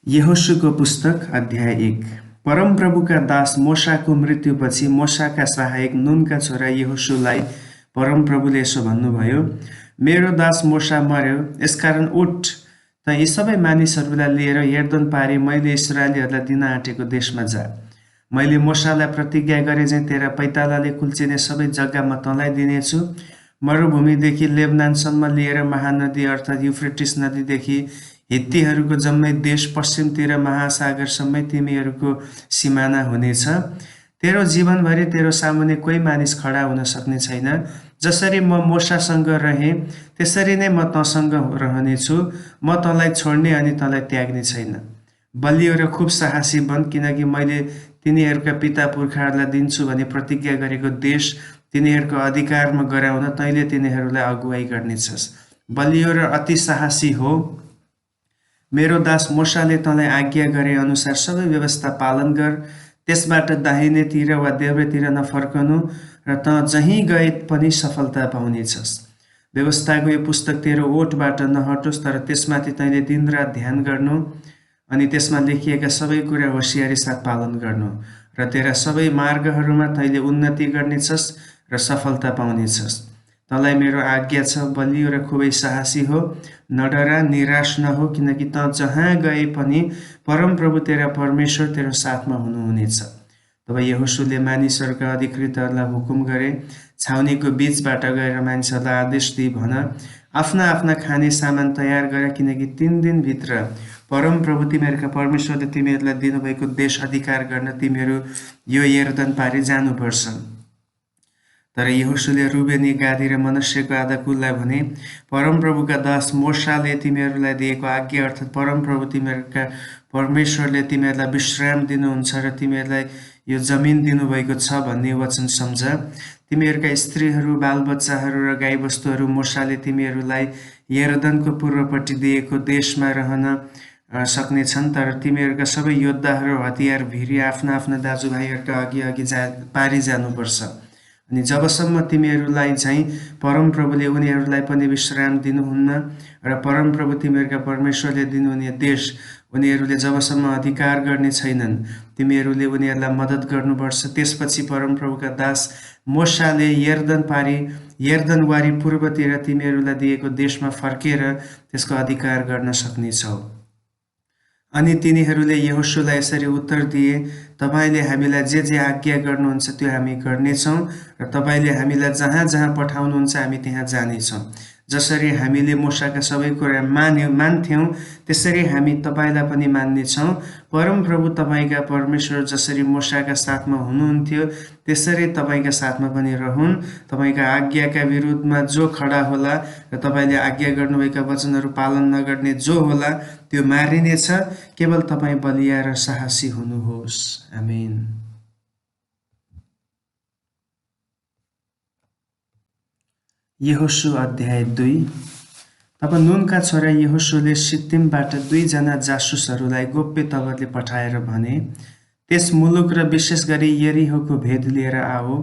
यहोशूको पुस्तक अध्याय 1। परमप्रभुका दास मोशाको मृत्युपछि मोशाका सहायक नूनका छोरा यहोशूलाई परमप्रभुले यसो भन्नुभयो, मेरो दास मोशा मर्यो, यसकारण उठ त यी सबै मानिसहरूलाई लिएर यर्दन पारी मैले इस्राएलीहरूलाई दिन आँटेको देशमा जा। मैले मोशालाई प्रतिज्ञा गरे चाहिँ तेरा पैतालाले कुल्चिने सबै जग्गा म तँलाई दिनेछु। मरुभूमिदेखि लेबनानसम्म लिएर महानदी अर्थात् युफ्रेटिस नदीदेखि हित्तीहरूको जम्मै देश पश्चिमतिर महासागरसम्मै तिमीहरूको सिमाना हुनेछ। तेरो जीवनभरि तेरो सामुन्ने कोही मानिस खडा हुन सक्ने छैन। जसरी म मोशासँग रहेँ त्यसरी नै म तँसँग रहनेछु। म तँलाई छोड्ने अनि तँलाई त्याग्ने छैन। बलियो र खुब साहसी बन, किनकि मैले तिनीहरूका पिता पुर्खाहरूलाई दिन्छु भनी प्रतिज्ञा गरेको देश तिनीहरूको अधिकारमा गराउन तैँले तिनीहरूलाई अगुवाई गर्नेछस्। बलियो र अति साहसी हो। मेरो दास मोशाले तँलाई आज्ञा गरे अनुसार सबै व्यवस्था पालन गर। त्यसबाट दाहिनेतिर वा देब्रेतिर नफर्कनु र तँ जहीँ गए पनि सफलता पाउनेछस्। व्यवस्थाको यो पुस्तक तेरो ओठबाट नहटोस्, तर त्यसमाथि तैँले दिनरात ध्यान गर्नु अनि त्यसमा लेखिएका सबै कुरा होसियारी साथ पालन गर्नु र तेरा सबै मार्गहरूमा तैँले उन्नति गर्नेछस् र सफलता पाउनेछस्। तँलाई मेरो आज्ञा छ, बलियो र खुबै साहसी हो, नडरा निराश नहो, किनकि तँ जहाँ गए पनि परमप्रभु तेरा परमेश्वर तेरो साथमा हुनुहुनेछ। तब यहोशूले मानिसहरूका अधिकृतहरूलाई हुकुम गरे, छाउनीको बीचबाट गएर मानिसहरूलाई आदेश दिई भन, आफ्ना आफ्ना खाने सामान तयार गर, किनकि 3 दिनभित्र परमप्रभु तिमीहरूका परमेश्वरले तिमीहरूलाई दिनुभएको देश अधिकार गर्न तिमीहरू यो यर्दन पारी जानुपर्छ। तर यहोशूले रुबेनी, गादी र मनश्शेको आधा कुललाई भने, परमप्रभुका दास मोशाले तिमीहरूलाई दिएको आज्ञा अर्थात् परमप्रभु तिमीहरूका परमेश्वरले तिमीहरूलाई विश्राम दिनुहुन्छ र तिमीहरूलाई यो जमिन दिनुभएको छ भन्ने वचन सम्झ। तिमीहरूका स्त्रीहरू, बालबच्चाहरू र गाईबस्तुहरू मोशाले तिमीहरूलाई यर्दनको पूर्वपट्टि दिएको देशमा रहन सक्नेछन्, तर तिमीहरूका सबै योद्धाहरू हतियार भिरी आफ्ना आफ्ना दाजुभाइहरूका अघि अघि पारी जानुपर्छ। अनि जबसम्म तिमीहरूलाई चाहिँ परमप्रभुले उनीहरूलाई पनि विश्राम दिनुहुन्न र परमप्रभु तिमीहरूका परमेश्वरले दिनुहुने देश उनीहरूले जबसम्म अधिकार गर्ने छैनन्, तिमीहरूले उनीहरूलाई मद्दत गर्नुपर्छ। त्यसपछि परमप्रभुका दास मोशाले यर्दन पारी यर्दनवारी पूर्वतिर तिमीहरूलाई दिएको देशमा फर्केर त्यसको अधिकार गर्न सक्नेछौ। अनि तिनीहरूले यहोशूलाई यसरी उत्तर दिए, तपाईले हामीलाई जे आज्ञा गर्नुहुन्छ त्यो हामी गर्नेछौँ र तपाईले हामीलाई जहाँ जहाँ पठाउनुहुन्छ हामी त्यहाँ जानेछौँ। जसरी हामीले मोशाका सबै कुरा मान्थ्यौँ त्यसरी हामी तपाईलाई पनि मान्नेछौँ। परमप्रभु तपाईका परमेश्वर जसरी मोशाका साथमा हुनुहुन्थ्यो त्यसरी तपाईका साथमा पनि रहून्। तपाईका आज्ञाका विरुद्धमा जो खडा होला र तपाईले आज्ञा गर्नुभएका वचनहरू पालन नगर्ने जो होला त्यो मारिनेछ। केवल तपाईँ बलिया र साहसी हुनुहोस्। आमेन। यहोशू अध्याय 2। तब नूनका छोरा यहोशूले सित्तिमबाट 2 जना जासुसहरूलाई गोप्य तवरले पठाएर भने, त्यस मुलुक र विशेष गरी यरीहोको भेद लिएर आओ।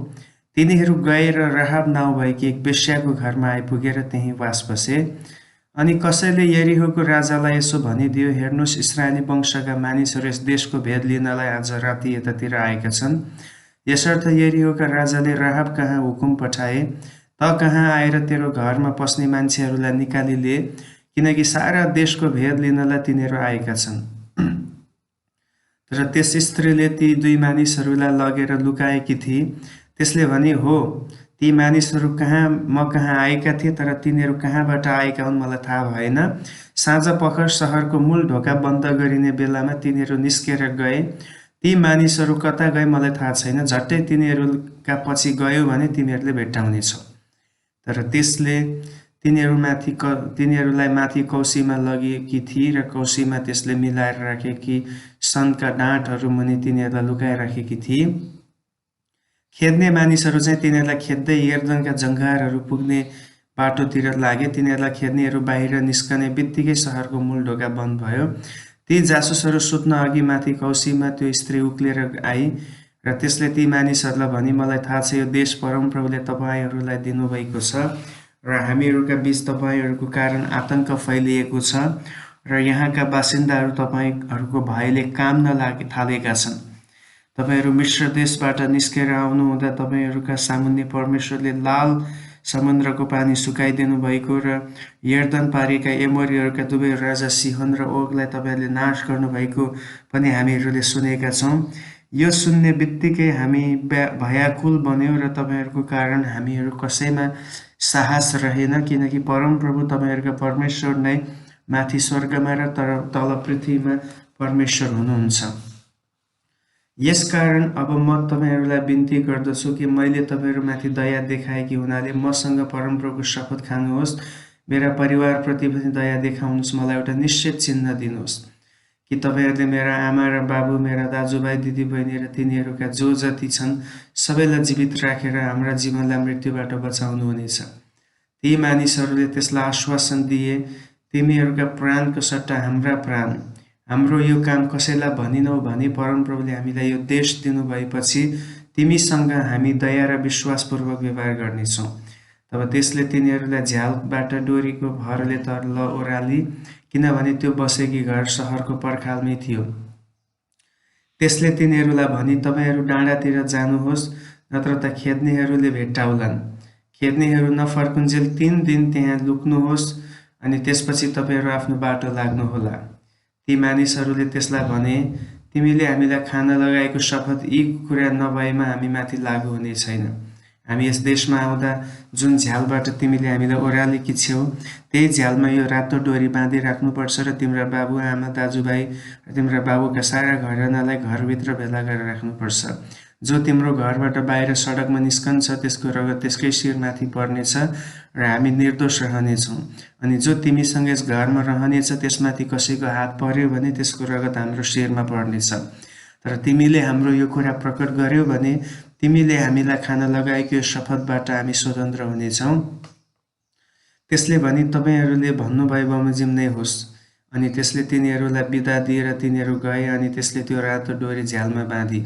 तिनीहरू गएर राहाब नाउँ भएकी एक वेश्याको घरमा आइपुगेर त्यहीँ वास बसे। अनि कसैले यरीहोको राजालाई यसो भनिदियो, हेर्नुहोस्, इस्राएली वंशका मानिसहरू यस देशको भेद लिनलाई आज राति यतातिर आएका छन्। यसर्थ यरीहोका राजाले राहाब कहाँ हुकुम पठाए, त कहाँ आएर तेरो घरमा पस्ने मान्छेहरूलाई निकालिले, किनकि सारा देशको भेद लिनलाई तिनीहरू आएका छन्। तर त्यस स्त्रीले ती 2 मानिसहरूलाई लगेर लुकाएकी थिए। त्यसले भने, हो, ती मानिसहरू म कहाँ आएका थिए, तर तिनीहरू कहाँबाट आएका हुन् मलाई थाहा भएन। साँझ पखर सहरको मूल ढोका बन्द गरिने बेलामा तिनीहरू निस्केर गए। ती मानिसहरू कता गए मलाई थाहा छैन। झट्टै तिनीहरूका पछि गयो भने तिमीहरूले भेट्टाउनेछौ। तर त्यसले तिनीहरूलाई माथि कौसीमा लगेकी थिए र कौसीमा त्यसले मिलाएर राखेकी सनका डाँठहरू मुनि तिनीहरूलाई लुकाइराखेकी थिए। खेद्ने मानिसहरू चाहिँ तिनीहरूलाई खेद्दै यर्दनका जङ्घारहरू पुग्ने बाटोतिर लागे। तिनीहरूलाई खेद्नेहरू बाहिर निस्कने बित्तिकै सहरको मूल ढोका बन्द भयो। ती जासुसहरू सुत्न अघि माथि कौसीमा त्यो स्त्री उक्लेर आई र त्यसले ती मानिसहरूलाई भनी, मलाई थाहा छ यो देश परमप्रभुले तपाईहरूलाई दिनुभएको छ र हामीहरूका बीच तपाईहरूको कारण आतंक फैलिएको छ। र यहाँका बासिन्दाहरू तपाईँहरूको भयले काम नलागे थालेका छन्। तपाईँहरू मिश्र देशबाट निस्केर आउनुहुँदा तपाईँहरूका सामुन्ने परमेश्वरले लाल समुद्रको पानी सुकाइदिनु भएको र यर्दन पारीका एमोरीहरूका दुवै राजा सिहोन र ओगलाई तपाईँहरूले नाश गर्नुभएको पनि हामीहरूले सुनेका छौँ। यो सुन्ने बित्तिकै हामी भयाकुल बन्यौँ र तपाईँहरूको कारण हामीहरू कसैमा साहस रहेन, किनकि परमप्रभु तपाईँहरूका परमेश्वर नै माथि स्वर्गमा र तल पृथ्वीमा परमेश्वर हुनुहुन्छ। यसकारण अब म तपाईँहरूलाई बिन्ती गर्दछु कि मैले तपाईँहरूमाथि दया देखाएकी हुनाले मसँग परमप्रभु शपथ खानुहोस्, मेरा परिवारप्रति पनि दया देखाउनुहोस्, मलाई एउटा निश्चित चिन्ह दिनुहोस् कि तपाईँहरूले मेरा आमा र बाबु, मेरा दाजुभाइ दिदीबहिनी र तिनीहरूका जो जति छन् सबैलाई जीवित राखेर हाम्रा जीवनलाई मृत्युबाट बचाउनुहुनेछ। ती मानिसहरूले त्यसलाई आश्वासन दिए, तिमीहरूका प्राणको सट्टा हाम्रा प्राण, हाम्रो यो काम कसैलाई भनिनौ भनी परमप्रभुले हामीलाई यो देश दिनुभएपछि तिमीसँग हामी दया र विश्वासपूर्वक व्यवहार गर्नेछौँ। तब त्यसले तिनीहरूलाई झ्यालबाट डोरीको भरले तल ओह्राली, किनभने त्यो बसेकी घर सहरको पर्खालमै थियो। त्यसले तिनीहरूलाई भनी, तपाईँहरू डाँडातिर जानुहोस्, नत्र त खेद्नेहरूले भेट्टाउलान्। खेद्नेहरू नफर्कुन्जेल 3 दिन त्यहाँ लुक्नुहोस्, अनि त्यसपछि तपाईँहरू आफ्नो बाटो लाग्नुहोला। ती मानिसहरूले त्यसलाई भने, तिमीले हामीलाई खान लगाएको शपथ यी कुरा नभएमा हामीमाथि लागू हुने छैन। हामी यस देशमा आउँदा जुन झ्यालबाट तिमीले हामीलाई ओह्रालेकी छेउ, त्यही झ्यालमा यो रातो डोरी बाँधिराख्नुपर्छ र तिम्रा बाबु, आमा, दाजुभाइ र तिम्रा बाबुका सारा घरानालाई घरभित्र भेला गरेर राख्नुपर्छ। जो तिम्रो घरबाट बाहिर सडकमा निस्कन्छ त्यसको रगत त्यसकै शिरमाथि पर्नेछ र हामी निर्दोष रहनेछौँ। अनि जो तिमीसँग यस घरमा रहनेछ त्यसमाथि कसैको हात पर्यो भने त्यसको रगत हाम्रो शिरमा पर्नेछ। तर तिमीले हाम्रो यो कुरा प्रकट गर्यौ भने तिमीले हामीलाई खान लगाएको यो शपथबाट हामी स्वतन्त्र हुनेछौँ। त्यसले भनी, तपाईँहरूले भन्नुभयो बमोजिम नै होस्। अनि त्यसले तिनीहरूलाई बिदा दिएर तिनीहरू गए, अनि त्यसले त्यो रातो डोरी झ्यालमा बाँधी।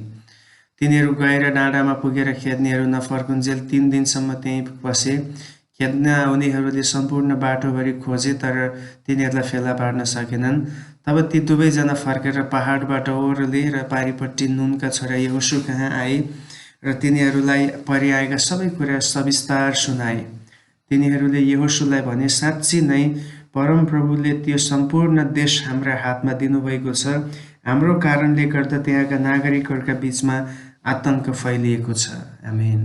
तिनीहरू गएर डाँडामा पुगेर खेद्नेहरू नफर्कुन्जेल 3 दिनसम्म त्यहीँ बसे। खेद्न आउनेहरूले सम्पूर्ण बाटोभरि खोजे तर तिनीहरूलाई फेला पार्न सकेनन्। तब ती दुवैजना फर्केर पहाडबाट ओर्ले र पारिपट्टि नूनका छोरा यहोशू कहाँ आए र तिनीहरूलाई परिआएका सबै कुरा सविस्तार सुनाए। तिनीहरूले यहोशूलाई भने, साँच्ची नै परमप्रभुले त्यो सम्पूर्ण देश हाम्रा हातमा दिनुभएको छ। हाम्रो कारणले गर्दा त्यहाँका नागरिकहरूका बीचमा आतंक फैलिएको छ। आमेन।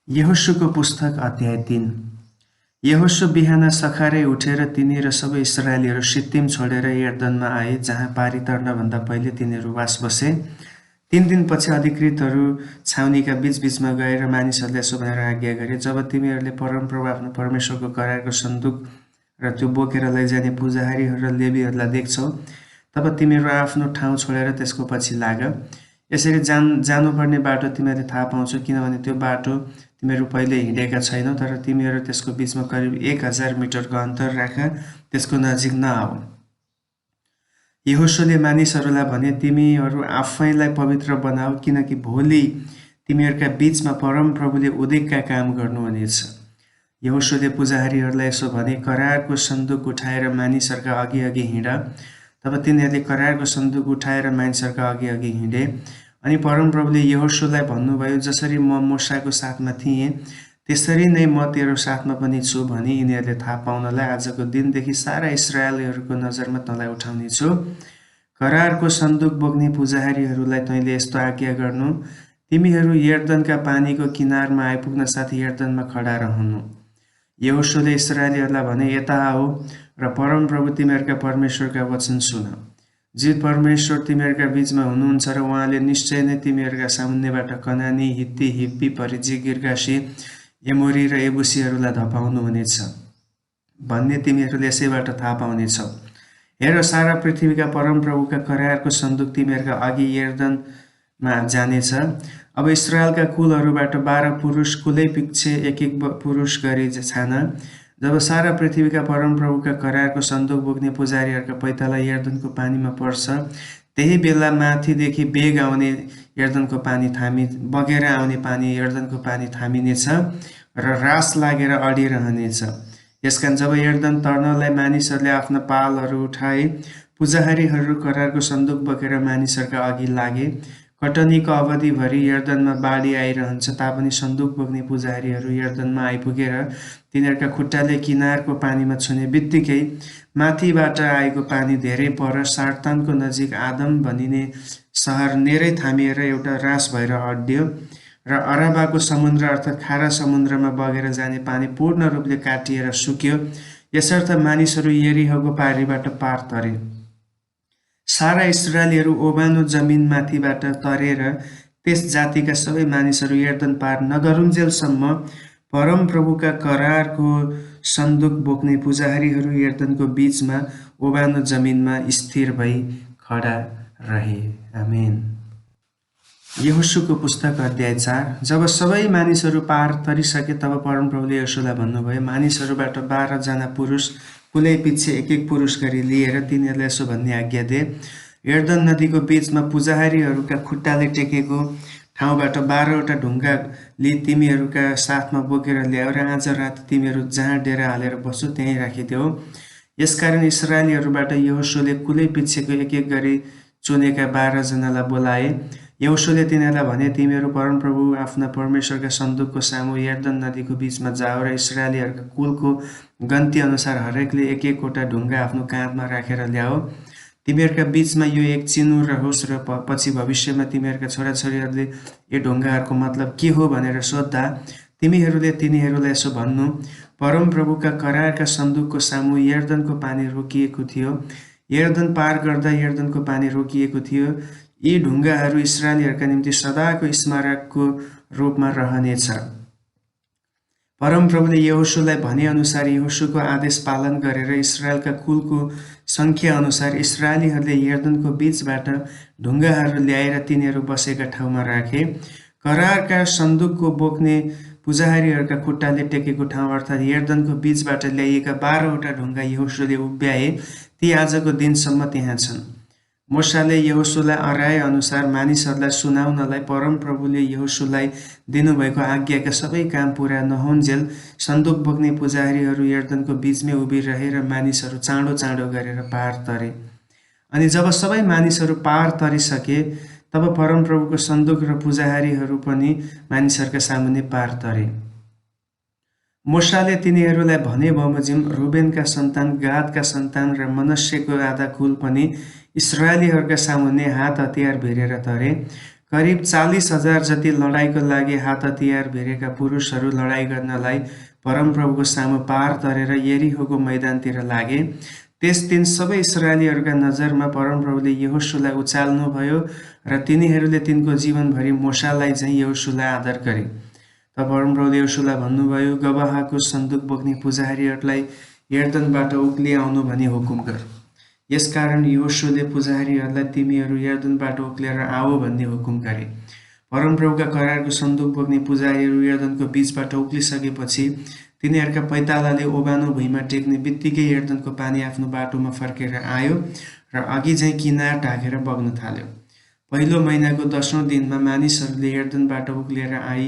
यहोशूको पुस्तक अध्याय 3। यहोशू बिहान सखारै उठेर तिनी र सबै इस्राएलीहरू सित्तिम छोडेर यर्दनमा आए, जहाँ पारी तर्नभन्दा पहिले तिनीहरू वास बसे। 3 दिनपछि अधिकृतहरू छाउनीका बीचबीचमा गएर मानिसहरूलाई यसो भनेर आज्ञा गरे, जब तिमीहरूले परमप्रभु आफ्नो परमेश्वरको करारको सन्दुक र त्यो बोकेर लैजाने पुजारीहरू र लेवीहरूलाई देख्छौ, तब तिमीहरू आफ्नो ठाउँ छोडेर त्यसको पछि लाग। यसरी जानुपर्ने बाटो तिमीहरूले थाहा पाउँछौ, किनभने त्यो बाटो तिमीहरू पहिले हिँडेका छैनौ, तर तिमीहरू त्यसको बीचमा करिब 1000 मिटरको अन्तर राख, त्यसको नजिक नआऊ। यहोशूले मानिसहरूलाई भने, तिमीहरू आफैलाई पवित्र बनाऊ, किनकि भोलि तिमीहरूका बीचमा परमप्रभुले उद्योगका काम गर्नुहुनेछ। यहोशूले पुजारीहरूलाई यसो भने, करारको सन्दुक उठाएर मानिसहरूका अघि हिँड। तब तिनीहरूले करारको सन्दुक उठाएर मानिसहरूका अघि हिँडे। अनि परमप्रभुले यहोशूलाई भन्नुभयो, जसरी म मूसाको साथमा थिएँ त्यसरी नै म तेरो साथमा पनि छु भनी यिनीहरूले थाहा पाउनलाई आजको दिनदेखि सारा इस्राएलीहरूको नजरमा तँलाई उठाउने छु। करारको सन्दुक बोक्ने पुजारीहरूलाई तैँले यस्तो आज्ञा गर्नु, तिमीहरू यर्दनका पानीको किनारमा आइपुग्न साथ यर्दनमा खडा रहनु। यहोशूले इस्राएलीहरूलाई भने, यता आओ र परमप्रभु तिमीहरूका परमेश्वरका वचन सुन। जे परमेश्वर तिमीहरूका बीचमा हुनुहुन्छ र उहाँले निश्चय नै तिमीहरूका सामुन्नेबाट कनानी, हित्ती, हिब्बी, परिजी, गिर्गासी, एमोरी र एबुसीहरूलाई धपाउनुहुनेछ भन्ने तिमीहरूले यसैबाट थाहा पाउनेछौ। हेर, सारा पृथ्वीका परमप्रभुका करारको सन्दुक तिमीहरूका अघि यर्दनमा जानेछ। अब इस्राएलका कुलहरूबाट 12 पुरुष कुलै पिच्छे एक पुरुष गरी छान। जब सारा पृथ्वीका परमप्रभुका करारको सन्दुक बोक्ने पुजारीहरूका पैताला यर्दनको पानीमा पर्छ, त्यही बेला माथिदेखि बगेर आउने यर्दनको पानी थामिनेछ र रास लागेर अडिरहनेछ। यसकारण जब यर्दन तर्नलाई मानिसहरूले आफ्ना पालहरू उठाए, पुजारीहरू करारको सन्दुक बोकेर मानिसहरूका अघि लागे। कटनीको अवधिभरि यर्दनमा बाढी आइरहन्छ तापनि सन्दुक बोक्ने पुजारीहरू यर्दनमा आइपुगेर तिनीहरूका खुट्टाले किनारको पानीमा छुने बित्तिकै माथिबाट आएको पानी धेरै पर सार्तानको नजिक आदम भनिने सहर नेरै थामिएर एउटा रास भएर अड्ड्यो र अराबाको समुद्र अर्थात् खारा समुद्रमा बगेर जाने पानी पूर्ण रूपले काटिएर सुक्यो। यसर्थ मानिसहरू यरीहोको पारीबाट पार तरे। सारा इस्राएलीहरू ओबानो जमिनमाथिबाट तरेर त्यस जातिका सबै मानिसहरू यर्दन पार नगरुन्जेलसम्म परमप्रभुका करारको सन्दुक बोक्ने पुजारीहरू यर्दनको बीचमा ओबानो जमिनमा स्थिर भई खडा रहे। आमेन। यहोशूको पुस्तक अध्याय 4। जब सबै मानिसहरू पार तरिसके तब परमप्रभुले यहोशूलाई भन्नुभयो, मानिसहरूबाट 12 जना पुरुष कुलै पछि एक पुरुष गरी लिएर तिनीहरूलाई यसो भन्ने आज्ञा दे, यर्दन नदीको बीचमा पुजारीहरूका खुट्टाले टेकेको ठाउँबाट 12वटा ढुङ्गा तिमीहरूका साथमा बोकेर ल्याऊ र आज रात तिमीहरू जहाँ डेरा हालेर बस्छौ त्यहीँ राखिदेऊ। यसकारण इस्राएलीहरूबाट यहोशूले कुलै पछिको एक गरी चुनेका 12 जनालाई बोलाए। यहोशूले तिनीहरूलाई भने, तिमीहरू परमप्रभु आफ्ना परमेश्वरका सन्दुकको सामु यर्दन नदीको बीचमा जाओ र इस्राएलीहरूका कुलको गन्ती अनुसार हरेकले एक-एकवटा ढुङ्गा आफ्नो काँधमा राखेर ल्याओ। तिमीहरूका बीचमा यो एक चिन्ह रहोस् र पछि भविष्यमा तिमीहरूका छोराछोरीहरूले यो ढुङ्गाहरूको मतलब के हो भनेर सोद्धा तिमीहरूले तिनीहरूलाई यसो भन्नु, परमप्रभुका करारका सन्दुकको सामु यर्दनको पानी रोकिएको थियो। यर्दन पार गर्दा यर्दनको पानी रोकिएको थियो। यी ढुङ्गाहरू इस्राएलीहरूका निम्ति सदाको स्मारकको रूपमा रहनेछ। परमप्रभुले यहोशूलाई भनेअनुसार यहोशूको आदेश पालन गरेर इस्राएलका कुलको सङ्ख्या अनुसार इस्राएलीहरूले यर्दनको बीचबाट ढुङ्गाहरू ल्याएर तिनीहरू बसेका ठाउँमा राखे। करारका सन्दुकको बोक्ने पुजारीहरूका खुट्टाले टेकेको ठाउँ अर्थात् यर्दनको बीचबाट ल्याइएका 12वटा ढुङ्गा यहोशूले उभ्याए, ती आजको दिनसम्म त्यहाँ छन्। मोशाले यहोशूलाई अराए अनुसार मानिसहरूलाई सुनाउनलाई परमप्रभुले यहोशूलाई दिनुभएको आज्ञाका सबै काम पुरा नहुन्जेल सन्दुक बोक्ने पुजारीहरू यर्दनको बीचमै उभिरहे र मानिसहरू चाँडो चाँडो गरेर पार तरे। अनि जब सबै मानिसहरू पार तरिसके तब परमप्रभुको सन्दुक र पुजारीहरू पनि मानिसहरूका सामुन्ने पार तरे। मोशाले तिनीहरूलाई भने, बमोजिम, रुबेनका सन्तान, गादका सन्तान र मनस्यको आधा कुल पनि इस्राएलीहरूका सामुन्ने हात हतियार भिरेर तरे। करिब 40,000 जति लडाइँको लागि हात हतियार भिरेका पुरुषहरू लडाइँ गर्नलाई परमप्रभुको सामु पार तरेर यरीहोको मैदानतिर लागे। त्यस दिन सबै इस्राएलीहरूका नजरमा परमप्रभुले यहोशूलाई उचाल्नुभयो र तिनीहरूले तिनको जीवनभरि मोशालाई झैँ यहोशूलाई आदर गरे। तब परमप्रभुले यहोशूलाई भन्नुभयो, गवाहको सन्दुक बोक्ने पुजारीहरूलाई यर्दनबाट उक्ली आउनु भनी हुकुम गर। यसकारण यहोशूले पुजारीहरूलाई तिमीहरू यर्दनबाट उक्लेर आओ भन्ने हुकुम गरे। परमप्रभुका करारको सन्दुक बोक्ने पुजारीहरू यर्दनको बीचबाट उक्लिसकेपछि तिनीहरूका पैतालाले ओबानो भुइँमा टेक्ने बित्तिकै यर्दनको पानी आफ्नो बाटोमा फर्केर आयो र अघि झैँ किनार ढाकेर बग्न थाल्यो। पहिलो महिनाको 10औं दिनमा मानिसहरूले यर्दनबाट उक्लिएर आई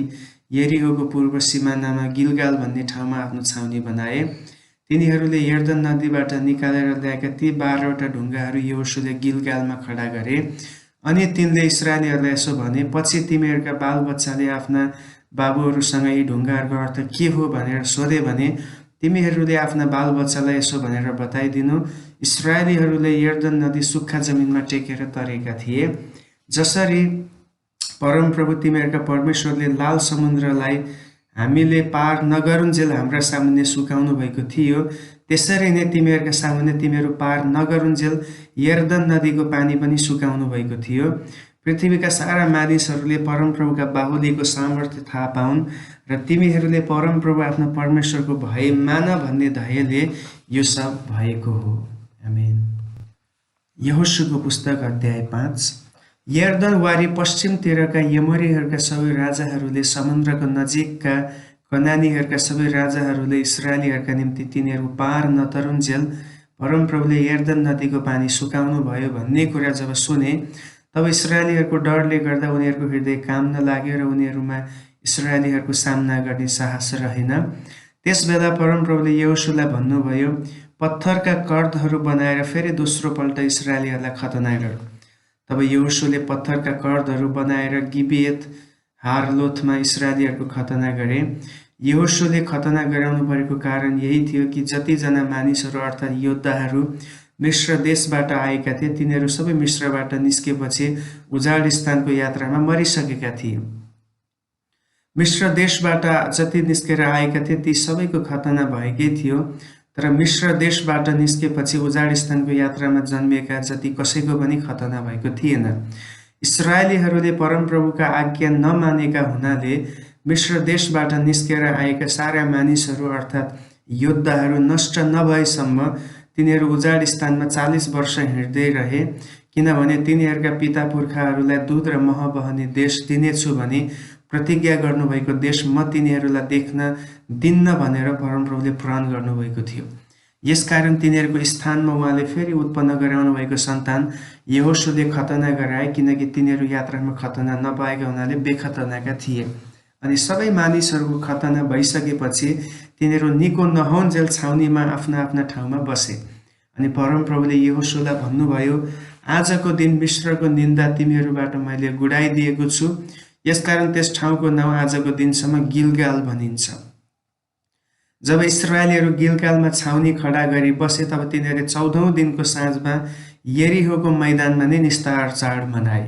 यरीहोको पूर्व सिमानामा गिलगाल भन्ने ठाउँमा आफ्नो छाउनी बनाए। तिनीहरूले यर्दन नदीबाट निकालेर ल्याएका ती 12वटा ढुङ्गाहरू यहोशूले गिलगालमा खडा गरे। अनि तिनले इस्राएलीहरूलाई यसो भने, पछि तिमीहरूका बालबच्चाले आफ्ना बाबुहरूसँग यी ढुङ्गाहरूको अर्थ के हो भनेर सोधे भने तिमीहरूले आफ्ना बालबच्चालाई यसो भनेर बताइदिनु, इस्राएलीहरूले यर्दन नदी सुक्खा जमिनमा टेकेर तरेका थिए। जसरी परमप्रभु तिमीहरूका परमेश्वरले लाल समुद्रलाई हामीले पार नगरुन्जेल हाम्रा सामुन्ने सुकाउनु भएको थियो, त्यसरी नै तिमीहरूका सामुन्ने तिमीहरू पार नगरुन्जेल यर्दन नदीको पानी पनि सुकाउनु भएको थियो। पृथ्वीका सारा मानिसहरूले परमप्रभुका बाहुलीको सामर्थ्य थाहा पाउन् र तिमीहरूले परमप्रभु आफ्नो परमेश्वरको भय मान भन्ने धैर्यले यो सब भएको हो। आमेन। यहोशूको पुस्तक अध्याय 5। यर्दन वारी पश्चिमतिरका यमोरीहरूका सबै राजाहरूले समुद्रको नजिकका कनानीहरूका सबै राजाहरूले इस्राएलीहरूका निम्ति तिनीहरू पार नतरुन्जेल परमप्रभुले यर्दन नदीको पानी सुकाउनु भयो भन्ने कुरा जब सुने तब इस्राएलीहरूको डरले गर्दा उनीहरूको हृदय काम नलाग्यो र उनीहरूमा इस्राएलीहरूको सामना गर्ने साहस रहेन। त्यसबेला परमप्रभुले यहोशूलाई भन्नुभयो, पत्थरका कर्दहरू बनाएर फेरि दोस्रो पल्ट इस्राएलीहरूलाई खतना गर। तब यहोशूले पत्थरका कर्दहरू बनाएर गिबेत हारलोथमा इस्राएलीहरूको खतना गरे। यहोशूले खतना गराउनु परेको कारण यही थियो कि जतिजना मानिसहरू अर्थात् योद्धाहरू मिश्र देशबाट आएका थिए, तिनीहरू सबै मिश्रबाट निस्केपछि उजाड स्थानको यात्रामा मरिसकेका थिए। मिश्र देशबाट जति निस्केर आएका थिए ती सबैको खतना भएकै थियो, तर मिश्र देशबाट निस्केपछि उजाड स्थानको यात्रामा जन्मिएका जति कसैको पनि खतना भएको थिएन। इस्राएलीहरूले परमप्रभुका आज्ञा नमानेका हुनाले मिश्र देशबाट निस्केर आएका सारा मानिसहरू अर्थात् योद्धाहरू नष्ट नभएसम्म तिनीहरू उजाड स्थानमा 40 वर्ष हिँड्दै रहे, किनभने तिनीहरूका पिता पुर्खाहरूलाई दूध र मह बहने देश दिनेछु भने प्रतिज्ञा गर्नुभएको देश म तिनीहरूलाई देख्न दिन्न भनेर परमप्रभुले प्रण गर्नुभएको थियो। यसकारण तिनीहरूको स्थानमा उहाँले फेरि उत्पन्न गराउनु भएको सन्तान यहोशूले खतना गराए, किनकि तिनीहरू यात्रामा खतना नपाएका हुनाले बेखतनाका थिए। अनि सबै मानिसहरूको खतना भइसकेपछि तिनीहरू निको नहुन्जेल छाउनीमा आफ्ना आफ्ना ठाउँमा बसे। अनि परमप्रभुले यहोशूलाई भन्नुभयो, आजको दिन मिश्रको निन्दा तिमीहरूबाट मैले गुडाइदिएको छु। यसकारण त्यस ठाउँको नाउँ आजको दिनसम्म गिलगाल भनिन्छ। जब इस्राएलीहरू गिलगालमा छाउनी खडा गरी बसे तब तिनीहरूले 14औं दिनको साँझमा यरीहोको मैदानमा नै निस्तार चाड मनाए।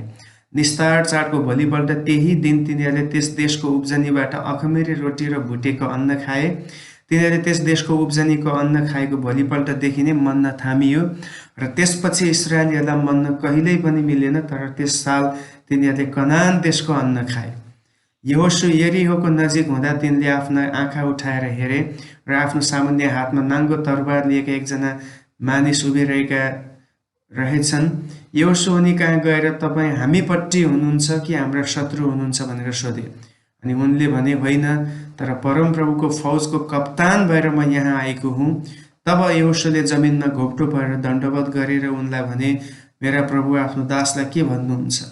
निस्तार चाडको भोलिपल्ट त्यही दिन तिनीहरूले त्यस देशको उब्जनीबाट अखमिरी रोटी र भुटेको अन्न खाए। तिनीहरूले त्यस देशको उब्जनीको अन्न खाएको भोलिपल्टदेखि नै मन्न थामियो र त्यसपछि इस्राएलीहरूलाई मन्न कहिल्यै पनि मिलेन, तर त्यस साल तिनीहरूले कनान देशको अन्न खाए। यहोशू यरीहोको नजिक हुँदा तिनले आफ्ना आँखा उठाएर हेरे र आफ्नो सामुन्ने हातमा नाङ्गो तरबार लिएका एकजना मानिस उभिरहेका रहेछन्। यहोशू उनी कहाँ गएर तपाईँ हामीपट्टि हुनुहुन्छ कि हाम्रा शत्रु हुनुहुन्छ भनेर सोधे। अनि उनले भने, होइन, तर परमप्रभुको फौजको कप्तान भएर म यहाँ आएको हुँ। तब यहोशूले जमिनमा घोप्टो परेर दण्डवत गरेर उनलाई भने, मेरा प्रभु आफ्नो दासलाई के भन्नुहुन्छ?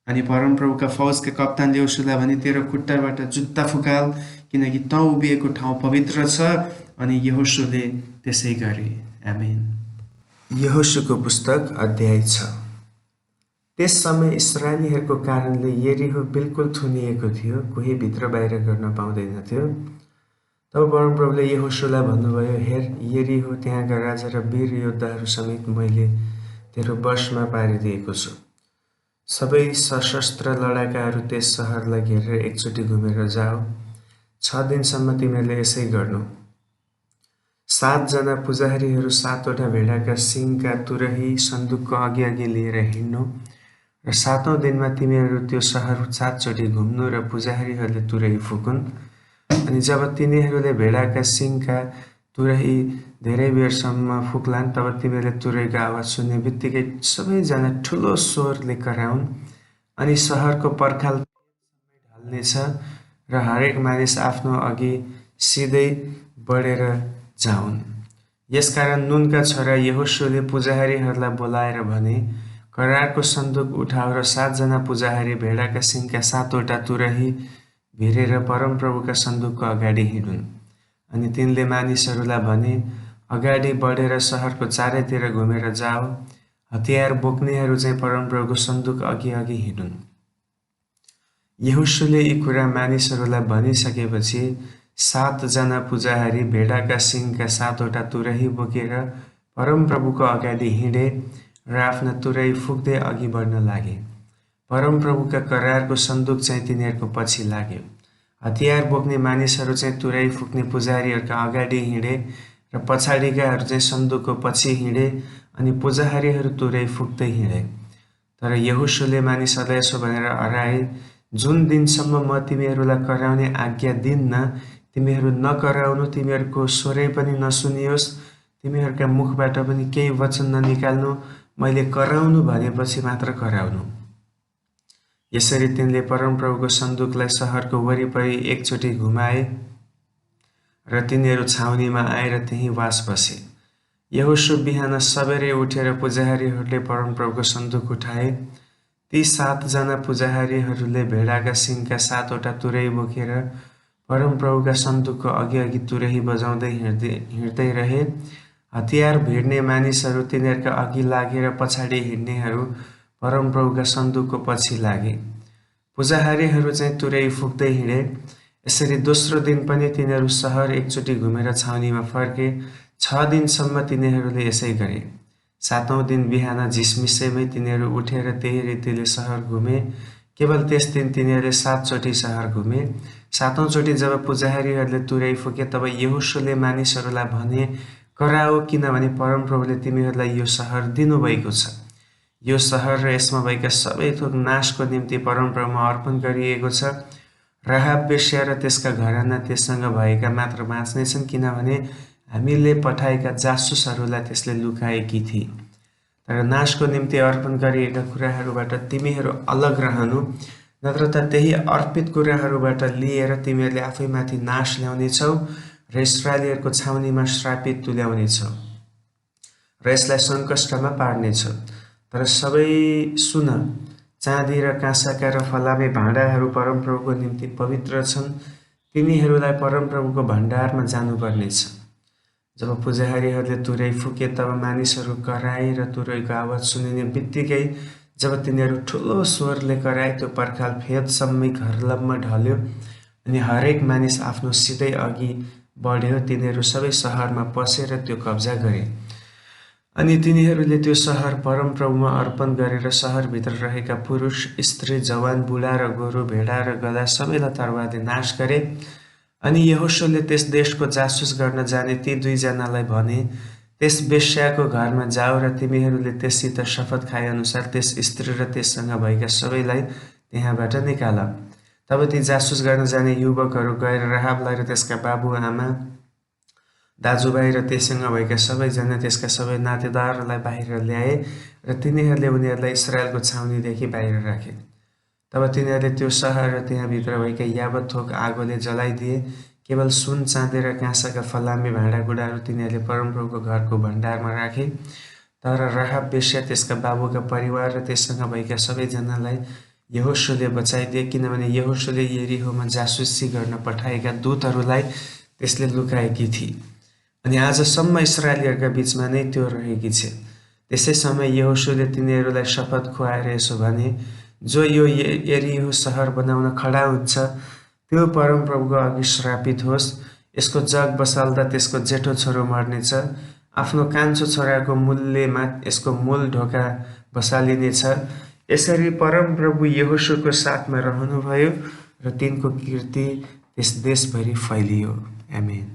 अनि परमप्रभुका फौजका कप्तानले यहोशूलाई भने, तेरो खुट्टाबाट जुत्ता फुकाल, किनकि तँ उभिएको ठाउँ पवित्र छ। अनि यहोशूले त्यसै गरे। आमेन। यहोशूको पुस्तक अध्याय 6। त्यस समय इस्राएलीहरूको कारणले यरीहो बिल्कुल थुनिएको थियो, कोही भित्र बाहिर गर्न पाउँदैनथ्यो। तब परमप्रभुले यहोशूलाई भन्नुभयो, हेर, यरीहो त्यहाँका राजा र वीर योद्धाहरू समेत मैले तेरो वशमा पारिदिएको छु। सबै सशस्त्र लडाकाहरू त्यस सहरलाई घेरेर एकचोटि घुमेर जाऊ। 6 दिनसम्म तिमीहरूले यसै गर्नु। 7 जना पुजारीहरू 7 वटा भेडाका सिङका तुरही सन्दुकको अघि अघि लिएर हिँड्नु र 7औं दिनमा तिमीहरू त्यो सहर 7 चोटि घुम्नु र पुजारीहरूले तुरही फुकुन्। अनि जब तिनीहरूले भेडाका सिङका तुरही धेरै बेरसम्म फुक्लान् तब तिमीहरूले तुरहीको आवाज सुन्ने बित्तिकै सबैजना ठुलो स्वरले कराउन्। अनि सहरको पर्खाल ढल्नेछ र हरेक मानिस आफ्नो अघि सिधै बढेर जाउन्। यसकारण नूनका छोरा यहोशूले पुजारीहरूलाई बोलाएर भने, करारको सन्दुक उठाऊ र 7 जना पुजारी भेडाका सिङका 7 वटा तुरही भिरेर परमप्रभुका सन्दुकको अगाडि हिँडुन्। अनि तिनले मानिसहरूलाई भने, अगाडि बढेर सहरको चारैतिर घुमेर जाऊ। हतियार बोक्नेहरू चाहिँ परमप्रभुको सन्दुक अघि अघि हिँडुन्। यहोशूले यी कुरा मानिसहरूलाई भनिसकेपछि 7 जना पुजारी भेडाका सिङका 7 वटा तुरही बोकेर परमप्रभुको अगाडि हिँडे र आफ्ना तुरही फुक्दै अघि बढ्न लागे। परमप्रभुका करारको सन्दुक चाहिँ तिनीहरूको पछि लाग्यो। हतियार बोक्ने मानिसहरू चाहिँ तुरही फुक्ने पुजारीहरूका अगाडि हिँडे र पछाडिकाहरू चाहिँ सन्दुकको पछि हिँडे अनि पुजारीहरू तुरही फुक्दै हिँडे। तर यहोशूले मानिसहरूलाई यसो भनेर हराए, जुन दिनसम्म म तिमीहरूलाई कराउने आज्ञा दिन्न तिमीहरू नकराउनु, तिमीहरूको स्वरै पनि नसुनियोस्, तिमीहरूका मुखबाट पनि केही वचन ननिकाल्नु, मैले कराउनु भनेपछि मात्र कराउनु। यसरी तिनले परमप्रभुको सन्दुकलाई सहरको वरिपरि एकचोटि घुमाए र तिनीहरू छाउनीमा आएर त्यहीँ वास बसे। यहोशू बिहान सबेरै उठेर पुजारीहरूले परमप्रभुको सन्दुक उठाए। ती 7 जना पुजारीहरूले भेडाका सिङका 7 वटा तुरही बोकेर परमप्रभुका सन्दुकको अघि तुरही बजाउँदै हिँड्दै रहे। हतियार भिड्ने मानिसहरू तिनीहरूका अघि लागे र पछाडि हिँड्नेहरू परमप्रभुका सन्दुकको पछि लागे। पुजाहारीहरू चाहिँ तुरही फुक्दै हिँडे। यसरी दोस्रो दिन पनि तिनीहरू सहर एकचोटि घुमेर छाउनीमा फर्के। 6 दिनसम्म तिनीहरूले यसै गरे। 7औं दिन बिहान झिसमिसैमै तिनीहरू उठेर त्यही रीतिले सहर घुमे। केवल त्यस दिन तिनीहरूले 7 चोटि सहर घुमे। 7औं चोटि जब पुजाहारीहरूले तुरही फुके तब यहोशूले मानिसहरूलाई भने, कराओ, किनभने परमप्रभुले तिमीहरूलाई यो सहर दिनुभएको छ। यो सहर र यसमा भएका सबै थोक नाशको निम्ति परमप्रभुमा अर्पण गरिएको छ। राहाब वेश्या र त्यसका घराना त्यससँग भएका मात्र बाँच्नेछन्, किनभने हामीले पठाएका जासुसहरूलाई त्यसले लुकाएकी थिए। तर नाशको निम्ति अर्पण गरिएका कुराहरूबाट तिमीहरू अलग रहनु, नत्र त त्यही अर्पित कुराहरूबाट लिएर तिमीहरूले आफैमाथि नाश ल्याउनेछौ र इस्राएलीहरूको छाउनीमा श्रापित तुल्याउनेछौ र यसलाई सङ्कष्टमा पार्नेछौ। तर सबै सुन, चाँदी र काँसाका र फलामे भाँडाहरू परमप्रभुको निम्ति पवित्र छन्। तिनीहरूलाई परमप्रभुको भण्डारमा जानुपर्नेछ। जब पुजाहारीहरूले तुरै फुके तब मानिसहरू कराए र तुरैको आवाज सुनिने बित्तिकै जब तिनीहरू ठुलो स्वरले कराए त्यो पर्खाल फेदसम्मै घरलममा ढल्यो अनि हरेक मानिस आफ्नो सिधै अघि बढ्यो। तिनीहरू सबै सहरमा पसेर त्यो कब्जा गरे। अनि तिनीहरूले त्यो सहर परमप्रभुमा अर्पण गरेर सहरभित्र रहेका पुरुष, स्त्री, जवान, बुढा र गोरु, भेडा र गधा सबैलाई तरवारले नाश गरे। अनि यहोशूले त्यस देशको जासुस गर्न जाने ती 2 जनालाई भने, त्यस वेश्याको घरमा जाऊ र तिमीहरूले त्यससित शपथ खाए अनुसार त्यस स्त्री र त्यससँग भएका सबैलाई त्यहाँबाट निकाल। तब ती जासुस गर्न जाने युवकहरू गएर राहाबलाई र त्यसका बाबुआमा, दाजुभाइ र त्यससँग भएका सबैजना त्यसका सबै नातेदारलाई बाहिर ल्याए र तिनीहरूले उनीहरूलाई इस्राएलको छाउनीदेखि बाहिर राखे। तब तिनीहरूले त्यो सहर र त्यहाँभित्र भएका यावत थोक आगोले जलाइदिए। केवल सुन, चाँदी र काँसाका फलामे भाँडाकुँडाहरू तिनीहरूले परमप्रभुको घरको भण्डारमा राखे। तर राहाब वेश्या, त्यसका बाबुका परिवार र त्यससँग भएका सबैजनालाई यहोशूले बचाइदिए, किनभने यहोशूले यरीहोमा जासुसी गर्न पठाएका दूतहरूलाई त्यसले लुकाएकी थिए अनि आजसम्म इस्राएलीहरूका बिचमा नै त्यो रहेकी छ। त्यसै समय यहोशूले तिनीहरूलाई शपथ खुवाएर यसो भने, जो यो यरीहो सहर बनाउन खडा हुन्छ त्यो परमप्रभुको अघि श्रापित होस्। यसको जग बसाल्दा त्यसको जेठो छोरो मर्नेछ। आफ्नो कान्छो छोराको मूल्यमा यसको मूल ढोका बसालिनेछ। यसरी परमप्रभु यहोशूको साथमा रहनुभयो र तिनको कीर्ति त्यस देशभरि फैलियो। आमेन।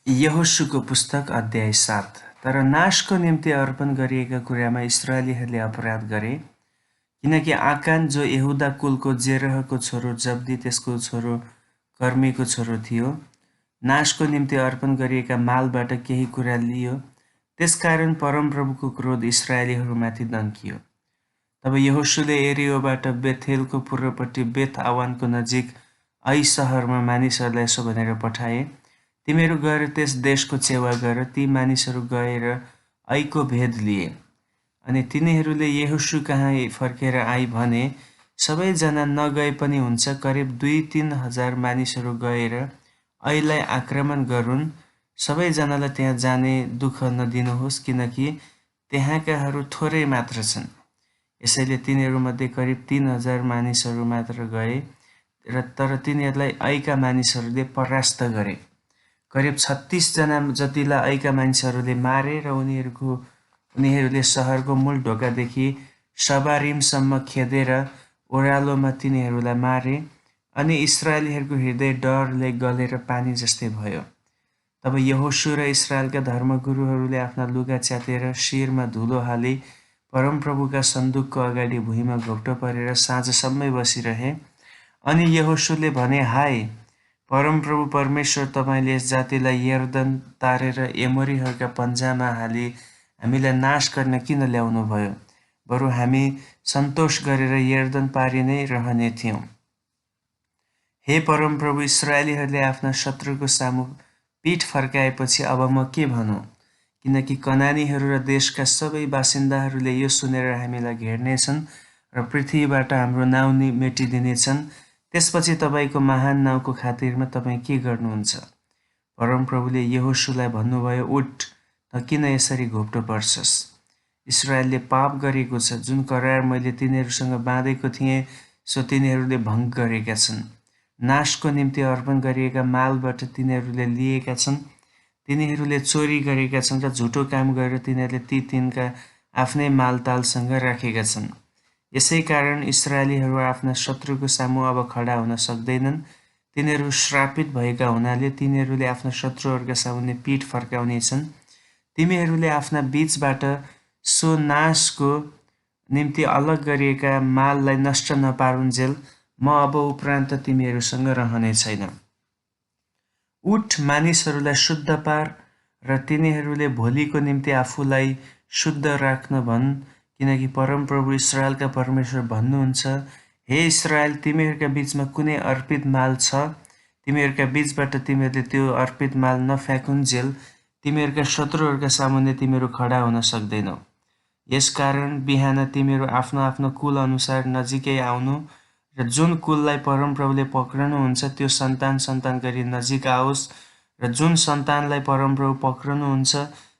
यहोशूको पुस्तक अध्याय 7। तर नाशको निम्ति अर्पण गरिएका कुरामा इस्राएलीहरूले अपराध गरे, किनकि आकान जो यहुदा कुलको जेरहको छोरो जब्दी त्यसको छोरो कर्मीको छोरो थियो, नाशको निम्ति अर्पण गरिएका मालबाट केही कुरा लियो। त्यसकारण परमप्रभुको क्रोध इस्राएलीहरूमाथि दन्कियो। तब यहोशूले यरीहोबाट बेथेलको पूर्वपट्टि बेथ आवानको नजिक आई सहरमा मानिसहरूलाई यसो भनेर पठाए, तिमीहरू गएर त्यस देशको सेवा गर। ती मानिसहरू गएर ऐको भेद लिए। अनि तिनीहरूले यहोशू कहाँ फर्केर आई भने, सबैजना नगए पनि हुन्छ, करिब 2-3 हजार मानिसहरू गएर ऐलाई आक्रमण गरून्। सबैजनालाई त्यहाँ जाने दुःख नदिनुहोस्, किनकि त्यहाँकाहरू थोरै मात्र छन्। यसैले तिनीहरूमध्ये करिब 3000 मानिसहरू मात्र गए तर तिनीहरूलाई ऐका मानिसहरूले परास्त गरे। करिब 36 जना जतिलाई ऐका मानिसहरूले मारे र उनीहरूले सहरको मूल ढोकादेखि सबारिमसम्म खेदेर ओह्रालोमा तिनीहरूलाई मारे। अनि इस्राएलीहरूको हृदय डरले गलेर पानी जस्तै भयो। तब यहोशू र इस्राएलका धर्मगुरुहरूले आफ्ना लुगा च्यातेर शिरमा धुलो हाली परमप्रभुका सन्दुकको अगाडि भुइँमा घोप्टो परेर साँझसम्मै बसिरहे। अनि यहोशूले भने, हाय परमप्रभु परमेश्वर, तपाईँले यस जातिलाई यर्दन तारेर एमोरीहरूका पन्जामा हाली हामीलाई नाश गर्न किन ल्याउनु भयो? बरु हामी सन्तोष गरेर यर्दन पारी नै रहने थियौँ। हे परमप्रभु, इस्राएलीहरूले आफ्ना शत्रुको सामु पीठ फर्काएपछि अब म के भनौँ? किनकि कनानीहरू र देशका सबै बासिन्दाहरूले यो सुनेर हामीलाई घेर्नेछन् र पृथ्वीबाट हाम्रो नाउँ मेटिदिनेछन्। त्यसपछि तपाईको महान नाउँको खातिरमा तपाईँ के गर्नुहुन्छ? परमप्रभुले यहोशुलाई भन्नुभयो, उठ, त किन यसरी घोप्टो पर्छस्? इस्राएलले पाप गरेको छ। जुन करार मैले तिनीहरूसँग बाँधेको थिएँ सो तिनीहरूले भङ्ग गरेका छन्। नाशको निम्ति अर्पण गरिएका मालबाट तिनीहरूले लिएका छन्। तिनीहरूले चोरी गरेका छन् र झुटो काम गरेर तिनीहरूले ती तिनका आफ्नै मालतालसँग राखेका छन्। यसै कारण इस्राएलीहरू आफ्ना शत्रुको सामु अब खडा हुन सक्दैनन्। तिनीहरू श्रापित भएका हुनाले तिनीहरूले आफ्ना शत्रुहरूका सामुन्ने पीठ फर्काउनेछन्। तिमीहरूले आफ्ना बीचबाट सो नाशको निम्ति अलग गरिएका माललाई नष्ट नपारुन्जेल म अब उपरान्त तिमीहरूसँग रहने छैन। उठ, मानिसहरूलाई शुद्ध पार र तिनीहरूले भोलिको निम्ति आफूलाई शुद्ध राख्न भन्, किनकि परमप्रभु इस्राएलका परमेश्वर भन्नुहुन्छ, हे इस्राएल, तिमीहरूका बीचमा कुनै अर्पित माल छ, तिमीहरूका बीचबाट तिमीहरूले त्यो अर्पित माल नफ्याँकुन्जेल तिमीहरूका शत्रुहरूका सामुन्ने तिमीहरू खडा हुन सक्दैनौ। यसकारण बिहान तिमीहरू आफ्नो आफ्नो कुल अनुसार नजिकै आउनु र जुन कुललाई परमप्रभुले पक्रनुहुन्छ त्यो सन्तान गरी नजिक आओस् र जुन सन्तानलाई परमप्रभु पक्रनुहुन्छ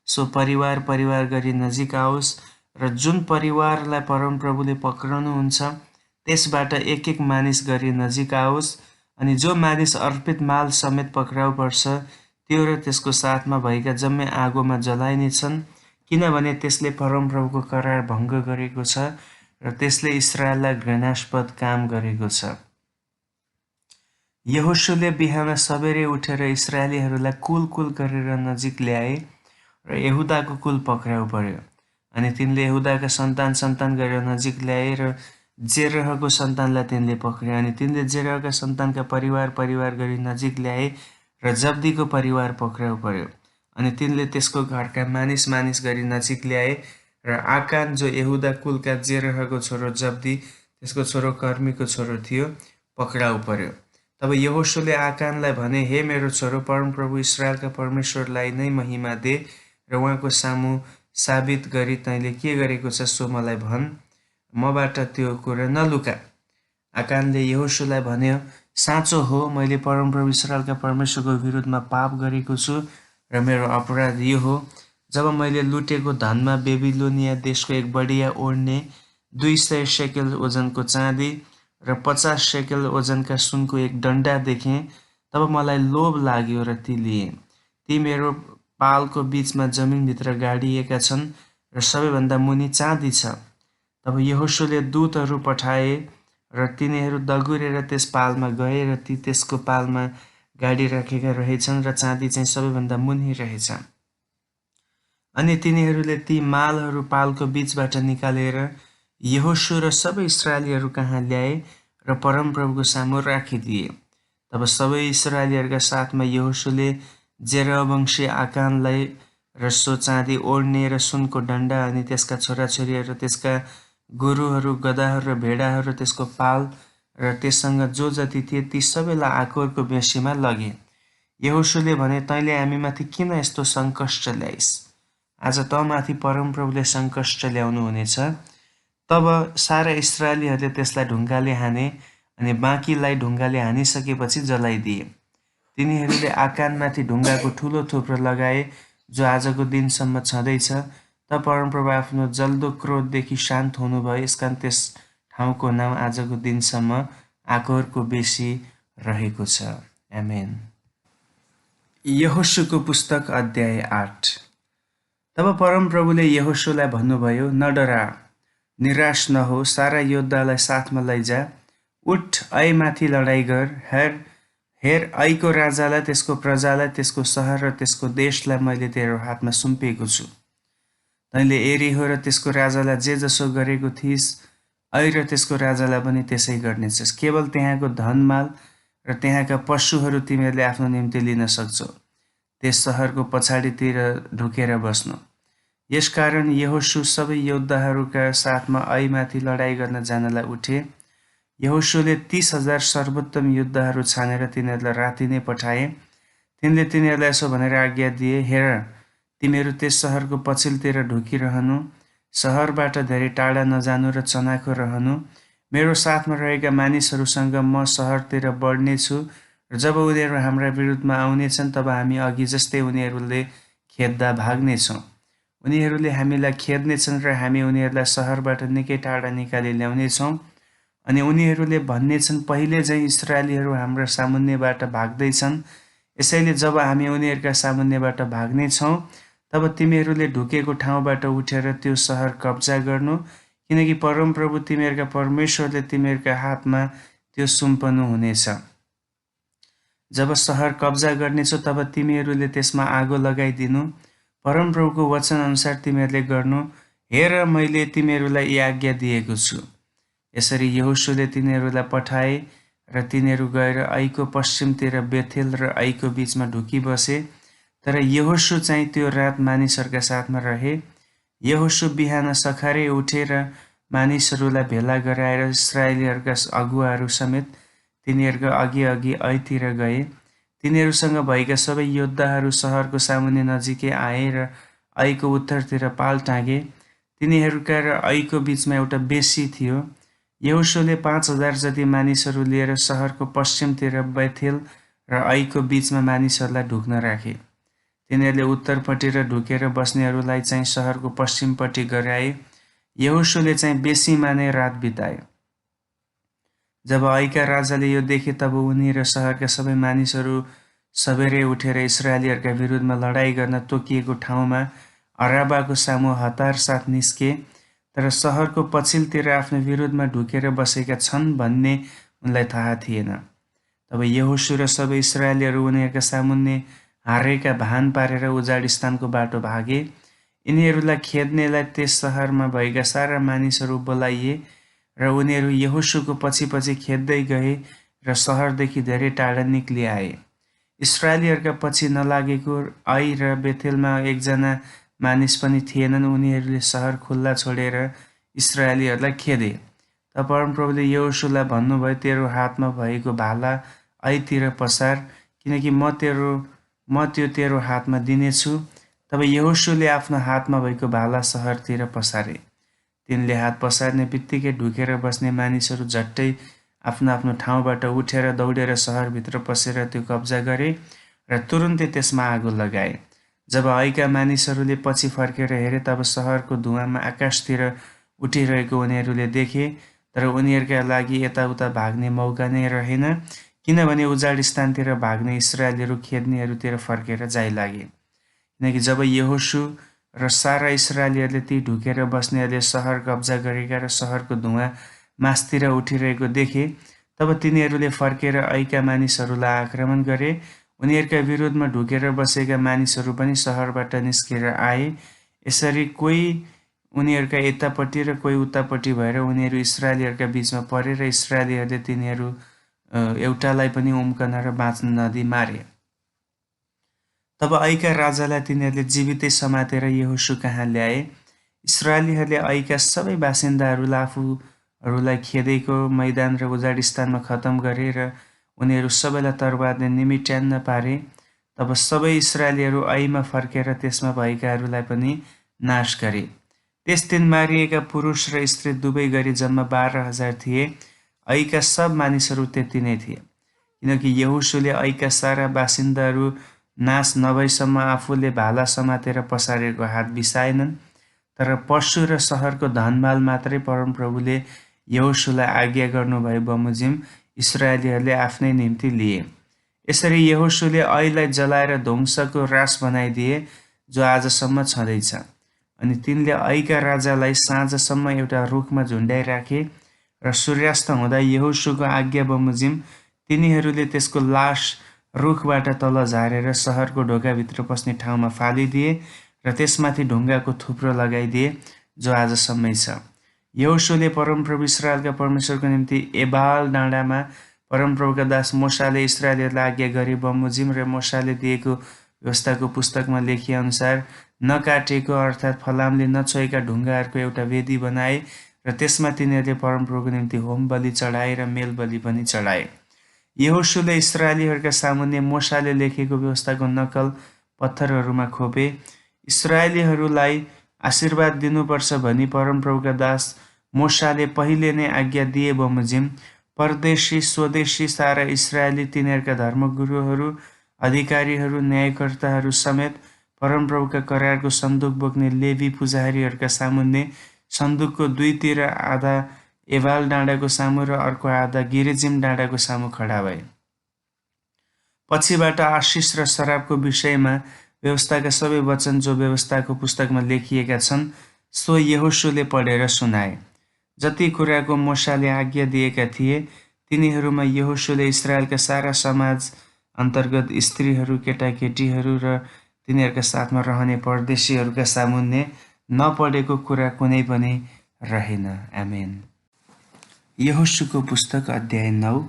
सो परिवार गरी नजिक आओस् र जुन परिवारलाई परमप्रभुले पक्रनुहुन्छ त्यसबाट एक मानिस गरी नजिक आओस्। अनि जो मानिस अर्पित माल समेत पक्राउ पर्छ त्यो र त्यसको साथमा भएका जम्मै आगोमा जलाइनेछन्, किनभने त्यसले परमप्रभुको करार भङ्ग गरेको छ र त्यसले इस्राएललाई घृणास्पद काम गरेको छ। यहोशुले बिहान सबेरै उठेर इस्राएलीहरूलाई कुल गरेर नजिक ल्याए र यहुदाको कुल पक्राउ पर्यो। अनि तिनले यहुदाका सन्तान गरेर नजिक ल्याए र जेरहको सन्तानलाई तिनले पक्रे। अनि तिनले जेरहका सन्तानका परिवार गरी नजिक ल्याए र जब्दीको परिवार पक्राउ पर्यो। अनि तिनले त्यसको घरका मानिस गरी नजिक ल्याए र आकान जो यहुदा कुलका जेरहको छोरो जब्दी त्यसको छोरो कर्मीको छोरो थियो पक्राउ पर्यो। तब यहोशुले आकानलाई भने, हे मेरो छोरो, परमप्रभु इस्राएलका परमेश्वरलाई नै महिमा दे र उहाँको सामु साबित गरी तैँले के गरेको छ सो मलाई भन्, मबाट त्यो कुरा नलुका। आकानले यहोशुलाई भन्यो, साँचो हो, मैले परमप्रभु इस्राएलका परमेश्वरको विरुद्धमा पाप गरेको छु र मेरो अपराध यो हो, जब मैले लुटेको धनमा बेबिलोनिया देशको एक बढिया ओढ्ने 200 शेकेल ओजनको चाँदी र 50 शेकेल ओजनका सुनको एक डन्डा देखेँ, तब मलाई लोभ लाग्यो र ती लिएँ। ती मेरो पालको बीचमा जमिनभित्र गाडिएका छन् र सबैभन्दा मुनि चाँदी छ। तब यहोशुले दूतहरू पठाए र तिनीहरू दगुरेर त्यस पालमा गए र ती त्यसको पालमा गाडी राखेका रहेछन् र चाँदी चाहिँ सबैभन्दा मुनि रहेछ। अनि तिनीहरूले ती मालहरू पालको बीचबाट निकालेर यहोशु र सबै इस्राएलीहरू कहाँ ल्याए र परमप्रभुको सामु राखिदिए। तब सबै इस्राएलीहरूका साथमा यहोशुले जेरहवंशी आकानलाई र सो चाँदी ओढ्ने र सुनको डन्डा अनि त्यसका छोराछोरीहरू, त्यसका गोरुहरू, गधाहरू र भेडाहरू, त्यसको पाल र त्यससँग जो जति थिए ती सबैलाई आकोरको बेसीमा लगे। यहोशुले भने, तैँले हामीमाथि किन यस्तो सङ्कष्ट ल्याइस्? आज तँमाथि परमप्रभुले सङ्कष्ट ल्याउनु हुनेछ। तब सारा इस्राएलीहरूले त्यसलाई ढुङ्गाले हाने अनि बाँकीलाई ढुङ्गाले हानिसकेपछि जलाइदिए। तिनीहरूले आकानमाथि ढुङ्गाको ठुलो थुप्रो लगाए जो आजको दिनसम्म छँदैछ। तब परमप्रभु आफ्नो जल्दो क्रोधदेखि शान्त हुनुभयो, यसकारण त्यस ठाउँको नाम आजको दिनसम्म आकोरको बेसी रहेको छ। आमेन। यहोशुको पुस्तक अध्याय 8। तब परमप्रभुले यहोशुलाई भन्नुभयो, नडरा, निराश नहो, सारा योद्धालाई साथमा लैजा, उठ, ऐमाथि लडाइँ गर। हेर, ऐको राजालाई, त्यसको प्रजालाई, त्यसको सहर र त्यसको देशलाई मैले तेरो हातमा सुम्पेको छु। तैँले एरिहो र त्यसको राजालाई जे जसो गरेको थिइस्, ऐ र त्यसको राजालाई पनि त्यसै गर्नेछस्। केवल त्यहाँको धनमाल र त्यहाँका पशुहरू तिमीहरूले आफ्नो निम्ति लिन सक्छौ। त्यस सहरको पछाडितिर ढुकेर बस्नु। यसकारण यहोशु सबै योद्धाहरूका साथमा ऐमाथि लडाइँ गर्न जानलाई उठे। यहोशुले 30,000 सर्वोत्तम योद्धाहरू छानेर तिनीहरूलाई राति नै पठाए। तिनले तिनीहरूलाई यसो भनेर आज्ञा दिए, हेर, तिमीहरू त्यस सहरको पछिल्तिर ढुकिरहनु, सहरबाट धेरै टाढा नजानु र चनाखो रहनु। मेरो साथमा रहेका मानिसहरूसँग म सहरतिर बढ्नेछु र जब उनीहरू हाम्रा विरुद्धमा आउनेछन् तब हामी अघि जस्तै उनीहरूले खेद्दा भाग्नेछौँ। उनीहरूले हामीलाई खेद्नेछन् र हामी उनीहरूलाई सहरबाट निकै टाढा निकाली ल्याउनेछौँ। अनि उनीहरूले भन्नेछन्, पहिले चाहिँ इस्राएलीहरू हाम्रो सामुन्नेबाट भाग्दैछन्। यसैले जब हामी उनीहरूका सामुन्नेबाट भाग्नेछौँ तब तिमीहरूले ढुकेको ठाउँबाट उठेर त्यो सहर कब्जा गर्नु, किनकि परमप्रभु तिमीहरूका परमेश्वरले तिमीहरूका हातमा त्यो सुम्पनु हुनेछ। जब सहर कब्जा गर्नेछौ तब तिमीहरूले त्यसमा आगो लगाइदिनु, परमप्रभुको वचन अनुसार तिमीहरूले गर्नु। हेर, मैले तिमीहरूलाई यी आज्ञा दिएको छु। यसरी यहोशूले तिनीहरूलाई पठाए र तिनीहरू गएर आईको पश्चिमतिर बेथेल र आईको बीचमा ढुकिबसे। तर यहोशू चाहिँ त्यो रात मानिसहरूका साथमा रहे। यहोशू बिहान सखारै उठेर मानिसहरूलाई भेला गराएर इस्राएलीहरूका अगुवाहरू समेत तिनीहरूका अघि अघि ऐतिर गए। तिनीहरूसँग भएका सबै योद्धाहरू सहरको सामुन्ने नजिकै आए र आईको उत्तरतिर पाल टाँगे। तिनीहरूका र आईको बीचमा एउटा बेसी थियो। यहोशूले 5000 जति मानिसहरू लिएर सहरको पश्चिमतिर बेथेल र आईको बीचमा मानिसहरूलाई ढुक्न राखे। तिनीहरूले उत्तरपट्टि र ढुकेर बस्नेहरूलाई चाहिँ सहरको पश्चिमपट्टि गराए। यहोशूले चाहिँ बेसीमा नै रात बिताए। जब आईका राजाले यो देखे तब उनी र सहरका सबै मानिसहरू सबेरै उठेर इस्राएलीहरूका विरुद्धमा लडाईँ गर्न तोकिएको ठाउँमा अराबाको सामु हतार साथ निस्के। तर सहरको पछिल्तिर आफ्नो विरुद्धमा ढुकेर बसेका छन् भन्ने उनलाई थाहा थिएन। तब यहोशू र सबै इस्राएलीहरू उनीहरूका सामुन्ने हारेका भान पारेर उजाड स्थानको बाटो भागे। यिनीहरूलाई खेद्नेलाई त्यस सहरमा भएका सारा मानिसहरू बोलाइए र उनीहरू यहोशूको पछि पछि खेद्दै गए र सहरदेखि धेरै टाढा निक्ली आए। इस्राएलीहरूका पछि नलागेको आई र बेथेलमा एकजना मानिस पनि थिएनन्। उनीहरूले सहर खुल्ला छोडेर इस्राएलीहरूलाई खेदे। तब परमप्रभुले यहोशूलाई भन्नुभयो, तेरो हातमा भएको भाला आईतिर पसार, किनकि म त्यो तेरो हातमा दिनेछु। तब यहोशूले आफ्नो हातमा भएको भाला सहरतिर पसारे। तिनले हात पसार्ने बित्तिकै ढुकेर बस्ने मानिसहरू झट्टै आफ्नो आफ्नो ठाउँबाट उठेर दौडेर सहरभित्र पसेर त्यो कब्जा गरे र तुरुन्तै त्यसमा आगो लगाए। जब आईका मानिसहरूले पछि फर्केर हेरे तब सहरको धुवाँमा आकाशतिर उठिरहेको उनीहरूले देखे। तर उनीहरूका लागि यताउता भाग्ने मौका नै रहेन, किनभने उजाड स्थानतिर भाग्ने इस्राएलीहरू खेद्नेहरूतिर फर्केर जाइलागे। किनकि जब यहोशू र सारा इस्राएलीहरूले ती ढुकेर बस्नेहरूले सहर कब्जा गरेका र सहरको धुवाँ मासतिर उठिरहेको देखे तब तिनीहरूले फर्केर आईका मानिसहरूलाई आक्रमण गरे। उनीहरूका विरुद्धमा ढुकेर बसेका मानिसहरू पनि सहरबाट निस्केर आए। यसरी कोही उनीहरूका यतापट्टि र कोही उतापट्टि भएर उनीहरू इस्राएलीहरूका बीचमा परे र इस्राएलीहरूले तिनीहरू एउटालाई पनि उम्कन र बाँच्न नदिई मारे। तब आईका राजालाई तिनीहरूले जीवितै समातेर यहोशू कहाँ ल्याए। इस्राएलीहरूले आईका सबै बासिन्दाहरूलाई आफूहरूलाई खेदेको मैदान र उजाड स्थानमा खतम गरे र उनीहरू सबैलाई तरवारले निमिट्यान्न पारे। तब सबै इस्राएलीहरू आईमा फर्केर त्यसमा भएकाहरूलाई पनि नाश गरे। त्यस दिन मारिएका पुरुष र स्त्री दुवै गरी जम्मा 12,000 थिए। आईका सब मानिसहरू त्यति नै थिए, किनकि यहोशूले आईका सारा बासिन्दाहरू नाश नभएसम्म आफूले भाला समातेर पसारेको हात बिसाएनन्। तर पशु र सहरको धनमाल मात्रै परमप्रभुले यहोशूलाई आज्ञा गर्नुभए बमोजिम इस्राएलीहरूले आफ्नै निम्ति लिए। यसरी यहोशूले आईलाई जलाएर ध्वंसको रास बनाइदिए, जो आजसम्म छँदैछ। अनि तिनले आईका राजालाई साँझसम्म एउटा रुखमा झुन्ड्याइराखे र सूर्यास्त हुँदा यहोशूको आज्ञा बमोजिम तिनीहरूले त्यसको लास रुखबाट तल झारेर सहरको ढोकाभित्र पस्ने ठाउँमा फालिदिए र त्यसमाथि ढुङ्गाको थुप्रो लगाइदिए, जो आजसम्मै छ। यहोशूले परमप्रभु इस्राएलका परमेश्वरको निम्ति एबाल डाँडामा परमप्रभुका दास मोशाले इस्राएलीहरूलाई आज्ञा गरे बमोजिम र मोशाले दिएको व्यवस्थाको पुस्तकमा लेखिए अनुसार नकाटेको अर्थात् फलामले नछोएका ढुङ्गाहरूको एउटा वेदी बनाए र त्यसमा तिनीहरूले परमप्रभुको निम्ति होम बलि चढाए र मेल बलि पनि चढाए। यहोशूले इस्राएलीहरूका सामुन्ने मोशाले लेखेको व्यवस्थाको नक्कल पत्थरहरूमा खोपे। इस्राएलीहरूलाई आशीर्वाद दिनुपर्छ भनी परमप्रभुका दास मोशाले पहिले नै आज्ञा दिए बमोजिम परदेशी स्वदेशी सारा इस्राएली तिनीहरूका धर्मगुरुहरू, अधिकारीहरू, न्यायकर्ताहरू समेत परमप्रभुका करारको सन्दुक बोक्ने लेवी पुजारीहरूका सामुन्ने सन्दुकको दुईतिर आधा एभाल डाँडाको सामु र अर्को आधा गिरिजिम डाँडाको सामु खडा भए। पछिबाट आशिष र शराबको विषयमा व्यवस्थाका सबै वचन जो व्यवस्थाको पुस्तकमा लेखिएका छन् सो यहोशुले पढेर सुनाए। जति कुराको मोशाले आज्ञा दिएका थिए तिनीहरूमा यहोशुले इस्राएलका सारा समाज अन्तर्गत स्त्रीहरू, केटाकेटीहरू र तिनीहरूका साथमा रहने परदेशीहरूका सामुन्ने नपढेको कुरा कुनै पनि रहेन। आमेन। यहोशुको पुस्तक अध्याय 9।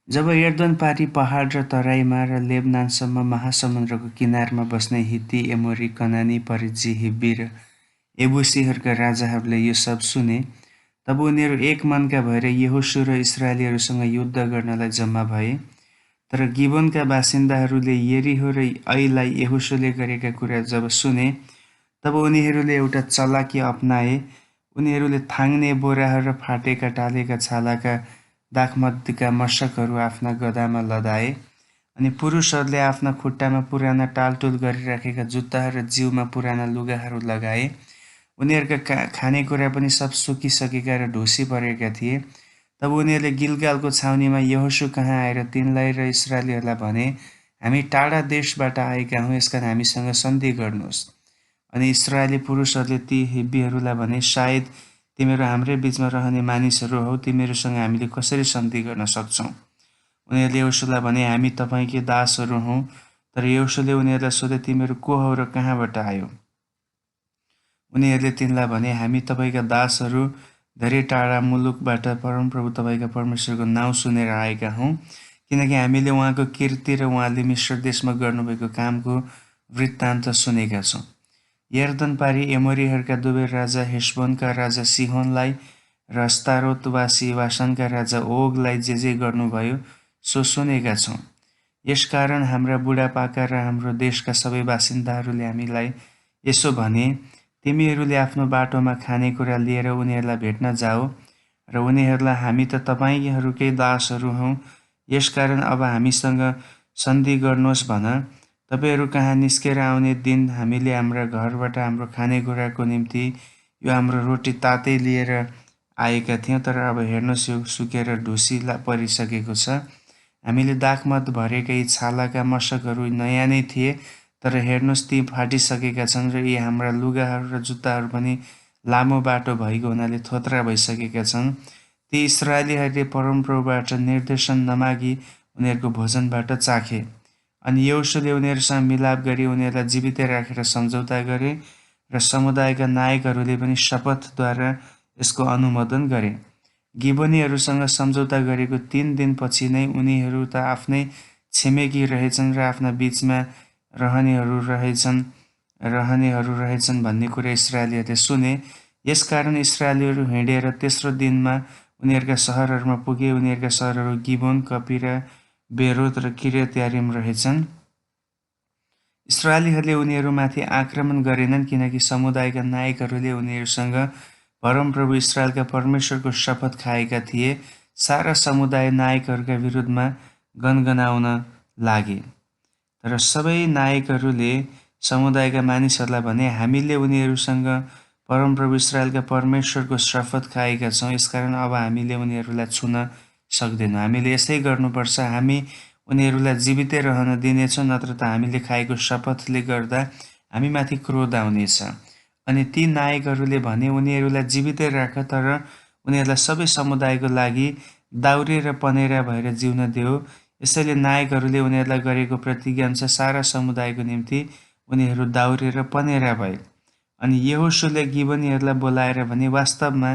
जब यर्दन पारी पहाड र तराईमा र लेबनानसम्म महासमुद्रको किनारमा बस्ने हित्ती, एमोरी, कनानी, परिजी, हिब्बी र एबुसीहरूका राजाहरूले यो सब सुने तब उनीहरू एक मनका भएर यहोशु र इस्राएलीहरूसँग युद्ध गर्नलाई जम्मा भए। तर गिबोनका बासिन्दाहरूले यरीहो र ऐलाई यहोशुले गरेका कुरा जब सुने तब उनीहरूले एउटा चलाकी अपनाए। उनीहरूले थाङ्ने बोराहरू र फाटेका टालेका छालाका दाखमतीका मशकहरू आफ्ना गधामा लदाए अनि पुरुषहरूले आफ्ना खुट्टामा पुराना टालटुल गरिराखेका जुत्ताहरू र जिउमा पुराना लुगाहरू लगाए। उनीहरूका खानेकुरा पनि सब सुकिसकेका र ढुसी परेका थिए। तब उनीहरूले गिलगालको छाउनीमा यहोशु कहाँ आएर तिनलाई र इस्राएलीहरूलाई भने, हामी टाढा देशबाट आएका हौँ, यसकारण हामीसँग सन्धि गर्नुहोस्। अनि इस्राएली पुरुषहरूले ती हिब्बीहरूलाई भने, सायद तिमीहरू हाम्रै बिचमा रहने मानिसहरू हौ, तिमीहरूसँग हामीले कसरी सन्धि गर्न सक्छौँ? उनीहरूले यहोशुलाई भने, हामी तपाईँकै दासहरू हौँ। तर यहोशुले उनीहरूलाई सोधे, तिमीहरू को हौ र कहाँबाट आयो? उनीहरूले तिनलाई भने, हामी तपाईँका दासहरू धेरै टाढा मुलुकबाट परमप्रभु तपाईँका परमेश्वरको नाउँ सुनेर आएका हौँ, किनकि हामीले उहाँको कीर्ति र उहाँले मिश्र देशमा गर्नुभएको कामको वृत्तान्त सुनेका छौँ। यर्दन पारी एमोरीहरूका दुवै राजा हेशबोनका राजा सिहोनलाई र अस्तारोतवासी वासनका राजा ओगलाई जे गर्नुभयो सो सुनेका छौँ। यसकारण हाम्रा बुढापाका र हाम्रो देशका सबै बासिन्दाहरूले हामीलाई यसो भने, तिमीहरूले आफ्नो बाटोमा खानेकुरा लिएर उनीहरूलाई भेट्न जाओ र उनीहरूलाई, हामी त तपाईँहरूकै दासहरू हौँ, यसकारण अब हामीसँग सन्धि गर्नुहोस् भन। तपाईँहरू कहाँ निस्केर आउने दिन हामीले हाम्रा घरबाट हाम्रो खानेकुराको निम्ति यो हाम्रो रोटी तातै लिएर आएका थियौँ, तर अब हेर्नुहोस् यो सुकेर ढुसी परिसकेको छ। हामीले दाखमत भरेका यी छालाका मशकहरू नयाँ नै थिए, तर हेर्नुहोस् ती फाटिसकेका छन् र यी हाम्रा लुगाहरू र जुत्ताहरू पनि लामो बाटो भएको हुनाले थोत्रा भइसकेका छन्। ती इस्राएलीहरूले परमप्रभुबाट निर्देशन नमागी उनीहरूको भोजनबाट चाखे। अनि यहोशुले उनीहरूसँग मिलाप गरी उनीहरूलाई जीवितै राखेर सम्झौता गरे र समुदायका नायकहरूले पनि शपथद्वारा यसको अनुमोदन गरे। गिबोनीहरूसँग सम्झौता गरेको 3 दिनपछि नै उनीहरू त आफ्नै छिमेकी रहेछन् र आफ्ना बिचमा रहनेहरू रहेछन् भन्ने कुरा इस्राएलीहरूले सुने। यसकारण इस्राएलीहरू हिँडेर तेस्रो दिनमा उनीहरूका सहरहरूमा पुगे। उनीहरूका सहरहरू गिबोन, कपिरा, बेरोत र किर्यत्यारिम रहेछन्। इस्राएलीहरूले उनीहरूमाथि आक्रमण गरेनन्, किनकि समुदायका नायकहरूले उनीहरूसँग परमप्रभु इस्राएलका परमेश्वरको शपथ खाएका थिए। सारा समुदाय नायकहरूका विरुद्धमा गनगनाउन लागे। तर सबै नायकहरूले समुदायका मानिसहरूलाई भने, हामीले उनीहरूसँग परमप्रभु इस्राएलका परमेश्वरको शपथ खाएका छौँ, यसकारण अब हामीले उनीहरूलाई छुन सक्दैनौँ। हामीले यसै गर्नुपर्छ, हामी उनीहरूलाई जीवितै रहन दिनेछौँ, नत्र त हामीले खाएको शपथले गर्दा हामीमाथि क्रोध आउनेछ। अनि ती नायकहरूले भने, उनीहरूलाई जीवितै राख, तर उनीहरूलाई सबै समुदायको लागि दाउरे र पनेरा भएर जिउन देऊ। यसैले नायकहरूले उनीहरूलाई गरेको प्रतिज्ञा अनुसार सारा समुदायको निम्ति उनीहरू दाउरे र पनेरा भए। अनि यहोशुले गिबोनीहरूलाई बोलाएर भने, वास्तवमा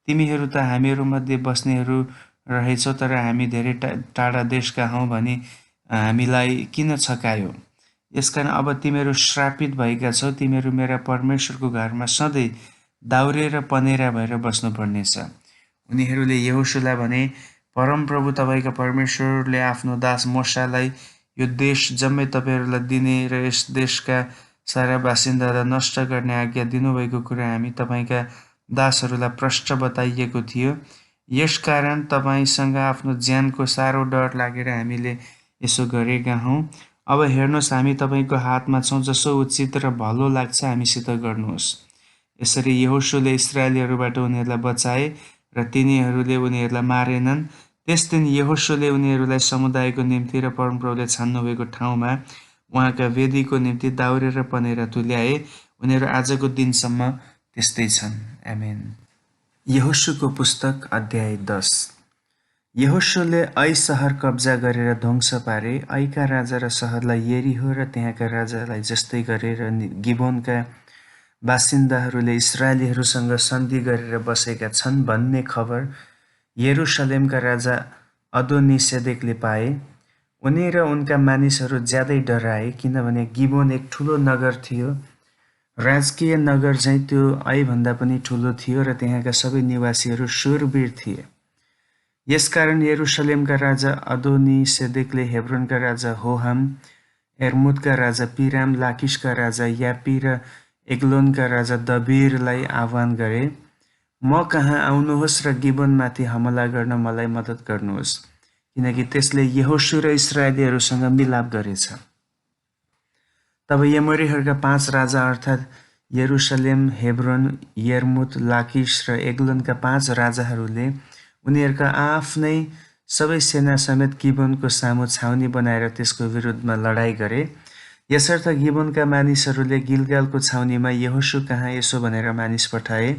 तिमीहरू त हामीहरूमध्ये बस्नेहरू रहेछौ, तर हामी धेरै टाढा देशका हौँ भनी हामीलाई किन छकायो? यसकारण अब तिमीहरू श्रापित भएका छौ। तिमीहरू मेरा परमेश्वरको घरमा सधैँ दाउरे र पनेरा भएर बस्नुपर्नेछ। उनीहरूले यहोशुलाई भने, परमप्रभु तपाईँका परमेश्वरले आफ्नो दास मोशालाई यो देश जम्मै तपाईँहरूलाई दिने र यस देशका सारा बासिन्दालाई नष्ट गर्ने आज्ञा दिनुभएको कुरा हामी तपाईँका दासहरूलाई प्रष्ट बताइएको थियो। यसकारण तपाईँसँग आफ्नो ज्यानको साह्रो डर लागेर हामीले यसो गरेका हौँ। अब हेर्नुहोस्, हामी तपाईँको हातमा छौँ, जसो उचित र भलो लाग्छ हामीसित गर्नुहोस्। यसरी यहोशूले इस्राएलीहरूबाट उनीहरूलाई बचाए र तिनीहरूले उनीहरूलाई मारेनन्। त्यस दिन यहोशूले उनीहरूलाई समुदायको निम्ति र परमप्रभुले छान्नुभएको ठाउँमा उहाँका वेदीको निम्ति दाउरेर पनेर तुल्याए। उनीहरू आजको दिनसम्म त्यस्तै छन्। आमेन। यहोशूको पुस्तक अध्याय 10। यहोशूले आई सहर कब्जा गरेर ध्वंस पारे। आईका राजा र सहरलाई यरीहो र त्यहाँका राजालाई जस्तै गरेर गिबोनका बासिन्दाहरूले इस्राएलीहरूसँग सन्धि गरेर बसेका छन् भन्ने खबर यरुसलेमका राजा अदोनीसेदेकले पाए। उनी र उनका मानिसहरू ज्यादै डराए, किनभने गिबोन एक ठुलो नगर थियो, राजकीय नगर चाहिँ त्यो आईभन्दा पनि ठुलो थियो र त्यहाँका सबै निवासीहरू शूरवीर थिए। यसकारण यरुसलेमका राजा अदोनीसेदेकले हेब्रोनका राजा होहाम, एर्मुदका राजा पिराम, लाकिसका राजा यापी र एग्लोनका राजा दबीरलाई आह्वान गरे, म कहाँ आउनुहोस् र गिबोनमाथि हमला गर्न मलाई मद्दत गर्नुहोस्, किनकि त्यसले यहोशू र इस्राएलीहरूसँग मिलाप गरेछ। तब एमोरीहरूका 5 राजा अर्थात् यरुसलेम, हेब्रोन, यर्मुत, लाकिस र एग्लोनका 5 राजाहरूले उनीहरूका आफ्नै सबै सेना समेत गिबोनको सामु छाउनी बनाएर त्यसको विरुद्धमा लडाईँ गरे। यसर्थ गिबोनका मानिसहरूले गिलगालको छाउनीमा यहोशू कहाँ यसो भनेर मानिस पठाए,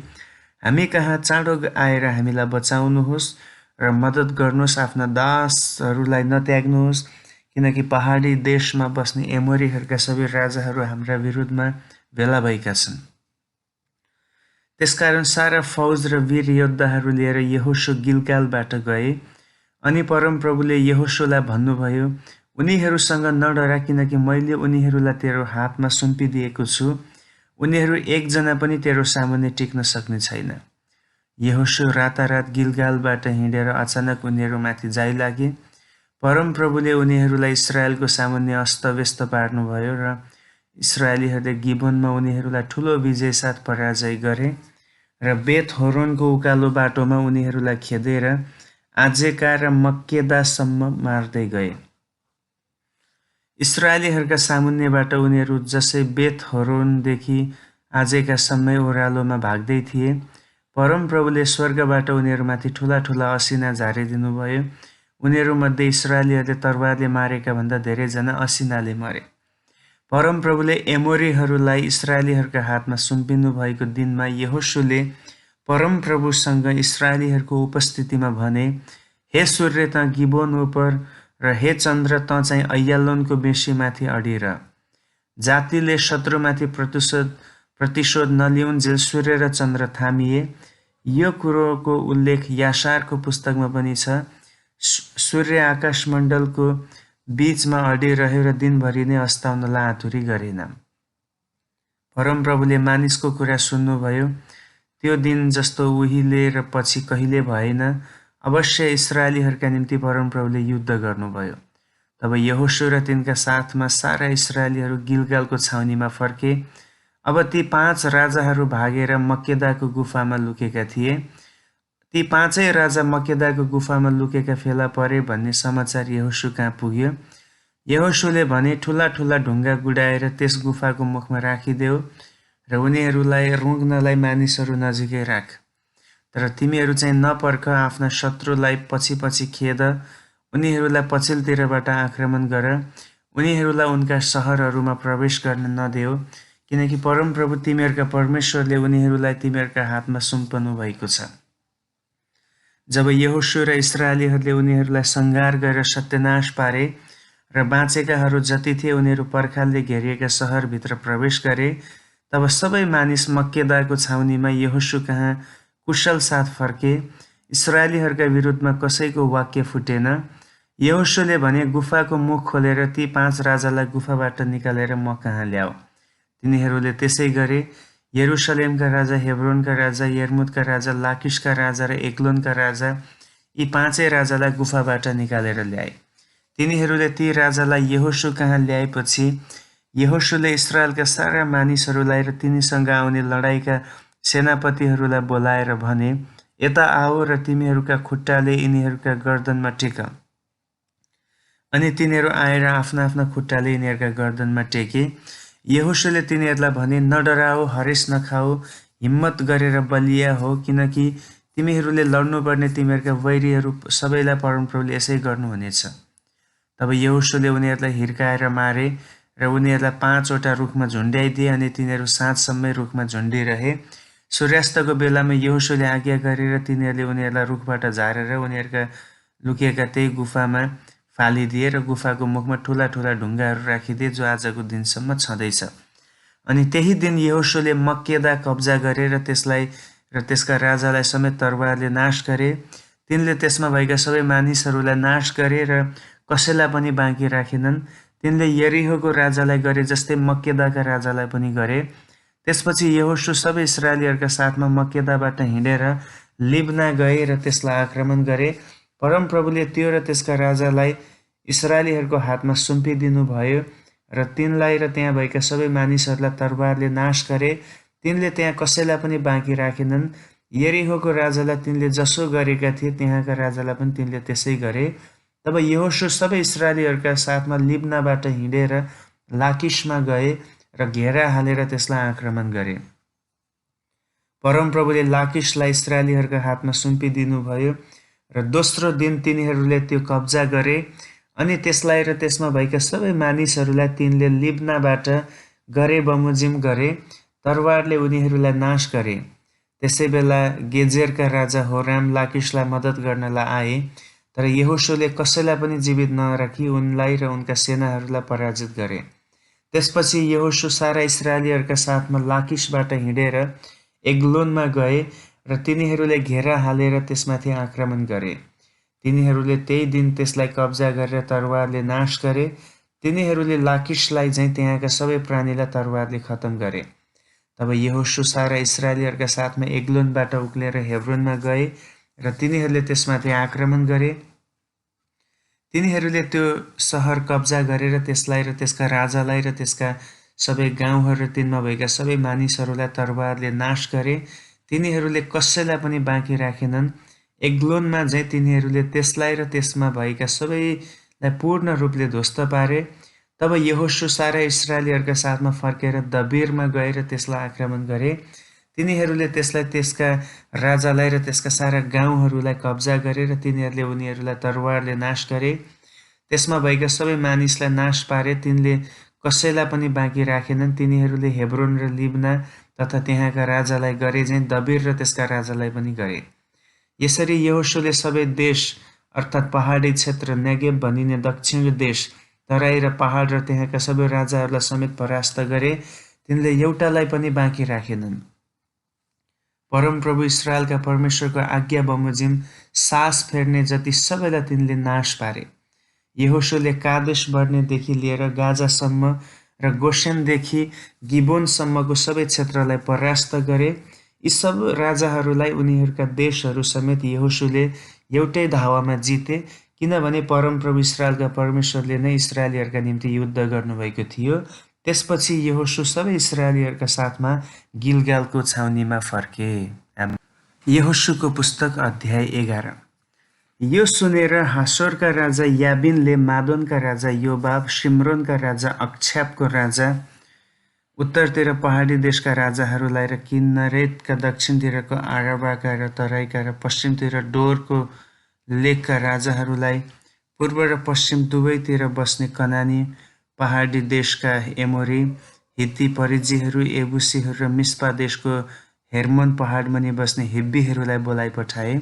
हामी कहाँ चाँडो आएर हामीलाई बचाउनुहोस् र मद्दत गर्नुहोस्, आफ्ना दासहरूलाई नत्याग्नुहोस्, किनकि पहाडी देशमा बस्ने एमोरीहरूका सबै राजाहरू हाम्रा विरुद्धमा भेला भएका छन्। त्यसकारण सारा फौज र वीर योद्धाहरू लिएर यहोशू गिलगालबाट गए। अनि परमप्रभुले यहोशूलाई भन्नुभयो, उनीहरूसँग नडरा, किनकि मैले उनीहरूलाई तेरो हातमा सुम्पिदिएको छु। उनीहरू एकजना पनि तेरो सामुन्ने टिक्न सक्ने छैन। यहोशू रातारात गिलगालबाट हिँडेर अचानक उनीहरूमाथि जाइलागे। परमप्रभुले उनीहरूलाई इस्राएलको सामुन्ने अस्तव्यस्त पार्नुभयो र इस्राएलीहरूले गिबोनमा उनीहरूलाई ठुलो विजय साथ पराजय गरे र बेत होरोनको उकालो बाटोमा उनीहरूलाई खेदेर आजेका र मक्केदासम्म मार्दै गए। इस्राएलीहरूका सामुन्नेबाट उनीहरू जसै बेत होरोनदेखि आजेकासम्मै ओह्रालोमा भाग्दै थिए, परमप्रभुले स्वर्गबाट उनीहरूमाथि ठुला ठुला असिना झारिदिनुभयो। उनीहरूमध्ये इस्राएलीहरूले तरवारले मारेका भन्दा धेरैजना असिनाले मरे। परमप्रभुले एमोरीहरूलाई इस्राएलीहरूका हातमा सुम्पिनु भएको दिनमा यहोशूले परमप्रभुसँग इस्राएलीहरूको उपस्थितिमा भने, हे सूर्य त गिबोन उपर र हे चन्द्र त चाहिँ अय्यालोनको बेसीमाथि अडिर। जातिले शत्रुमाथि प्रतिशोध नलिउन्जेल सूर्य र चन्द्र थामिए। यो कुरोको उल्लेख याशारको पुस्तकमा पनि छ। सूर्य आकाशमण्डलको बीचमा अडिरह्यो र दिनभरि नै अस्ताउनलाई आतुरी गरेन। परमप्रभुले मानिसको कुरा सुन्नुभयो। त्यो दिन जस्तो उहिले र पछि कहिले भएन। अवश्य इस्राएलीहरूका निम्ति परमप्रभुले युद्ध गर्नुभयो। तब यहोशू र तिनका साथमा सारा इस्राएलीहरू गिलगालको छाउनीमा फर्के। अब ती 5 राजाहरू भागेर मक्केदाको गुफामा लुकेका थिए। ती 5 राजा मक्केदाको गुफामा लुकेका फेला परे भन्ने समाचार यहोशू कहाँ पुग्यो। यहोशूले भने, ठुला ठुला ढुङ्गा गुडाएर त्यस गुफाको मुखमा राखिदेऊ र उनीहरूलाई रुँग्नलाई मानिसहरू नजिकै राख। तर तिमीहरू चाहिँ नपर्ख, आफ्ना शत्रुलाई पछि पछि खेद, उनीहरूलाई पछिल्लोतिरबाट आक्रमण गर, उनीहरूलाई उनका सहरहरूमा प्रवेश गर्न नदेऊ, किनकि परमप्रभु तिमीहरूका परमेश्वरले उनीहरूलाई तिमीहरूका हातमा सुम्पनु भएको छ। जब यहोशू र इस्राएलीहरूले उनीहरूलाई संहार गरेर सत्यानाश पारे र बाँचेकाहरू जति थिए उनीहरू पर्खालले घेरिएका सहरभित्र प्रवेश गरे, तब सबै मानिस मक्केदाको छाउनीमा यहोशू कहाँ कुशल साथ फर्के। इस्राएलीहरूका विरुद्धमा कसैको वाक्य फुटेन। यहोशूले भने, गुफाको मुख खोलेर ती 5 राजालाई गुफाबाट निकालेर म कहाँ ल्याऊ। तिनीहरूले त्यसै गरे। यरुसलेमका राजा, हेब्रोनका राजा, यर्मुतका राजा, लाकिसका राजा र एग्लोनका राजा, यी 5 राजालाई गुफाबाट निकालेर ल्याए। तिनीहरूले ती राजालाई यहोशू कहाँ ल्याएपछि यहोशूले इस्राएलका सारा मानिसहरूलाई र तिनीसँग आउने लडाईँका सेनापतिहरूलाई बोलाएर भने, यता आओ र तिमीहरूका खुट्टाले यिनीहरूका गर्दनमा टेक। अनि तिनीहरू आएर आफ्ना आफ्ना खुट्टाले यिनीहरूका गर्दनमा टेके। यहोशूले तिनीहरूलाई भने, नडराओ, हरेस नखाओ, हिम्मत गरेर बलिया हो, किनकि तिमीहरूले लड्नुपर्ने तिमीहरूका वैरीहरू सबैलाई परमप्रभुले यसै गर्नुहुनेछ। तब यहोशूले उनीहरूलाई हिर्काएर मारे र उनीहरूलाई 5 वटा रुखमा झुन्ड्याइदिए अनि तिनीहरू साँझसम्मै रुखमा झुन्डिरहे। सूर्यास्तको बेलामा यहोशूले आज्ञा गरेर तिनीहरूले उनीहरूलाई रुखबाट झारेर उनीहरूका लुकेका त्यही गुफामा फालिदिए र गुफाको मुखमा ठुला ठुला ढुङ्गाहरू राखिदिए, जो आजको दिनसम्म छँदैछ। अनि त्यही दिन यहोशूले मक्केदा कब्जा गरे र त्यसलाई र त्यसका राजालाई समेत तरवारले नाश गरे। तिनले त्यसमा भएका सबै मानिसहरूलाई नाश गरे र कसैलाई पनि बाँकी राखेनन्। तिनले यरीहोको राजालाई गरे जस्तै मक्केदाका राजालाई पनि गरे। त्यसपछि यहोशू सबै इस्राएलीहरूका साथमा मक्केदाबाट हिँडेर लिब्ना गए र त्यसलाई आक्रमण गरे। परमप्रभुले त्यो र त्यसका राजालाई इस्राएलीहरूको हातमा सुम्पिदिनु भयो र तिनलाई र त्यहाँ भएका सबै मानिसहरूलाई तरवारले नाश गरे। तिनले त्यहाँ कसैलाई पनि बाँकी राखेनन्। यरीहोको राजालाई तिनले जसो गरेका थिए त्यहाँका राजालाई पनि तिनले त्यसै गरे। तब यहोशू सबै इस्राएलीहरूका साथमा लिब्नाबाट हिँडेर लाकिसमा गए र घेरा हालेर त्यसलाई आक्रमण गरे। परमप्रभुले लाकिसलाई इस्राएलीहरूका हातमा सुम्पिदिनु भयो र दोस्रो दिन तिनीहरूले त्यो कब्जा गरे अनि त्यसलाई र त्यसमा भएका सबै मानिसहरूलाई तिनले लिब्नाबाट गरे बमोजिम गरे, तरवारले उनीहरूलाई नाश गरे। त्यसै बेला गेजेरका राजा होराम लाकिसलाई मद्दत गर्नलाई आए, तर यहोशूले कसैलाई पनि जीवित नराखी उनलाई र उनका सेनाहरूलाई पराजित गरे। त्यसपछि यहोशू सारा इस्राएलीहरूका साथमा लाकिसबाट हिँडेर एग्लोनमा गए र तिनीहरूले घेरा हालेर त्यसमाथि आक्रमण गरे। तिनीहरूले त्यही दिन त्यसलाई कब्जा गरेर तरवारले नाश गरे। तिनीहरूले लाकिसलाई चाहिँ त्यहाँका सबै प्राणीलाई तरवारले खत्तम गरे। तब यहोशू सारा इस्राएलीहरूका साथमा एग्लोनबाट उक्लेर हेब्रोनमा गए र तिनीहरूले त्यसमाथि आक्रमण गरे। तिनीहरूले त्यो सहर कब्जा गरेर त्यसलाई र त्यसका राजालाई र त्यसका सबै गाउँहरू र तिनमा भएका सबै मानिसहरूलाई तरवारले नाश गरे। तिनीहरूले कसैलाई पनि बाँकी राखेनन्। एग्लोनमा चाहिँ तिनीहरूले त्यसलाई र त्यसमा भएका सबैलाई पूर्ण रूपले ध्वस्त पारे। तब यहोशू सारा इस्राएलीहरूका साथमा फर्केर दबीरमा गएर त्यसलाई आक्रमण गरे। तिनीहरूले त्यसलाई, त्यसका राजालाई र त्यसका सारा गाउँहरूलाई कब्जा गरे र तिनीहरूले उनीहरूलाई तरवारले नाश गरे। त्यसमा भएका सबै मानिसलाई नाश पारे। तिनले कसैलाई पनि बाँकी राखेनन्। तिनीहरूले हेब्रोन र लिब्ना तथा त्यहाँका राजालाई गरे चाहिँ दबीर र त्यसका राजालाई पनि गरे। यसरी यहोशूले सबै देश अर्थात् पहाडी क्षेत्र, नेगेब भनिने दक्षिण देश, तराई र पहाड र त्यहाँका सबै राजाहरूलाई समेत परास्त गरे। तिनले एउटालाई पनि बाँकी राखेनन्। परमप्रभु इस्राएलका परमेश्वरको आज्ञा बमोजिम सास फेर्ने जति सबैलाई तिनले नाश पारे। यहोशूले कादेश बर्नेदेखि लिएर गाजासम्म र गोसेनदेखि गिबोनसम्मको सबै क्षेत्रलाई परास्त गरे। यी सब राजाहरूलाई उनीहरूका देशहरू समेत यहोशूले एउटै धावामा जिते, किनभने परमप्रभु इस्राएलका परमेश्वरले नै इस्राएलीहरूका निम्ति युद्ध गर्नुभएको थियो। त्यसपछि यहोशू सबै इस्राएलीहरूका साथमा गिलगालको छाउनीमा फर्के। यहोशूको पुस्तक अध्याय 11। यो सुनेर हासोरका राजा याबिनले मादोनका राजा योबाब, सिम्रोनका राजा अक्षापको राजा, उत्तरतिर पहाडी देशका राजाहरूलाई र किन्नरेतका दक्षिणतिरको आराबाका र तराईका र पश्चिमतिर डोरको लेकका राजाहरूलाई, पूर्व र पश्चिम दुवैतिर बस्ने कनानी, पहाडी देशका एमोरी, हित्ती, परिजीहरू, एबुसीहरू र मिस्पा देशको हेर्मोन पहाडमुनि बस्ने हिब्बीहरूलाई बोलाइ पठाए।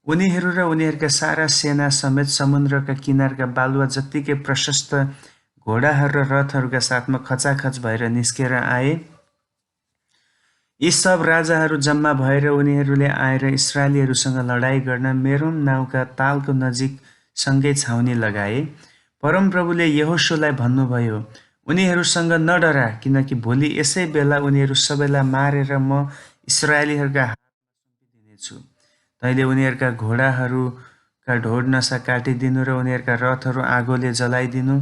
उनीहरू र उनीहरूका सारा सेना समेत समुद्रका किनारका बालुवा जत्तिकै प्रशस्त घोडाहरू र रथहरूका साथमा खचाखच भएर निस्केर आए। यी सब राजाहरू जम्मा भएर उनीहरूले आएर इस्राएलीहरूसँग लडाईँ गर्न मेरोम नाउँका तालको नजिक सँगै छाउनी लगाए। परमप्रभुले यहोशूलाई भन्नुभयो, उनीहरूसँग नडरा, किनकि भोलि यसै बेला उनीहरू सबैलाई मारेर म इस्राएलीहरूका हातमा सुम्पिदिनेछु। तैँले उनीहरूका घोडाहरूका ढोड नसा काटिदिनु र उनीहरूका रथहरू आगोले जलाइदिनु।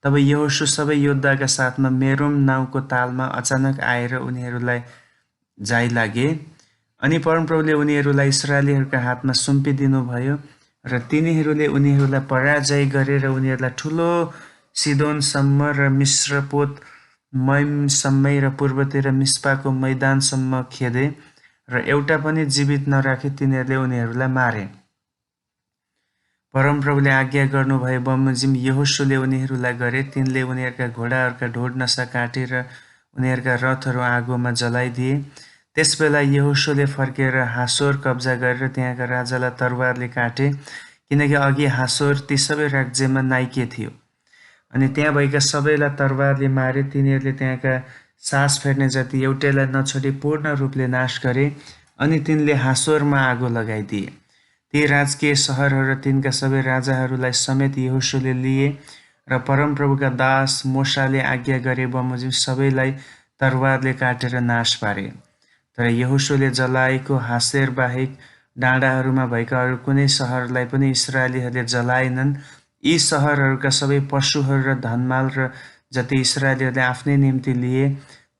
तब यहोशू सबै योद्धाका साथमा मेरोम नाउँको तालमा अचानक आएर उनीहरूलाई जाइ लागे। अनि परमप्रभुले उनीहरूलाई इस्राएलीहरूका हातमा सुम्पिदिनुभयो र तिनीहरूले उनीहरूलाई पराजय गरेर उनीहरूलाई ठुलो सिदोनसम्म र मिश्रपोत मैमसम्मै र पूर्वतिर मिस्पाको मैदानसम्म खेदे र एउटा पनि जीवित नराखे तिनीहरूले उनीहरूलाई मारे। परमप्रभुले आज्ञा गर्नुभए बमोजिम यहोशूले उनीहरूलाई गरे। तिनले उनीहरूका घोडाहरूका ढोड नसा काटेर उनीहरूका रथहरू आगोमा जलाइदिए। त्यसबेला यहोशूले फर्केर हासोर कब्जा गरेर त्यहाँका राजालाई तरवारले काटे, किनकि अघि हासोर ती सबै राज्यमा नाइके थियो। अनि त्यहाँ भएका सबैलाई तरवारले मारे। तिनीहरूले त्यहाँका सास फेर्ने जति एउटैलाई नछोडी पूर्ण रूपले नाश गरे। अनि तिनले हासोरमा आगो लगाइदिए। ती राजकीय सहरहरू र तिनका सबै राजाहरूलाई समेत यहोशूले लिए र परमप्रभुका दास मोशाले आज्ञा गरे बमोजिम सबैलाई तरवारले काटेर नाश पारे। तर यहोशूले जलाएको हासेर बाहेक डाँडाहरूमा भएका अरू कुनै सहरलाई पनि इस्राएलीहरूले जलाएनन्। यी सहरहरूका सबै पशुहरू र धनमाल र जति इस्राएलीहरूले आफ्नै निम्ति लिए,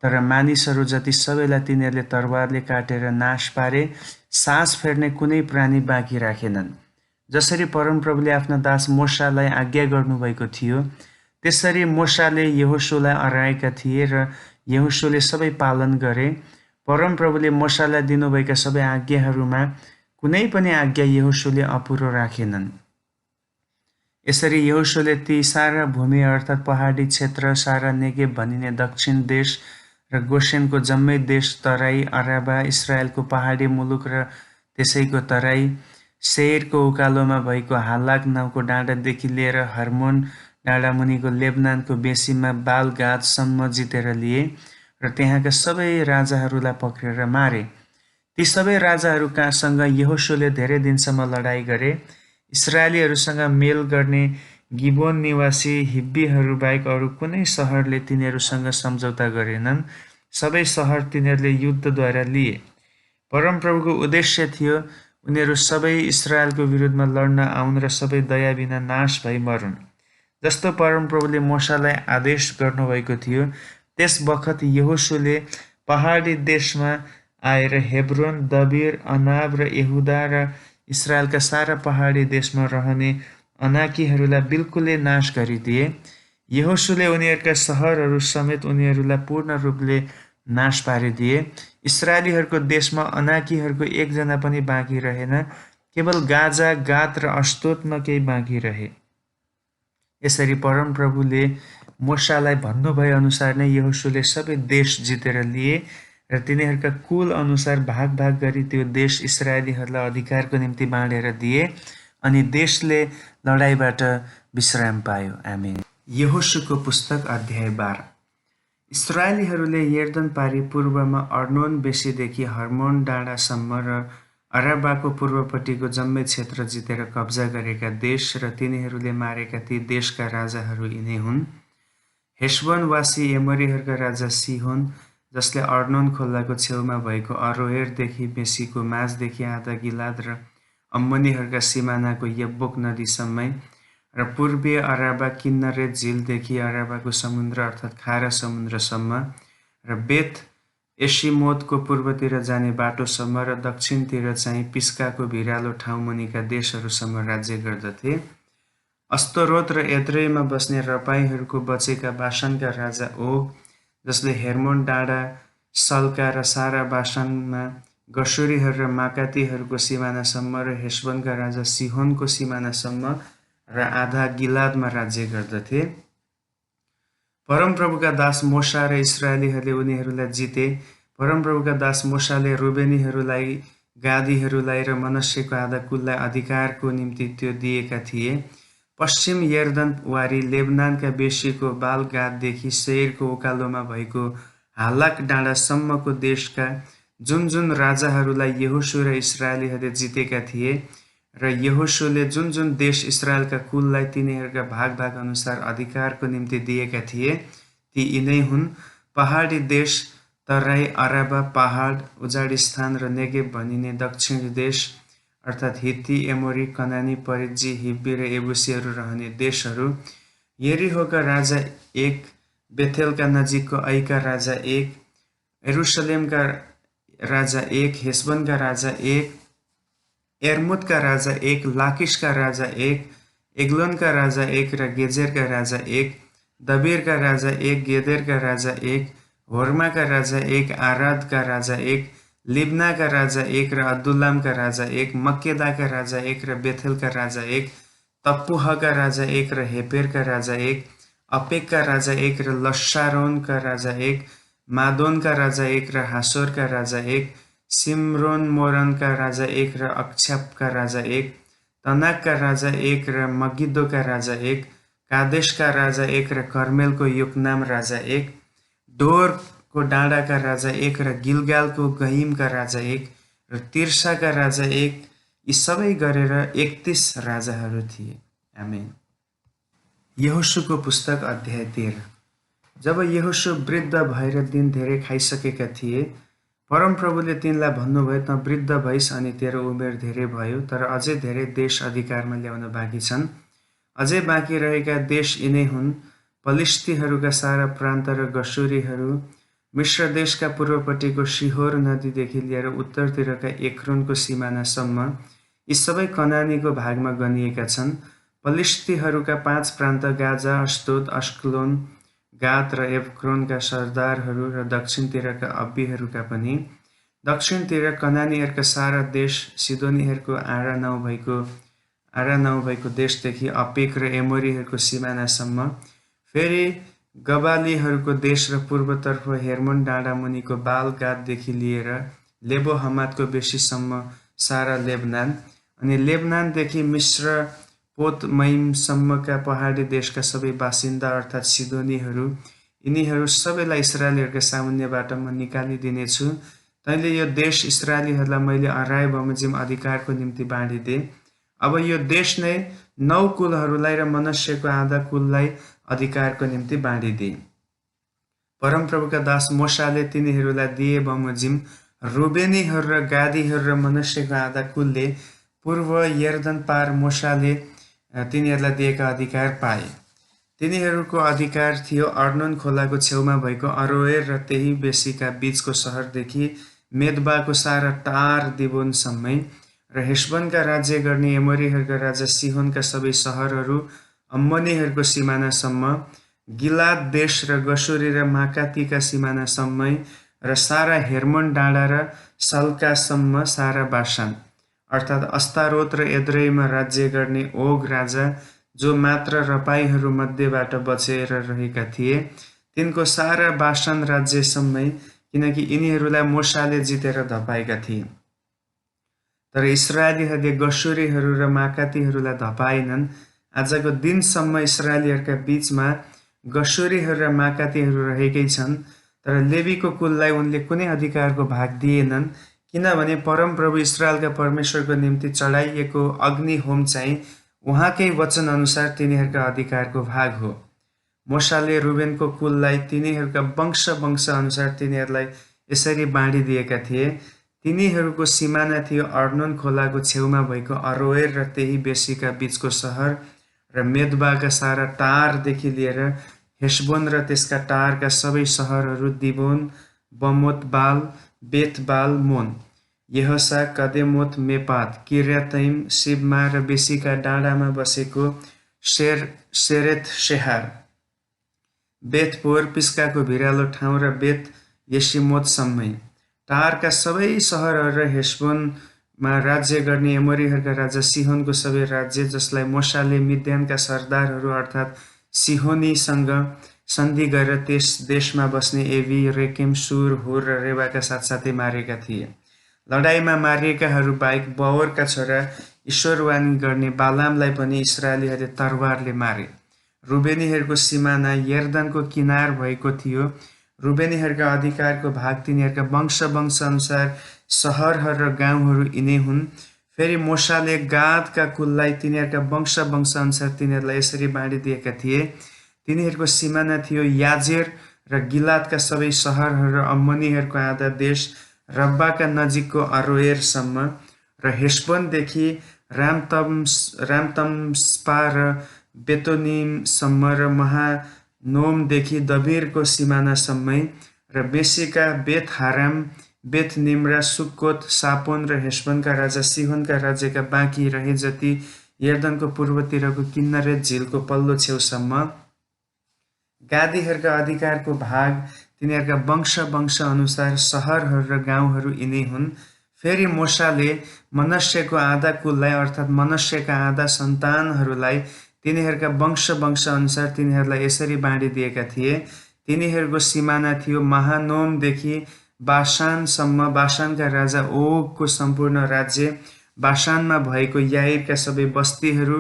तर मानिसहरू जति सबैलाई तिनीहरूले तरवारले काटेर नाश पारे। सास फेर्ने कुनै प्राणी बाँकी राखेनन्। जसरी परमप्रभुले आफ्ना दास मोशालाई आज्ञा गर्नुभएको थियो, त्यसरी मोशाले यहोशूलाई अराएका थिए र यहोशूले सबै पालन गरे। परमप्रभुले मोशालाई दिनुभएका सबै आज्ञाहरूमा कुनै पनि आज्ञा यहोशूले अपुरो राखेनन्। यसरी यहोशूले ती सारा भूमि अर्थात् पहाडी क्षेत्र, सारा नेगेब भनिने दक्षिण देश र गोसेनको जम्मै देश, तराई, अराबा, इस्राएलको पहाडी मुलुक र त्यसैको तराई, सेयरको उकालोमा भएको हालाक नाउँको डाँडादेखि लिएर हर्मोन डाँडा मुनिको लेबनानको बेसीमा बालगादसम्म जितेर लिए र त्यहाँका सबै राजाहरूलाई पक्रेर मारे। ती सबै राजाहरूसँग यहोशूले धेरै दिनसम्म लडाईँ गरे। इस्राएलीहरूसँग मेल गर्ने गिबोन निवासी हिब्बीहरू बाहेक अरू कुनै सहरले तिनीहरूसँग सम्झौता गरेनन्। सबै सहर तिनीहरूले युद्धद्वारा लिए। परमप्रभुको उद्देश्य थियो उनीहरू सबै इस्राएलको विरुद्धमा लड्न आउन् र सबै दया बिना नाश भई मरुन्। जस्तो परमप्रभुले मोशालाई आदेश गर्नुभएको थियो, त्यस बखत यहोशूले पहाडी देशमा आएर हेब्रोन, दबिर, अनाब र यहुदा र इस्राएलका सारा पहाडी देशमा रहने अनाकीहरूलाई बिल्कुलै नाश गरिदिए। यहोशूले उनीहरूका सहरहरू समेत उनीहरूलाई पूर्ण रूपले नाश पारिदिए। इस्राएलीहरूको देशमा अनाकीहरूको एकजना पनि बाँकी रहेन, केवल गाजा, गात र अस्तोतमा केही बाँकी रहे। यसरी परमप्रभुले मोशालाई भन्नुभए अनुसार नै यहोशूले सबै देश जितेर लिए र तिनीहरूका कुल अनुसार भाग भाग गरी त्यो देश इस्राएलीहरूलाई अधिकारको निम्ति बाँडेर दिए। अनि देशले लडाईँबाट विश्राम पायो। आमेन। यहोशूको पुस्तक अध्याय 12। इस्राएलीहरूले यर्दन पारी पूर्वमा अर्नोन बेसीदेखि हर्मोन डाँडासम्म र अराबाको पूर्वपट्टिको जम्मै क्षेत्र जितेर कब्जा गरेका देश र तिनीहरूले मारेका ती देशका राजाहरू यिनै हुन्। हेशबोनवासी एमोरीहरूका राजा सिहोन, जसले अर्नोन खोलाको छेउमा भएको अरोएरदेखि बेसीको माझदेखि आधा गिलाद र अम्मोनीहरूका सिमानाको यब्बोक नदीसम्मै र पूर्वीय अराबा किन्नरेत झिलदेखि अराबाको समुद्र अर्थात् खारा समुद्रसम्म र बेत एशिमोतको पूर्वतिर जाने बाटोसम्म र दक्षिणतिर चाहिँ पिस्काको भिरालो ठाउँ मुनिका देशहरूसम्म राज्य गर्दथे। अस्तरोत र एद्रेईमा बस्ने रपाईहरूको बचेका बासनका राजा ओग, जसले हेर्मोन डाँडा, सल्का र सारा बासनमा गशुरीहरू र माकातीहरूको सिमानासम्म र हेशबोनका राजा सिहोनको सिमानासम्म र आधा गिलादमा राज्य गर्दथे। परमप्रभुका दास मोशा र इस्राएलीहरूले उनीहरूलाई जिते। परमप्रभुका दास मोशाले रुबेनीहरूलाई, गादीहरूलाई र मनस्यको आधा कुललाई अधिकारको निम्ति त्यो दिएका थिए। पश्चिम यर्दन वारी लेबनानका बेसीको बालगाददेखि सेयरको उकालोमा भएको हालाक डाँडासम्मको देशका जुन जुन राजाहरूलाई यहोशू र इस्राएलीहरूले जितेका थिए र यहोशूले जुन जुन देश इस्राएलका कुललाई तिनीहरूका भाग भाग अनुसार अधिकारको निम्ति दिएका थिए, ती यिनै हुन्। पहाडी देश, तराई, अराबा, पहाड, उजाडी स्थान र नेगेब भनिने दक्षिणी देश अर्थात् हित्ती, एमोरी, कनानी, परिज्जी, हिब्बी र एबुसीहरू रहने देशहरू, यरीहोका राजा 1, बेथेलका नजिकको ऐका राजा 1, यरुसलेमका राजा 1, हेशबनका राजा 1, एर्मुदका राजा 1, लाकिसका राजा 1, एग्लोनका राजा 1 र गेजेरका राजा 1, दबीरका राजा 1, गेदेरका राजा 1, होर्माका राजा 1, आरादका राजा 1, लिब्नाका राजा 1 र अदुल्लामका राजा 1, मक्केदाका राजा 1 र बेथेलका राजा 1, तप्पुहका राजा 1 र हेपेरका राजा 1, अपेकका राजा 1 र लस्सारोनका राजा 1, मादोनका राजा 1 र हासोरका राजा 1, सिम्रोन मोरनका राजा 1 र अक्षापका राजा 1, तनाकका राजा 1 र मगिद्दोका राजा 1, कादेशका राजा 1 र कर्मेलको योकनाम राजा 1, डोरको डाँडाका राजा 1 र गिलगालको गहिमका राजा 1 र तिर्साका राजा 1, यी सबै गरेर 31 राजाहरू थिए। आमेन। यहोशूको पुस्तक अध्याय 13। जब यहोशू वृद्ध भएर दिन धेरै खाइसकेका थिए, परमप्रभुले तिनलाई भन्नुभयो, त वृद्ध भइस् अनि तेरो उमेर धेरै भयो, तर अझै धेरै देश अधिकारमा ल्याउन बाँकी छन्। अझै बाँकी रहेका देश यिनै हुन्: पलिश्तीहरूका सारा प्रान्त र गशुरीहरू, मिश्र देशका पूर्वपट्टिको शिहोर नदीदेखि लिएर उत्तरतिरका एक्रोनको सिमानासम्म, यी सबै कनानीको भागमा गनिएका छन्। पलिश्तीहरूका 5 प्रान्त गाजा, अस्दोद, अस्कलोन, गात र एक्रोनका सरदारहरू र दक्षिणतिरका अब्बीहरूका पनि। दक्षिणतिर कनानीहरूका सारा देश, सिदोनीहरूको आँडा नाउँ भएको देशदेखि अपेक र एमोरीहरूको सिमानासम्म, फेरि गबालीहरूको देश र पूर्वतर्फ हेर्मोन डाँडा मुनिको बाल गाददेखि लिएर लेबो हमातको बेसीसम्म सारा लेबनान, अनि लेबनानदेखि मिश्र पोतमैमसम्मका पहाडी देशका सबै बासिन्दा अर्थात् सिदोनीहरू, यिनीहरू सबैलाई इस्राएलीहरूका सामुन्यबाट म निकालिदिनेछु। तैँले यो देश इस्राएलीहरूलाई मैले अराए बमोजिम अधिकारको निम्ति बाँडिदिए। अब यो देश नै 9 कुलहरूलाई र मनस्यको आधा कुललाई अधिकारको निम्ति बाँडिदिए। परमप्रभुका दास मोशाले तिनीहरूलाई दिए बमोजिम रुबेनीहरू र गादीहरू र मनस्यको आधा कुलले पूर्व यर्दन पार मोशाले तिनीहरूलाई दिएका अधिकार पाए। तिनीहरूको अधिकार थियो अर्नोन खोलाको छेउमा भएको अरोएर र त्यही बेसीका बीचको सहरदेखि मेदबाको सारा टार दिबोनसम्मै, र हेशबनका राज्य गर्ने एमोरीहरूका राजा सिहोनका सबै सहरहरू अम्मोनीहरूको सिमानासम्म, गिलाद देश र गशुरी र माकातीका सिमानासम्मै, र सारा हेर्मोन डाँडा र सल्कासम्म सारा बासान, अर्थात् अस्तारोत र एद्रेईमा राज्य गर्ने ओग राजा, जो मात्र रपाईहरू मध्येबाट बचेर रहेका थिए, तिनको सारा बासान राज्यसम्मै, किनकि यिनीहरूलाई मोशाले जितेर धपाएका थिए। तर इस्राएलीहरूले गशुरीहरू र माकातीहरूलाई धपाएनन्। आजको दिनसम्म इस्राएलीहरूका बीचमा गशुरीहरू र माकातीहरू रहेकै छन्, तर लेवीको कुललाई उनले कुनै अधिकारको भाग दिएनन्, किनभने परमप्रभु इस्राएलका परमेश्वरको निम्ति चढाइएको अग्नि होम चाहिँ उहाँकै वचन अनुसार तिनीहरूका अधिकारको भाग हो। मोशाले रुबेनको कुललाई तिनीहरूका वंश अनुसार तिनीहरूलाई यसरी बाँडिदिएका थिए। तिनीहरूको सिमाना थियो अर्नोन खोलाको छेउमा भएको अरोएर र त्यही बेसीका बीचको सहर र मेदबाका सारा टारदेखि लिएर हेशबोन र त्यसका टारका सबै सहरहरू, दिबोन, बमोत-बाल, बेत-बाल मोन, यहसा, कदेमोत, मेपात, किर्यातैम, सिब्मा र बेसीका डाँडामा बसेको सेरेथ शेहार, बेतपोर, पिस्काको भिरालो ठाउँ र बेत यशिमोतसम्मै, टारका सबै सहरहरू र हेशबोनमा राज्य गर्ने एमोरीहरूका राजा सिहोनको सबै राज्य, जसलाई मोशाले मिद्यानका सरदारहरू अर्थात् सिहोनीसँग सन्धि गरेर त्यस देशमा बस्ने एवी, रेकेम, सुर, हुर र रेबाका साथसाथै मारेका थिए। लडाइँमा मारिएकाहरू बाहेक बओरका छोरा ईश्वरवाणी गर्ने बालामलाई पनि इस्राएलीहरूले तरवारले मारे। रुबेनीहरूको सिमाना यर्दनको किनार भएको थियो। रुबेनीहरूका अधिकारको भाग तिनीहरूका वंश अनुसार सहरहरू र गाउँहरू यिनै हुन्। फेरि मोशाले गादका कुललाई तिनीहरूका वंश अनुसार तिनीहरूलाई यसरी बाँडिदिएका थिए। तिनीहरूको सिमाना थियो याजेर र गिलादका सबै सहरहरू र अम्मोनीहरूको आधा देश रब्बाका नजिकको अरोएरसम्म, र हेशबोनदेखि रामतम्स्पा र बेतोनिमसम्म र महानोमदेखि दबीरको सिमानासम्मै, र बेसीका बेत हाराम, बेथ निम्रा, सुक्कोत, सापोन र हेशबनका राजा सिहोनका राज्यका बाँकी रहे जति यर्दनको पूर्वतिरको किन्नरेत झिलको पल्लो छेउसम्म। गादीहरूका अधिकारको भाग तिनीहरूका वंश अनुसार सहरहरू र गाउँहरू यिनै हुन्। फेरि मोशाले मनश्शेको आधा कुललाई अर्थात् मनश्शेका आधा सन्तानहरूलाई तिनीहरूका वंश अनुसार तिनीहरूलाई यसरी बाँडिदिएका थिए। तिनीहरूको सिमाना थियो महानोमदेखि बाशानसम्म, बाशानका राजा ओगको सम्पूर्ण राज्य, बाशानमा भएको याइरका सबै बस्तीहरू,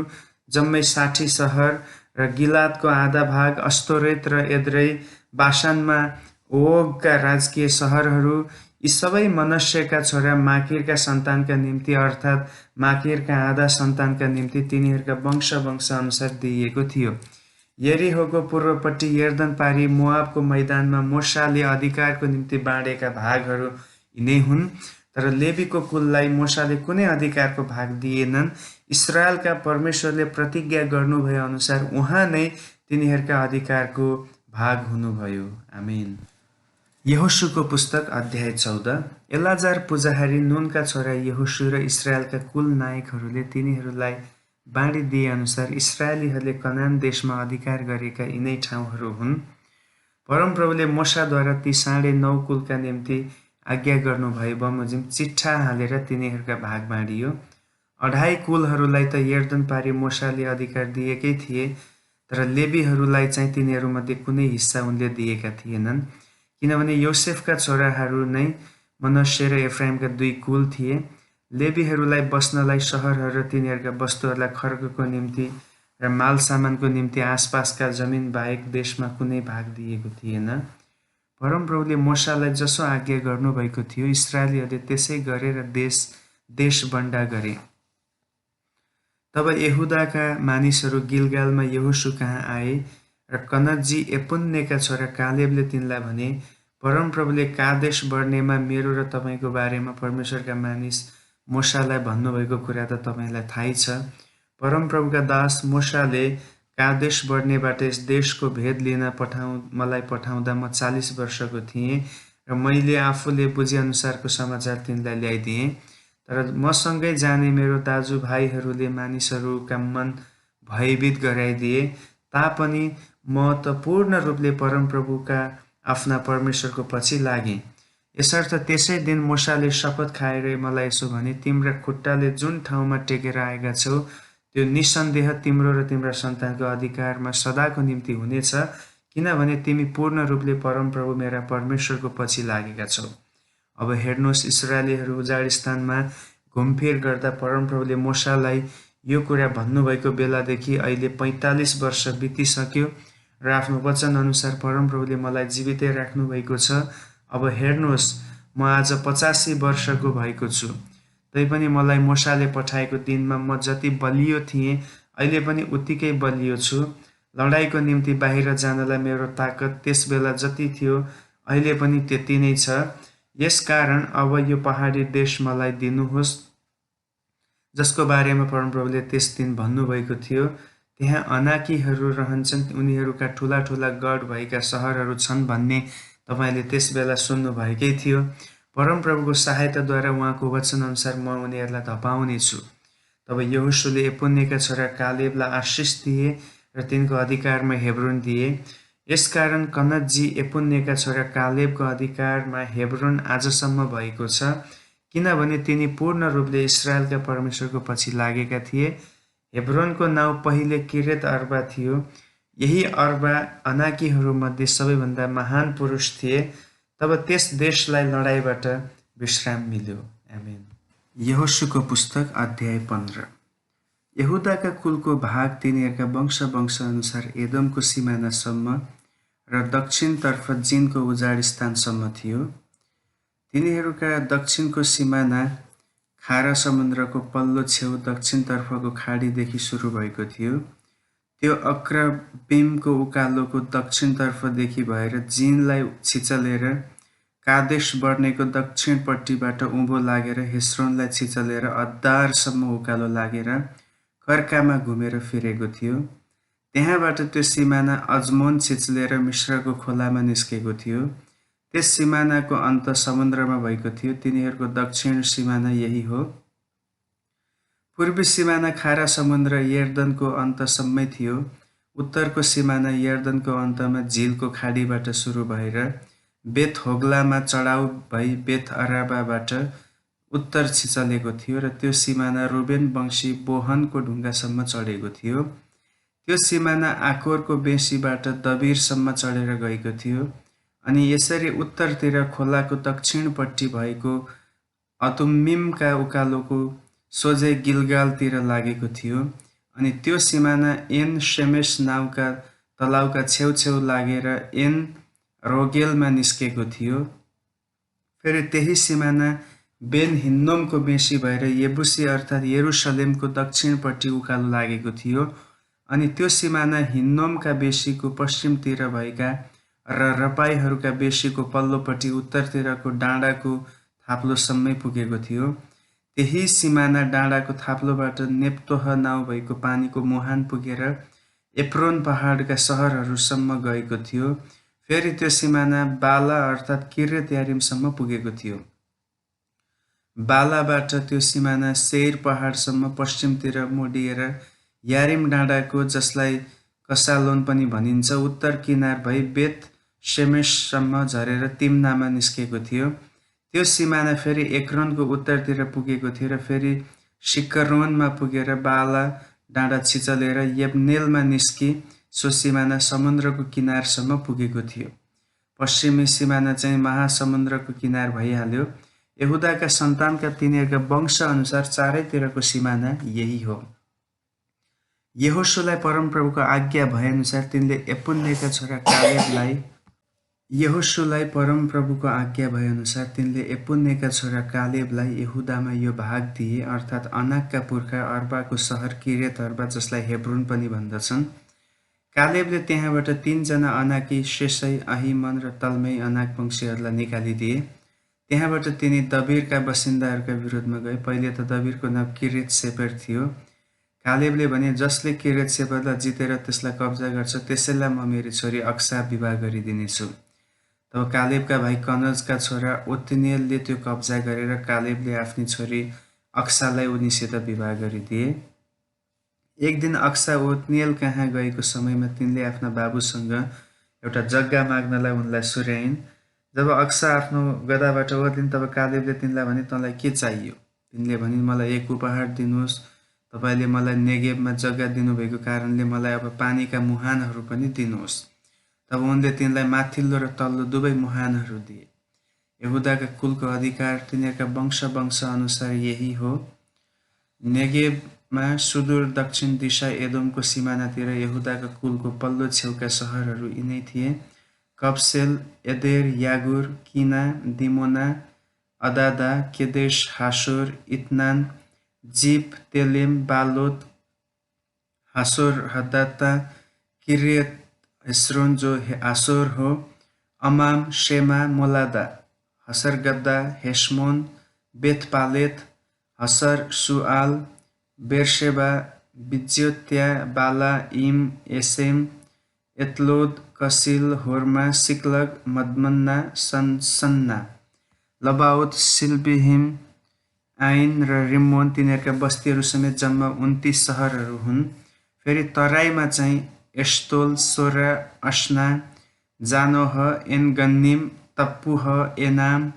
जम्मै 60 सहर, र गिलादको आधा भाग, अस्तोरेत र एद्रेई, बाशानमा ओगका राजकीय सहरहरू। यी सबै मनश्शेका छोरा माकिरका सन्तानका निम्ति अर्थात् माकिरका आधा सन्तानका निम्ति तिनीहरूका वंश अनुसार दिइएको थियो। यरीहोको पूर्वपट्टि यर्दन पारी मोआबको मैदानमा मोशाले अधिकारको निम्ति बाँडेका भागहरू यिनै हुन्। तर लेवीको कुललाई मोशाले कुनै अधिकारको भाग दिएनन्। इस्राएलका परमेश्वरले प्रतिज्ञा गर्नुभए अनुसार उहाँ नै तिनीहरूका अधिकारको भाग हुनुभयो। आमेन। यहोशूको पुस्तक अध्याय 14। एलाजार पुजाहारी नूनका छोरा यहोशू र इस्राएलका कुल नायकहरूले तिनीहरूलाई बाँडिदिए अनुसार इस्राएलीहरूले कनान देशमा अधिकार गरेका यिनै ठाउँहरू हुन्। परमप्रभुले मोशाद्वारा ती 9.5 कुलका निम्ति आज्ञा गर्नुभए बमोजिम चिट्ठा हालेर तिनीहरूका भाग बाँडियो। 2.5 कुलहरूलाई त यर्दन पारी मोशाले अधिकार दिएकै थिए, तर लेवीहरूलाई चाहिँ तिनीहरूमध्ये कुनै हिस्सा उनले दिएका थिएनन्, किनभने योसेफका छोराहरू नै मनश्शे र एफ्राइमका 2 कुल थिए। लेवीहरूलाई बस्नलाई सहरहरू र तिनीहरूका वस्तुहरूलाई खर्कको निम्ति र माल सामानको निम्ति आसपासका जमिन बाहेक देशमा कुनै भाग दिएको थिएन। परमप्रभुले मोशालाई जसो आज्ञा गर्नुभएको थियो इस्राएलीहरूले त्यसै गरे र देश बन्डा गरे। तब यहुदाका मानिसहरू गिलगालमा यहोशू कहाँ आए र कनजी एपुन्नेका छोरा कालेबले तिनलाई भने, परमप्रभुले कादेश बर्नेमा मेरो र तपाईँको बारेमा परमेश्वरका मानिस मोशालाई भन्नुभएको कुरा त तपाईँलाई थाहै छ। परमप्रभुका दास मोशाले कादेश बर्नेबाट यस देशको भेद लिन मलाई पठाउँदा म 40 वर्षको थिएँ र मैले आफूले बुझेअनुसारको समाचार तिनलाई ल्याइदिएँ। तर मसँगै जाने मेरो दाजुभाइहरूले मानिसहरूका मन भयभीत गराइदिए तापनि म त पूर्ण रूपले परमप्रभुका आफ्ना परमेश्वरको पछि लागेँ। यसर्थ त्यसै दिन मोशाले शपथ खाएर मलाई यसो भने, तिम्रा खुट्टाले जुन ठाउँमा टेकेर आएका छौ त्यो निसन्देह तिम्रो र तिम्रा सन्तानको अधिकारमा सदाको निम्ति हुनेछ, किनभने तिमी पूर्ण रूपले परमप्रभु मेरा परमेश्वरको पछि लागेका छौ। अब हेर्नुहोस्, इस्राएलीहरू उजाड स्थानमा घुमफिर गर्दा परमप्रभुले मोशालाई यो कुरा भन्नुभएको बेलादेखि अहिले 45 वर्ष बितिसक्यो र आफ्नो वचन अनुसार परमप्रभुले मलाई जीवितै राख्नु भएको छ। अब हेर्नुहोस्, म आज 85 वर्षको भएको छु। तैपनि मलाई मोशाले पठाएको दिनमा म जति बलियो थिएँ अहिले पनि उत्तिकै बलियो छु। लडाइँको निम्ति बाहिर जानलाई मेरो ताकत त्यस बेला जति थियो अहिले पनि त्यति नै छ। यसकारण अब यो पहाडी देश मलाई दिनुहोस्, जसको बारेमा परमप्रभुले त्यस दिन भन्नुभएको थियो। त्यहाँ अनाकीहरू रहन्छन्, उनीहरूका ठुला ठुला गढ भएका सहरहरू छन् भन्ने तपाईँले त्यस बेला सुन्नुभएकै थियो। परमप्रभुको सहायताद्वारा उहाँको वचन अनुसार म उनीहरूलाई धपाउने छु। तब यहोशूले एपुन्नेका छोरा कालेबलाई आशिष दिए र तिनको अधिकारमा हेब्रोन दिए। यसकारण कनजी एपुन्नेका छोरा कालेबको अधिकारमा हेब्रोन आजसम्म भएको छ, किनभने तिनी पूर्ण रूपले इस्राएलका परमेश्वरको पछि लागेका थिए। हेब्रोनको नाउँ पहिले किरेत अर्बा थियो। यही अर्बा अनाकीहरूमध्ये सबैभन्दा महान पुरुष थिए। तब त्यस देशलाई लडाइँबाट विश्राम मिल्यो। आमेन। यहोशूको पुस्तक अध्याय 15। यहुदाका कुलको भाग तिनीहरूका वंश अनुसार एदमको सिमानासम्म र दक्षिणतर्फ जिनको उजाड स्थानसम्म थियो। तिनीहरूका दक्षिणको सिमाना खारा समुद्रको पल्लो छेउ दक्षिणतर्फको खाडीदेखि सुरु भएको थियो। त्यो अक्रबिमको उकालोको दक्षिणतर्फदेखि भएर जिनलाई छिचलेर कादेश बर्नेको दक्षिणपट्टिबाट उँभो लागेर हेस्रोनलाई छिचलेर अद्दारसम्म उकालो लागेर कर्कामा घुमेर फिरेको थियो। त्यहाँबाट त्यो सिमाना अजमोन छिचलेर मिश्रको खोलामा निस्केको थियो। त्यस सिमानाको अन्त समुद्रमा भएको थियो। तिनीहरूको दक्षिण सिमाना यही हो। पूर्वी सिमाना खारा समुद्र यर्दनको अन्तसम्मै थियो। उत्तरको सिमाना यर्दनको अन्तमा झिलको खाडीबाट सुरु भएर बेथ होग्लामा चढाउ भई बेथ अराबाबाट उत्तर छिचलेको थियो र त्यो सिमाना रुबेन वंशी बोहनको ढुङ्गासम्म चढेको थियो। त्यो सिमाना आकोरको बेसीबाट दबिरसम्म चढेर गएको थियो अनि यसरी उत्तरतिर खोलाको दक्षिणपट्टि भएको अतुम्मिमका उकालोको सोझै गिलगालतिर लागेको थियो अनि त्यो सिमाना एन शेमेस नाउँका तलाउका छेउछेउ लागेर एन रोगेलमा निस्केको थियो। फेरि त्यही सिमाना बेन हिन्नोमको बेसी भएर येबुसी अर्थात् यरुसलेमको दक्षिणपट्टि उकालो लागेको थियो अनि त्यो सिमाना हिन्नोमका बेसीको पश्चिमतिर भएका र रपाईहरूका बेसीको पल्लोपट्टि उत्तरतिरको डाँडाको थाप्लोसम्मै पुगेको थियो। त्यही सिमाना डाँडाको थाप्लोबाट नेप्तोह नाउँ भएको पानीको मुहान पुगेर एप्रोन पहाडका सहरहरूसम्म गएको थियो। फेरि त्यो सिमाना बाला अर्थात् किर्यत यारिमसम्म पुगेको थियो। बालाबाट त्यो सिमाना सेयर पहाडसम्म पश्चिमतिर मोडिएर यारिम डाँडाको, जसलाई कसालोन पनि भनिन्छ, उत्तर किनार भई बेथ शेमेससम्म झरेर तिम्नामा निस्केको थियो। त्यो सिमाना फेरि एक्रोनको उत्तरतिर पुगेको थियो र फेरि सिक्करोनमा पुगेर बाला डाँडा छिचलेर यब्नेलमा निस्की सो सिमाना समुद्रको किनारसम्म पुगेको थियो। पश्चिमी सिमाना चाहिँ महासमुद्रको किनार भइहाल्यो। यहुदाका सन्तानका तिनीहरूका वंश अनुसार चारैतिरको सिमाना यही हो। यहोशुलाई परमप्रभुको आज्ञा भएअनुसार तिनले यपुन्नेका छोरा कालेबलाई यहुदामा यो भाग दिए, अर्थात् अनाकका पुर्खा अर्बाको सहर किर्यत अर्बा, जसलाई हेब्रोन पनि भन्दछन्। कालेबले त्यहाँबाट 3 जना अनाकी शेसै, अहिमन र तल्मै अनाक वंशीहरूलाई निकालिदिए। त्यहाँबाट तिनी दबिरका बसिन्दाहरूका विरोधमा गए। पहिले त दबिरको नाम किर्यत सेपर थियो। कालेबले भने, जसले किर्यत सेपरलाई जितेर त्यसलाई कब्जा गर्छ त्यसैलाई म मेरी छोरी अक्सा विवाह गरिदिनेछु। तब कालेबका भाइ कनजका छोरा ओत्निएलले त्यो कब्जा गरेर कालेबले आफ्नी छोरी अक्सालाई उनीसित विवाह गरिदिए। एक दिन अक्सा ओत्निएल कहाँ गएको समयमा तिनले आफ्ना बाबुसँग एउटा जग्गा माग्नलाई उनलाई सुर्याइन्। जब अक्सा आफ्नो गदाबाट ओर्लिन् तब कालेबले तिनलाई भने, तँलाई के चाहियो? तिनले भनिन्, मलाई एक उपहार दिनुहोस्। तपाईँले मलाई नेगेबमा जग्गा दिनुभएको कारणले मलाई अब पानीका मुहानहरू पनि दिनुहोस्। तब उनले तिनलाई माथिल्लो र तल्लो दुवै मुहानहरू दिए। यहुदाका कुलको अधिकार तिनीहरूका वंश अनुसार यही हो। नेगेबमा सुदूर दक्षिण दिशा एदोमको सिमानातिर यहुदाका कुलको पल्लो छेउका सहरहरू यिनै थिए: कब्सेल, एदेर, यागुर, किना, दिमोना, अदादा, केदेश, हासोर, इत्नान, जीप, तेलेम, बालोत, हासोर हदाता, किर्यत हेस्रोन जो हासोर हो, अमाम, शेमा, मोलादा, हसरगद्दा, हेशमोन, बेथपालेत, हसर सुआल, बेरशेबा, बिज्योत्या, बाला, इम, एसेम, एतलोद, कसिल, होर्मा, सिक्लग, मदमन्ना, सन्ना, लबाओत, सिल्बिहिम, आइन र रिम्मोन, तिनीहरूका बस्तीहरू समेत जम्मा 29 सहरहरू हुन्। फेरि तराईमा चाहिँ एस्तोल, सोरा, अस्ना, जानोह, एनगन्निम, तप्पुह, एनाम,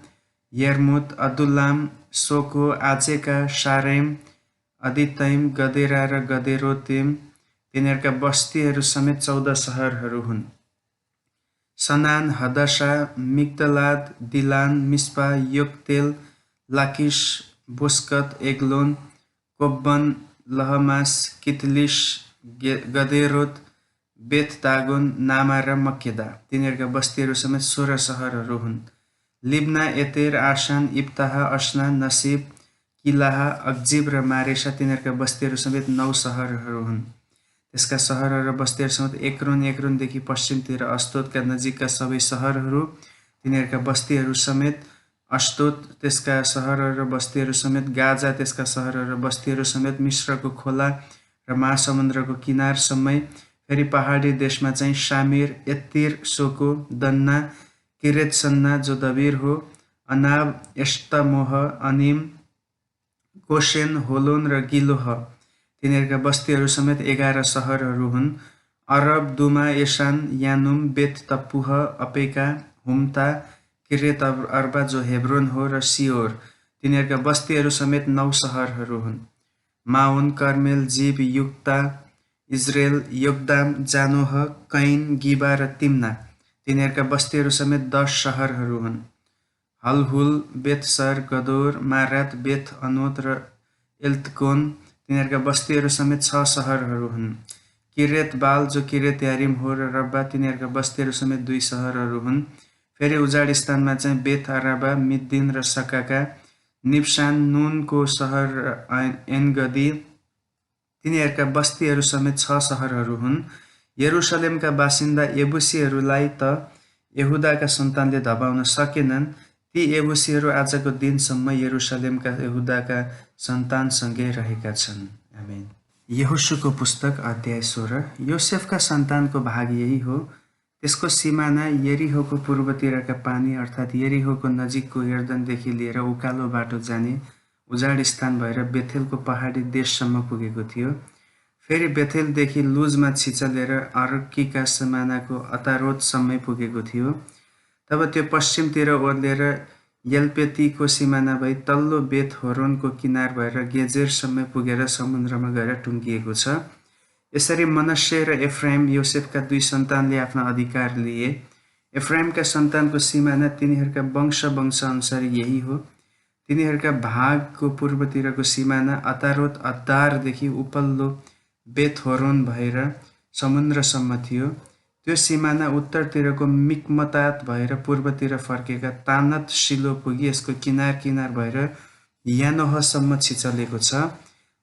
यर्मुत, अदुल्लाम, सोको, आजेका, शारेम, अदितैम, गदेरा र गदेरोतेम, तिनीहरूका बस्तीहरू समेत 14 सहरहरू हुन्। सनान, हदशा, मिग्दलाद, दिलान, मिस्पा, योक्तेल, लाकिस, बोस्कत, एग्लोन, कोब्बन, लहमास, कितलिस, गदेरोत, बेथदागोन, नामा र मक्केदा, तिनीहरूका बस्तीहरू समेत 16 सहरहरू हुन्। लिब्ना, एतेर, आसान, इब्ताह, अस्ना, नसिब, किलाह, अक्जिब र मारेसा, तिनीहरूका बस्तीहरू समेत 9 सहरहरू हुन्। त्यसका सहरहरू र बस्तीहरू समेत एक्रोनदेखि पश्चिमतिर अस्तोदका नजिकका सबै सहरहरू, तिनीहरूका बस्तीहरू समेत अस्तोद, त्यसका सहरहरू र बस्तीहरू समेत गाजा, त्यसका सहरहरू र बस्तीहरू समेत मिस्रको खोला र महासमुद्रको किनारसम्मै। फेरि पहाडी देशमा चाहिँ शामिर, एत्तिर, सोको, दन्ना, किरेत सन्ना जो दबिर हो, अनाब, एस्तामोह, अनिम, गोसेन, होलोन र गिलोह तिनीहरूका बस्तीहरू समेत 11 सहरहरू हुन्। अरब, दुमा, एशान, यानुम, बेत तप्पुह, अपेका, हुम्ता, किरेत अर्बा जो हेब्रोन हो र सियोर तिनीहरूका बस्तीहरू समेत 9 सहरहरू हुन्। माउन, कर्मेल, जीव, युक्ता, इजरेल, योक्दाम, जानोह, कैन, गिबा र तिम्ना तिनीहरूका बस्तीहरू समेत 10 सहरहरू हुन्। हलहुल, बेतसर, गदोर, मारात, बेथ अनोत र एल्तकोन तिनीहरूका बस्तीहरू समेत 6 सहरहरू हुन्। किरेत बाल जो किरेत यारिम हो र रब्बा तिनीहरूका बस्तीहरू समेत 2 सहरहरू हुन्। फेरि उजाड स्थानमा चाहिँ बेथ अराबा, मिद्दिन र सकाका, निप्सान, नुनको सहर एनगदी तिनीहरूका बस्तीहरू समेत 6 सहरहरू हुन्। यरुसलेमका बासिन्दा एबुसीहरूलाई त यहुदाका सन्तानले धपाउन सकेनन्। ती एबुसीहरू आजको दिनसम्म यरुसलेमका यहुदाका सन्तानसँगै रहेका छन्। आमेन। यहोशूको पुस्तक अध्याय 16। योसेफका सन्तानको भाग यही हो। त्यसको सिमाना यरीहोको पूर्वतिरका पानी अर्थात् यरीहोको नजिकको यर्दनदेखि लिएर उकालो बाटो जाने उजाड स्थान भएर बेथेलको पहाडी देशसम्म पुगेको थियो। फेरि बेथेलदेखि लुजमा छिचलेर अर्कीका सिमानाको अतारोतसम्मै पुगेको थियो। तब त्यो पश्चिमतिर ओर्लेर यल्पेतीको सिमाना भई तल्लो बेथ होरोनको किनार भएर गेजेरसम्म पुगेर समुद्रमा गएर टुङ्गिएको छ। यसरी मनश्शे र एफ्राइम योसेफका 2 सन्तानले आफ्ना अधिकार लिए। एफ्राइमका सन्तानको सिमाना तिनीहरूका वंश अनुसार यही हो। तिनीहरूका भागको पूर्वतिरको सिमाना अतारोत अद्दारदेखि उपल्लो बेथ होरोन भएर समुद्रसम्म थियो। त्यो सिमाना उत्तरतिरको मिक्मतात भएर पूर्वतिर फर्केका तानत शिलो पुगी यसको किनार भएर यानोहसम्म छिचलेको छ।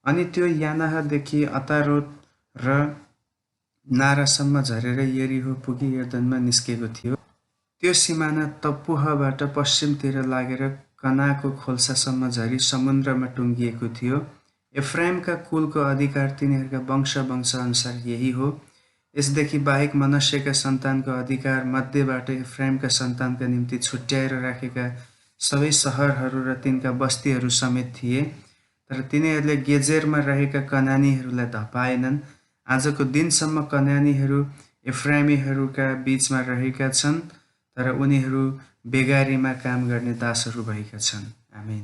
अनि त्यो यानाहदेखि अतारोत र नारासम्म झरेर यरीहो पुगी यर्दनमा निस्केको थियो। त्यो सिमाना तप्पुहबाट पश्चिमतिर लागेर कनाको खोल्सासम्म झरी समुद्रमा टुङ्गिएको थियो। एफ्राइमका कुलको अधिकार तिनीहरूका वंश अनुसार यही हो। यसदेखि बाहेक मनश्शेका सन्तानको अधिकार मध्येबाट एफ्राइमका सन्तानका निम्ति छुट्याएर राखेका सबै सहरहरू र तिनका बस्तीहरू समेत थिए। तर तिनीहरूले गेजेरमा रहेका कनानीहरूलाई धपाएनन्। आजको दिनसम्म कनानीहरू एफ्राइमीहरूका बीचमा रहेका छन्, तर उनीहरू बेगारीमा काम गर्ने दासहरू भएका छन्। आमेन।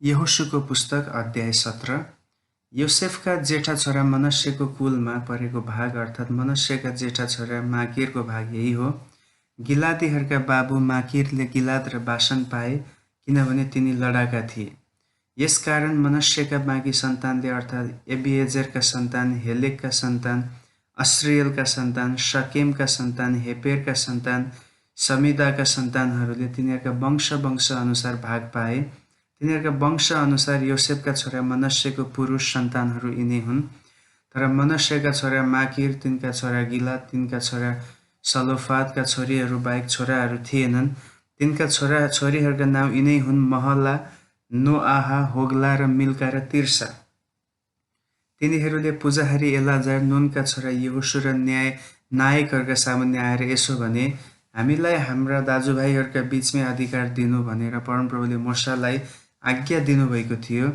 यहोशूको पुस्तक अध्याय 17। योसेफका जेठा छोरा मनश्शेको कुलमा परेको भाग अर्थात् मनश्शेका जेठा छोरा माकिरको भाग यही हो। गिलादीहरूका बाबु माकिरले गिलाद र बासन पाए, किनभने तिनी लडाका थिए। यसकारण मनश्शेका बाँकी सन्तानले अर्थात् एबिएजेरका सन्तान, हेलेकका सन्तान, अस्रियलका सन्तान, शकेमका सन्तान, हेपेरका सन्तान, समिदाका सन्तानहरूले तिनीहरूका वंश अनुसार भाग पाए। तिनीहरूका वंश अनुसार योसेफका छोरा मनश्शेको पुरुष सन्तानहरू यिनै हुन्। तर मनश्शेका छोरा माकिर, तिनका छोरा गिलाद, तिनका छोरा सलोफादका छोरीहरू बाहेक छोराहरू थिएनन्। तिनका छोरा छोरीहरूका नाउँ यिनै हुन्: महला, नोआहा, होग्ला र मिल्का र तिर्सा। तिनीहरूले पुजाहारी एलाजार, नूनका छोरा यहोशू र नायकहरूका सामुन्ने आएर यसो भने, हामीलाई हाम्रा दाजुभाइहरूका बीचमै अधिकार दिनु भनेर परमप्रभुले मूसालाई आज्ञा दिनुभएको थियो।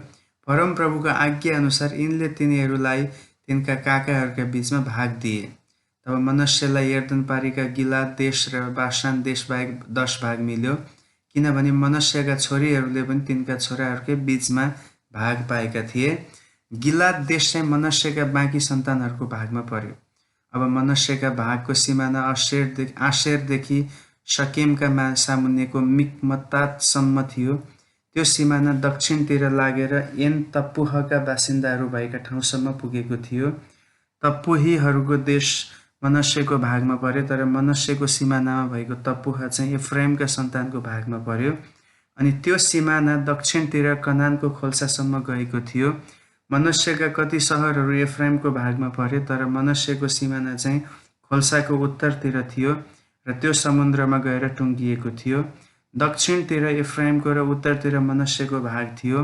परमप्रभुको आज्ञा अनुसार यिनले तिनीहरूलाई तिनका काकाहरूका बीचमा भाग दिए। तब मनश्शेलाई यर्दन पारीका गिलाद देश र बासान देश बाहेक 10 भाग मिल्यो, किनभने मनश्शेका छोरीहरूले पनि तिनका छोराहरूकै बीचमा भाग पाएका थिए। गिलाद देश चाहिँ मनश्शेका बाँकी सन्तानहरूको भागमा पर्यो। अब मनश्शेका भागको सिमाना आशेरदेखि शकेमका सामुन्नेको मिक्मतातसम्म थियो। त्यो सिमाना दक्षिणतिर लागेर एन तप्पुहका बासिन्दाहरू भएका ठाउँसम्म पुगेको थियो। तप्पुहीहरूको देश मनश्शेको भागमा पर्यो, तर मनश्शेको सिमानामा भएको तप्पुह चाहिँ एफ्राइमका सन्तानको भागमा पर्यो। अनि त्यो सिमाना दक्षिणतिर कनानको खोल्सासम्म गएको थियो। मनश्शेका कति सहरहरू एफ्राइमको भागमा पर्यो, तर मनश्शेको सिमाना चाहिँ खोल्साको उत्तरतिर थियो र त्यो समुद्रमा गएर टुङ्गिएको थियो। दक्षिणतिर एफ्राइमको र उत्तरतिर मनश्शेको भाग थियो।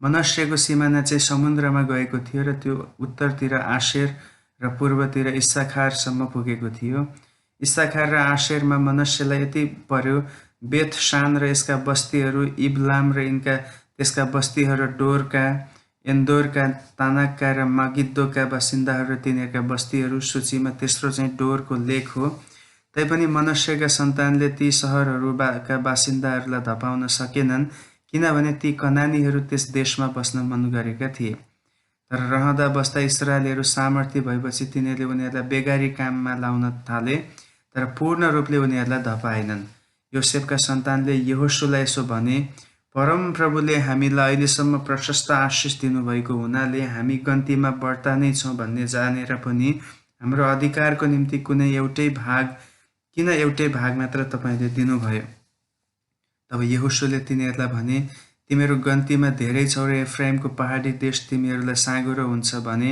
मनश्शेको सिमाना चाहिँ समुद्रमा गएको थियो र त्यो उत्तरतिर आशेर र पूर्वतिर इस्साखारसम्म पुगेको थियो। इस्साखार र आशेरमा मनस्यलाई यति पर्यो, बेथ शान र यसका बस्तीहरू, इब्लाम र त्यसका बस्तीहरू, डोरका, एन्दोरका, तानाकका र मगिद्दोका बासिन्दाहरू र तिनीहरूका बस्तीहरू। सूचीमा तेस्रो चाहिँ डोरको लेख हो। तैपनि मनस्यका सन्तानले ती सहरहरूका बासिन्दाहरूलाई धपाउन सकेनन्, किनभने ती कनानीहरू त्यस देशमा बस्न मन गरेका थिए। तर रहँदा बस्दा इस्राएलीहरू सामर्थ्य भएपछि तिनीहरूले उनीहरूलाई बेगारी काममा लाउन थाले, तर पूर्ण रूपले उनीहरूलाई धपाएनन्। योसेफका सन्तानले यहोशुलाई यसो भने, परमप्रभुले हामीलाई अहिलेसम्म प्रशस्त आशिष दिनुभएको हुनाले हामी गन्तीमा बढ्ता नै छौँ भन्ने जानेर पनि हाम्रो अधिकारको निम्ति किन एउटै भाग मात्र तपाईँले दिनुभयो? तब यहोशुले तिनीहरूलाई भने, तिमीहरू गन्तीमा धेरै छौ र एफ्राइमको पहाडी देश तिमीहरूलाई साँघुरो हुन्छ भने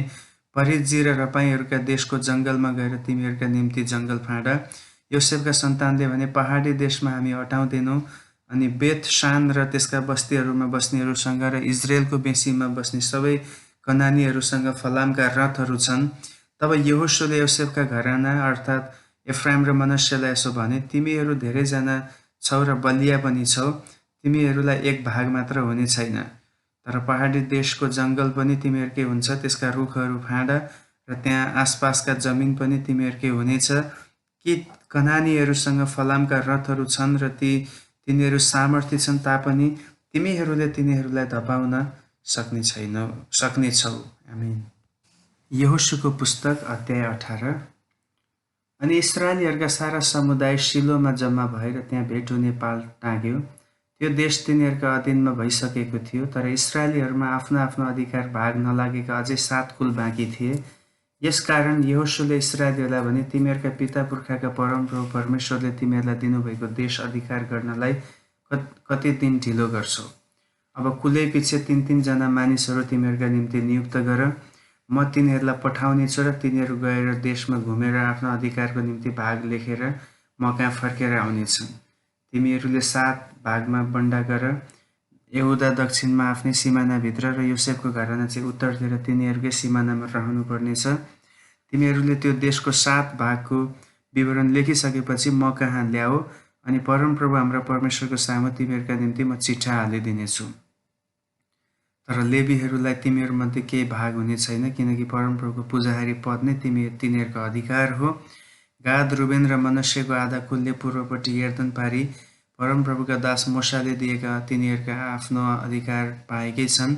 परिज्जी र रपाईहरूका देशको जङ्गलमा गएर तिमीहरूका निम्ति जङ्गल फाँड। योसेफका सन्तानले भने, पहाडी देशमा हामी हटाउँदैनौँ, अनि बेथ शान र त्यसका बस्तीहरूमा बस्नेहरूसँग र इजरायलको बेसीमा बस्ने सबै कनानीहरूसँग फलामका रथहरू छन्। तब यहोशुले योसेफका घराना अर्थात् एफ्राइम र मनस्यलाई यसो भने, तिमीहरू धेरैजना छौ र बलिया पनि छौ, तिमीहरूलाई एक भाग मात्र हुने छैन, तर पहाडी देशको जङ्गल पनि तिमीहरूकै हुन्छ, त्यसका रुखहरू फाँड र त्यहाँ आसपासका जमिन पनि तिमीहरूकै हुनेछ। कि कनानीहरूसँग फलामका रथहरू छन् र तिनीहरू सामर्थ्य छन् तापनि तिमीहरूले तिनीहरूलाई धपाउन सक्नेछौ। आमेन। यहोशुको पुस्तक अध्याय 18। अनि इस्राएलीहरूका सारा समुदाय शिलोमा जम्मा भएर त्यहाँ भेट हुने पाल टाँग्यो। त्यो देश तिनीहरूका अधीनमा भइसकेको थियो, तर इस्राएलीहरूमा आफ्नो आफ्नो अधिकार भाग नलागेका अझै 7 कुल बाँकी थिए। यसकारण यहोशुले इस्राएलीहरूलाई भने, तिमीहरूका पिता पुर्खाका परमप्रभु परमेश्वरले तिमीहरूलाई दिनुभएको देश अधिकार गर्नलाई कति दिन ढिलो गर्छौ? अब कुलै पछि 3-3 जना मानिसहरू तिमीहरूका निम्ति नियुक्त गर। म तिनीहरूलाई पठाउने छु र तिनीहरू गएर देशमा घुमेर आफ्नो अधिकारको निम्ति भाग लेखेर म कहाँ फर्केर आउनेछन्। तिमीहरूले 7 भागमा बन्डा गर। यहुदा दक्षिणमा आफ्नै सिमानाभित्र र योसेफको घराना चाहिँ उत्तरतिर तिनीहरूकै सिमानामा रहनुपर्नेछ। तिमीहरूले त्यो देशको 7 भागको विवरण लेखिसकेपछि म कहाँ ल्याऊ, अनि परमप्रभु हाम्रा परमेश्वरको सामु तिमीहरूका निम्ति म चिठा हालिदिनेछु। तर लेवीहरूलाई तिमीहरूमध्ये केही भाग हुने छैन, किनकि परमप्रभुको पुजाहारी पद नै तिनीहरूको अधिकार हो। गाद, रुबेन र मनस्यको आधा कुलले पूर्वपट्टि यर्दन पारी परमप्रभुका दास मोसाले दिएका तिनीहरूका आफ्नो अधिकार पाएकै छन्।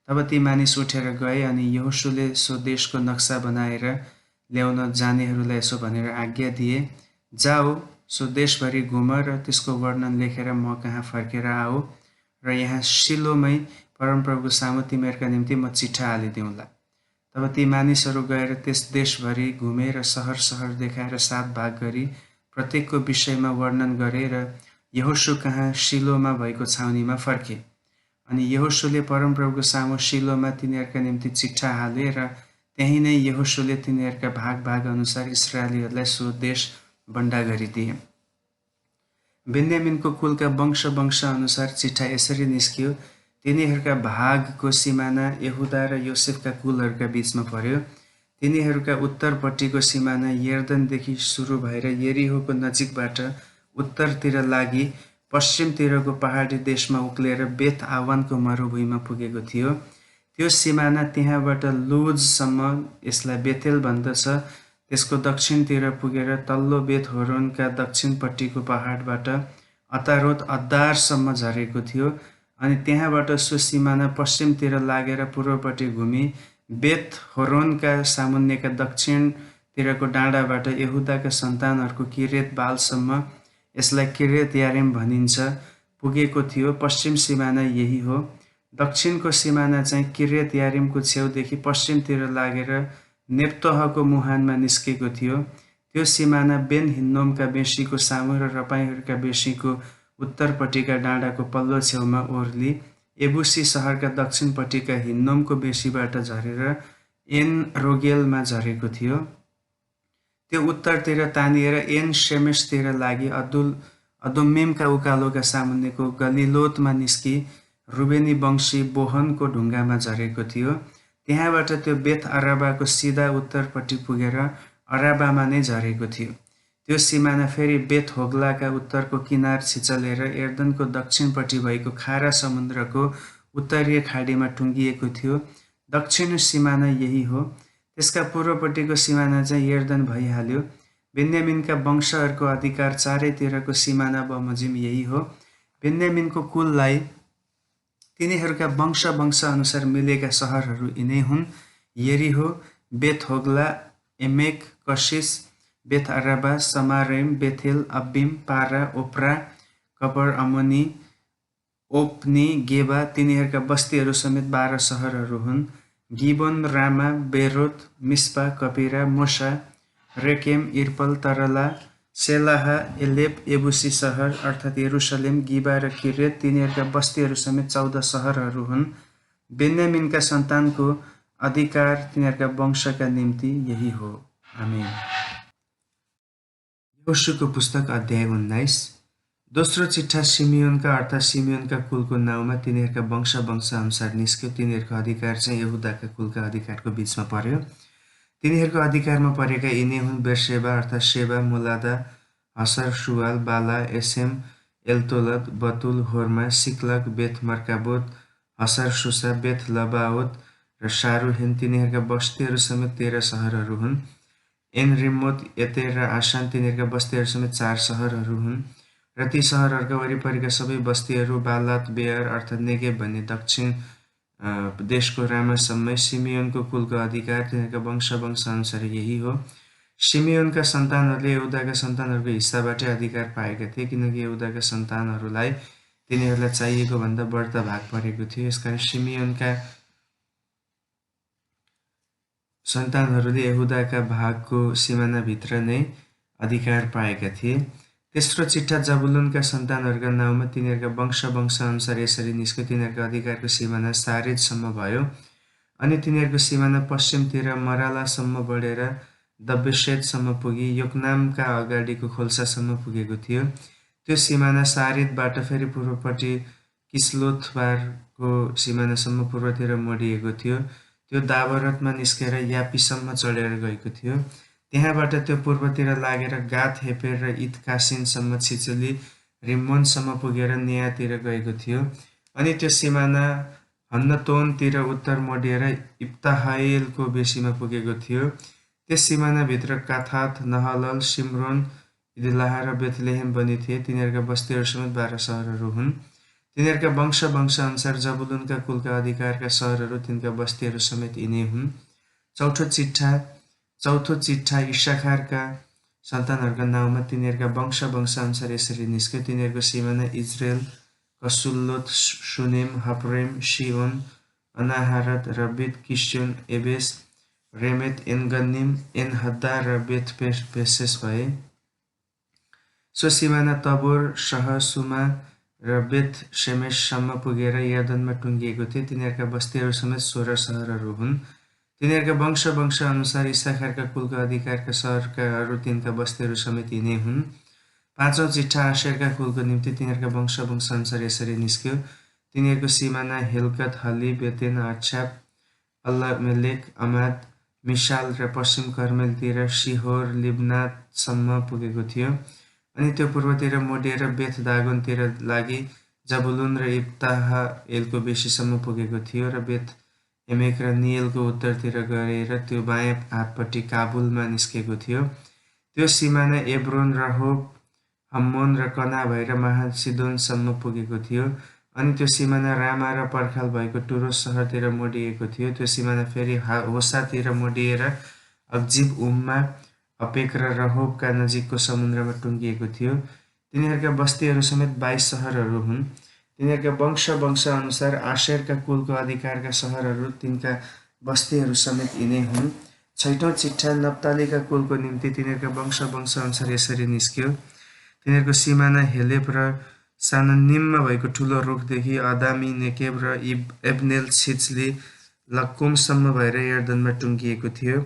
तब ती मानिस उठेर गए, अनि यहोशुले सो देशको नक्सा बनाएर ल्याउन जानेहरूलाई यसो भनेर आज्ञा दिए, जाऊ, सो देशभरि घुम र त्यसको वर्णन लेखेर म कहाँ फर्केर आऊ, र यहाँ शिलोमै परमप्रभुको सामु तिमीहरूका निम्ति म चिठा हालिदिउँला। तब ती मानिसहरू गएर त्यस देशभरि घुमे र सहर सहर देखाएर 7 भाग गरी प्रत्येकको विषयमा वर्णन गरे र यहोशु कहाँ शिलोमा भएको छाउनीमा फर्के। अनि यहोशुले परमप्रभुको सामु शिलोमा तिनीहरूका निम्ति चिठा हाले र त्यहीँ नै यहोशुले तिनीहरूका भाग अनुसार इस्राएलीहरूलाई सो देश बन्डा गरिदिए। बेन्यामिनको कुलका वंश अनुसार चिठा यसरी निस्कियो। तिनीहरूका भागको सिमाना यहुदा र योसेफका कुलहरूका बीचमा पर्यो। तिनीहरूका उत्तरपट्टिको सिमाना यर्दनदेखि सुरु भएर यरीहोको नजिकबाट उत्तरतिर लागि पश्चिमतिरको पहाडी देशमा उक्लेर बेथ आवनको मरुभूमिमा पुगेको थियो। त्यो सिमाना त्यहाँबाट लुजसम्म, यसलाई बेतेल भन्दछ, त्यसको दक्षिणतिर पुगेर तल्लो बेथ होरोनका दक्षिणपट्टिको पहाडबाट अतारोत अद्दारसम्म झरेको थियो। अनि त्यहाँबाट सो सिमाना पश्चिमतिर लागेर पूर्वपट्टि घुमी बेथ होरोनका सामुन्नेका दक्षिणतिरको डाँडाबाट यहुदाका सन्तानहरूको किरेत बालसम्म, यसलाई किरेत यारिम भनिन्छ, पुगेको थियो। पश्चिम सिमाना यही हो। दक्षिणको सिमाना चाहिँ किरेत यारिमको छेउदेखि पश्चिमतिर लागेर नेप्तोहको मुहानमा निस्केको थियो। त्यो सिमाना बेन हिन्नोमका बेसीको सामु र रपाईहरूका बेसीको उत्तरपट्टिका डाँडाको पल्लो छेउमा ओर्ली एबुसी सहरका दक्षिणपट्टिका हिन्नोमको बेसीबाट झरेर एन रोगेलमा झरेको थियो। त्यो उत्तरतिर तानिएर एन शेमेसतिर लागि अदुम्मिमका उकालोका सामुन्नेको गलिलोतमा निस्की रुबेनी वंशी बोहनको ढुङ्गामा झरेको थियो। त्यहाँबाट त्यो बेथ अराबाको सिधा उत्तरपट्टि पुगेर अराबामा नै झरेको थियो। त्यो सिमाना फेरि बेथ होग्लाका उत्तरको किनार छिचलेर एर्दनको दक्षिणपट्टि भएको खारा समुद्रको उत्तरीय खाडीमा टुङ्गिएको थियो। दक्षिणी सिमाना यही हो। त्यसका पूर्वपट्टिको सिमाना चाहिँ एर्दन भइहाल्यो। बेन्यामिनका वंशहरूको अधिकार चारैतिरको सिमाना बमोजिम यही हो। बेन्यामिनको कुललाई तिनीहरूका वंश अनुसार मिलेका सहरहरू यिनै हुन्: यरीहो, बेथ होग्ला, एमेक, कसिस, बेथ अराबा, समारेम, बेथेल, अब्बिम, पारा, ओप्रा, कबर अमोनी, ओप्नी, गेबा, तिनीहरूका बस्तीहरू समेत 12 सहरहरू हुन्। गिबोन, रामा, बेरोत, मिस्पा, कपिरा, मोसा, रेकेम, इर्पल, तरला, सेलाह, एलेप, एबुसी सहर अर्थात् यरुसलेम, गिबा र किरेत, तिनीहरूका बस्तीहरू समेत 14 सहरहरू हुन्। बेन्यामिनका सन्तानको अधिकार तिनीहरूका वंशका निम्ति यही हो। आमेन। यहोशूको पुस्तक अध्याय 19। दोस्रो चिट्ठा सिमियोनका अर्थात् सिमियोनका कुलको नाउँमा तिनीहरूका वंश अनुसार निस्क्यो। तिनीहरूको अधिकार चाहिँ यहुदाका कुलका अधिकारको बीचमा पर्यो। तिनीहरूको अधिकारमा परेका यिनै हुन्: बेर्सेबा अर्थात् सेबा, मोलादा, हसर, सुवाल, बाला, एसेम, एल्तोलद, बतुल, होर्मा, सिक्लग, बेथ मर्काबोत, हसर सुसा, बेथ लबाओत र सारुहेन, तिनीहरूका बस्तीहरू समेत 13 सहरहरू हुन्। एन रिमोत, एतेर र आसान, तिनीहरूका बस्तीहरू समेत 4 सहरहरू हुन्। र ती सहरहरूका वरिपरिका सबै बस्तीहरू बालात बेयर अर्थात् नेगेब भन्ने दक्षिण देशको रामासम्मै सिमियोनको कुलको अधिकार तिनीहरूका वंश अनुसार यही हो। सिमियोनका सन्तानहरूले यहुदाका सन्तानहरूको हिस्साबाटै अधिकार पाएका थिए, किनकि यहुदाका सन्तानहरूलाई तिनीहरूलाई चाहिएको भन्दा बढ्ता भाग परेको थियो। यसकारण सिमियोनका सन्तानहरूले यहुदाका भागको सिमानाभित्र नै अधिकार पाएका थिए। तेस्रो चिट्ठा जबुलुनका सन्तानहरूका नाउँमा तिनीहरूका वंश अनुसार यसरी निस्क्यो। तिनीहरूको अधिकारको सिमाना सारेजसम्म भयो, अनि तिनीहरूको सिमाना पश्चिमतिर मरालासम्म बढेर दब्बेसेतसम्म पुगी योकनामका अगाडिको खोल्सासम्म पुगेको थियो। त्यो सिमाना सारेदबाट फेरि पूर्वपट्टि किस्लोथबारको सिमानासम्म पूर्वतिर मोडिएको थियो। त्यो दाबरतमा निस्केर यापीसम्म चढेर गएको थियो। त्यहाँबाट त्यो पूर्वतिर लागेर गाथ हेपेर र इतकासिनसम्म छिचली रिम्मोनसम्म पुगेर नेयातिर गएको थियो। अनि त्यो सिमाना हन्नतोनतिर उत्तर मोडिएर इप्ताहयेलको बेसीमा पुगेको थियो। त्यस सिमानाभित्र काथात, नहलल, सिम्रोन, इदलाह र बेथलेहेम बनी थिए। तिनीहरूका बस्तीहरू समेत 12 सहरहरू हुन्। तिनीहरूका वंश अनुसार जबुलुनका कुलका अधिकारका सहरहरू तिनका बस्तीहरू समेत यिनै हुन्। चौथो चिट्ठा इस्साखारका सन्तानहरूका नाउँमा तिनीहरूका वंश अनुसार यसरी निस्क्यो। तिनीहरूको सिमाना इजरेल, कसुल्लोत, सुनेम, हप्रेम, सिओन, अनाहारत र बेत किस्योन, एबेस, रेमेत, एनगन्निम, एनहद्दा र बेथ पेसेस भए। सो सिमाना तबोर, सहसुमा र बेथ शेमेससम्म पुगेर यर्दनमा टुङ्गिएको थियो। तिनीहरूका बस्तीहरू समेत 16 सहरहरू हुन्। तिनीहरूका वंश अनुसार इस्साखारका कुलका अधिकारका सहरहरू तिनका बस्तीहरू समेत यिनै हुन्। पाँचौं चिट्ठा आशेरका कुलको निम्ति तिनीहरूका वंश अनुसार यसरी निस्क्यो। तिनीहरूको सिमाना हेल्कत, हली, बेतेन, अछाप, अल्लामेलेक, अमाद, मिसाल र पश्चिम कर्मेलतिर सिहोर, लिब्नातसम्म पुगेको थियो। अनि त्यो पूर्वतिर मोडिएर बेथ दागोनतिर लागि जबुलुन र इप्ताहयेलको बेसीसम्म पुगेको थियो र बेथ एमेक र नियलको उत्तरतिर गएर त्यो बायाँ हातपट्टि काबुलमा निस्केको थियो। त्यो सिमाना एब्रोन, रहोब, हम्मोन र कना भएर महासिदोनसम्म पुगेको थियो। अनि त्यो सिमाना रामा र पर्खाल भएको टुरोस सहरतिर मोडिएको थियो। त्यो सिमाना फेरि होसातिर मोडिएर अक्जिब, उम्मा, अपेक र रहोबका नजिकको समुद्रमा टुङ्गिएको थियो। तिनीहरूका बस्तीहरू समेत 22 सहरहरू हुन्। तिनीहरूका वंश अनुसार आशेरका कुलको अधिकारका सहरहरू तिनका बस्तीहरू समेत यिनै हुन्। छैटौं चिट्ठा नप्तालीका कुलको निम्ति तिनीहरूका वंश अनुसार यसरी निस्क्यो। तिनीहरूको सिमाना हेलेप र सानन्निममा भएको ठुलो रुखदेखि अदामी, नेकेब र एब्नेल, छिचली, लक्कुमसम्म भएर यर्दनमा टुङ्गिएको थियो।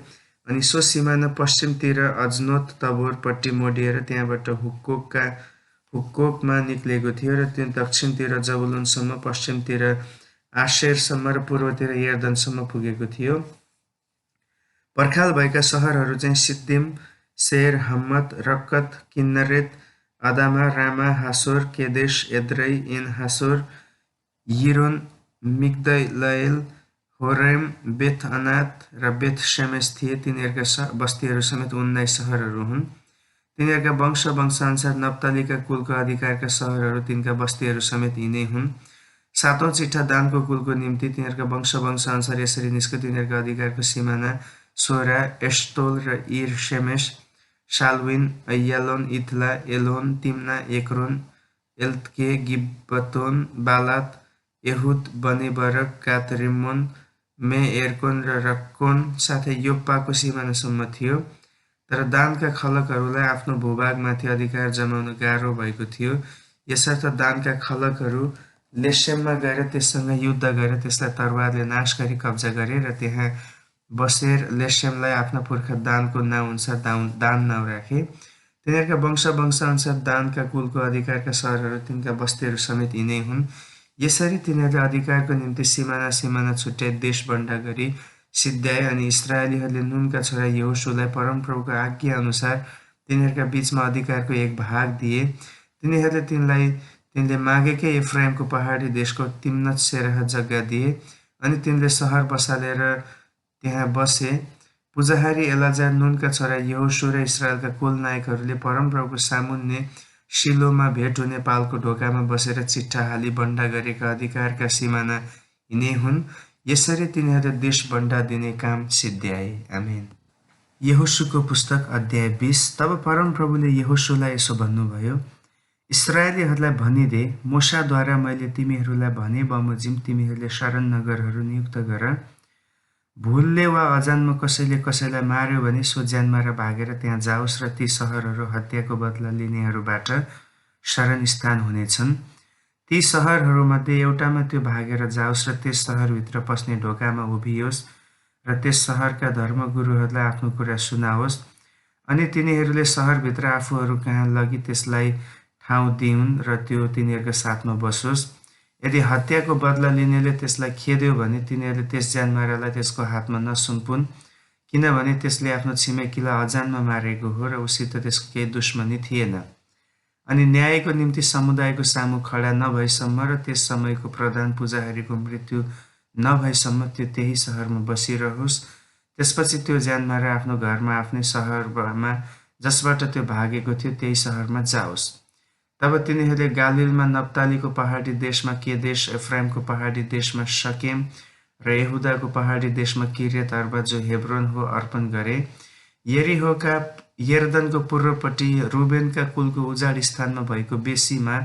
अनि सो सिमाना पश्चिमतिर अजनोत तबोरपट्टि मोडिएर त्यहाँबाट हुक्कोकमा निक्लेको थियो र त्यो दक्षिणतिर जबुलुनसम्म, पश्चिमतिर आशेरसम्म र पूर्वतिर यर्दनसम्म पुगेको थियो। पर्खाल भएका सहरहरू चाहिँ Ziddim, Zer, Hammath, Rakkath, Chinnereth, Adamah, Ramah, Hazor, Kedesh, Edrei, En Hazor, Iron, Migdalel, Horem, Beth Anath र बेथ शेमेस थिए। तिनीहरूका बस्तीहरू समेत 19 सहरहरू हुन्। तिनीहरूका वंशअनुसार नप्तालीका कुलको अधिकारका सहरहरू तिनका बस्तीहरू समेत यिनै हुन्। सातौं चिठा दानको कुलको निम्ति तिनीहरूका वंशअनुसार यसरी निस्क्यो। तिनीहरूका अधिकारको सिमाना सोरा, एस्टोल र इर शेमेस, शाल्विन, अय्यालोन, इथला, एलोन, तिम्ना, एक्रोन, एल्तके, गिब्बतोन, बालात, यहुद, बने बरक, गात रिम्मोन, मे एर्कोन र रक्कोन साथै योप्पाको सिमानासम्म थियो। तर दानका खलकहरूलाई आफ्नो भूभागमाथि अधिकार जमाउन गाह्रो भएको थियो। यसर्थ दानका खलकहरू लेसेममा गएर त्यससँग युद्ध गरेर त्यसलाई तरवारले नाश गरी कब्जा गरे र त्यहाँ बसेर लेसेमलाई आफ्ना पुर्खा दानको नाउँअनुसार दान नाउँ राखे। तिनीहरूका वंशअनुसार दानका कुलको अधिकारका सहरहरू तिनका बस्तीहरू समेत यिनै हुन्। यसरी तिनीहरूले अधिकारको निम्ति सिमाना छुट्याई देश बन्डा गरी सिद्ध्याए। अनि इस्राएलीहरूले नूनका छोरा यहोशूलाई परमप्रभुको आज्ञा अनुसार तिनीहरूका बीचमा अधिकारको एक भाग दिए। तिनले मागेकै एफ्राइमको पहाडी देशको तिम्नत सेरह जग्गा दिए। अनि तिनले सहर बसालेर त्यहाँ बसे। पुजाहारी एलाजार, नूनका छोरा यहोशू र इस्राएलका कुल नायकहरूले परमप्रभुको सामुन्ने शिलोमा भेट हुने पालको ढोकामा बसेर चिट्ठा हाली बन्डा गरेका अधिकारका सिमाना यिनै हुन्। यसरी तिनीहरूले देश बन्डा दिने काम सिद्ध्याए। आमेन। यहोशूको पुस्तक अध्याय 20। तब परमप्रभुले यहोशूलाई यसो भन्नुभयो, इस्राएलीहरूलाई भनिदे, मोशाद्वारा मैले तिमीहरूलाई भने बमोजिम, तिमीहरूले शरण नगरहरू नियुक्त गर। भुलले वा अजानमा कसैले कसैलाई मार्यो भने सो ज्यानमा र भागेर त्यहाँ जाओस् र ती सहरहरू हत्याको बदला लिनेहरूबाट शरण स्थान हुनेछन्। ती सहरहरूमध्ये एउटामा त्यो भागेर जाओस् र त्यस सहरभित्र पस्ने ढोकामा उभियोस् र त्यस सहरका धर्मगुरुहरूलाई आफ्नो कुरा सुनाओस्। अनि तिनीहरूले सहरभित्र आफूहरू कहाँ लगी त्यसलाई ठाउँ दिउन् र त्यो तिनीहरूका साथमा बसोस्। यदि हत्याको बदला लिनेले त्यसलाई खेद्यो भने तिनीहरूले त्यस ज्यानमारालाई त्यसको हातमा नसुम्पुन्, किनभने त्यसले आफ्नो छिमेकीलाई अजानमा मारेको हो र उसित त्यसको केही दुश्मनी थिएन। अनि न्यायको निम्ति समुदायको सामु खडा नभएसम्म र त्यस समयको प्रधान पुजारीको मृत्यु नभएसम्म त्यो त्यही सहरमा बसिरहोस्। त्यसपछि त्यो ज्यानमारा आफ्नो घरमा आफ्नै सहरमा जसबाट त्यो भागेको थियो त्यही सहरमा जाओस्। तब तिनीहरूले गालिलमा नप्तालीको पहाडी देशमा केदेश, एफ्राइमको पहाडी देशमा शकेम र यहुदाको पहाडी देशमा किर्यत अर्बा जो हेब्रोन हो अर्पण गरे। यरीहोका यर्दनको पूर्वपट्टि रुबेनका कुलको उजाड स्थानमा भएको बेसीमा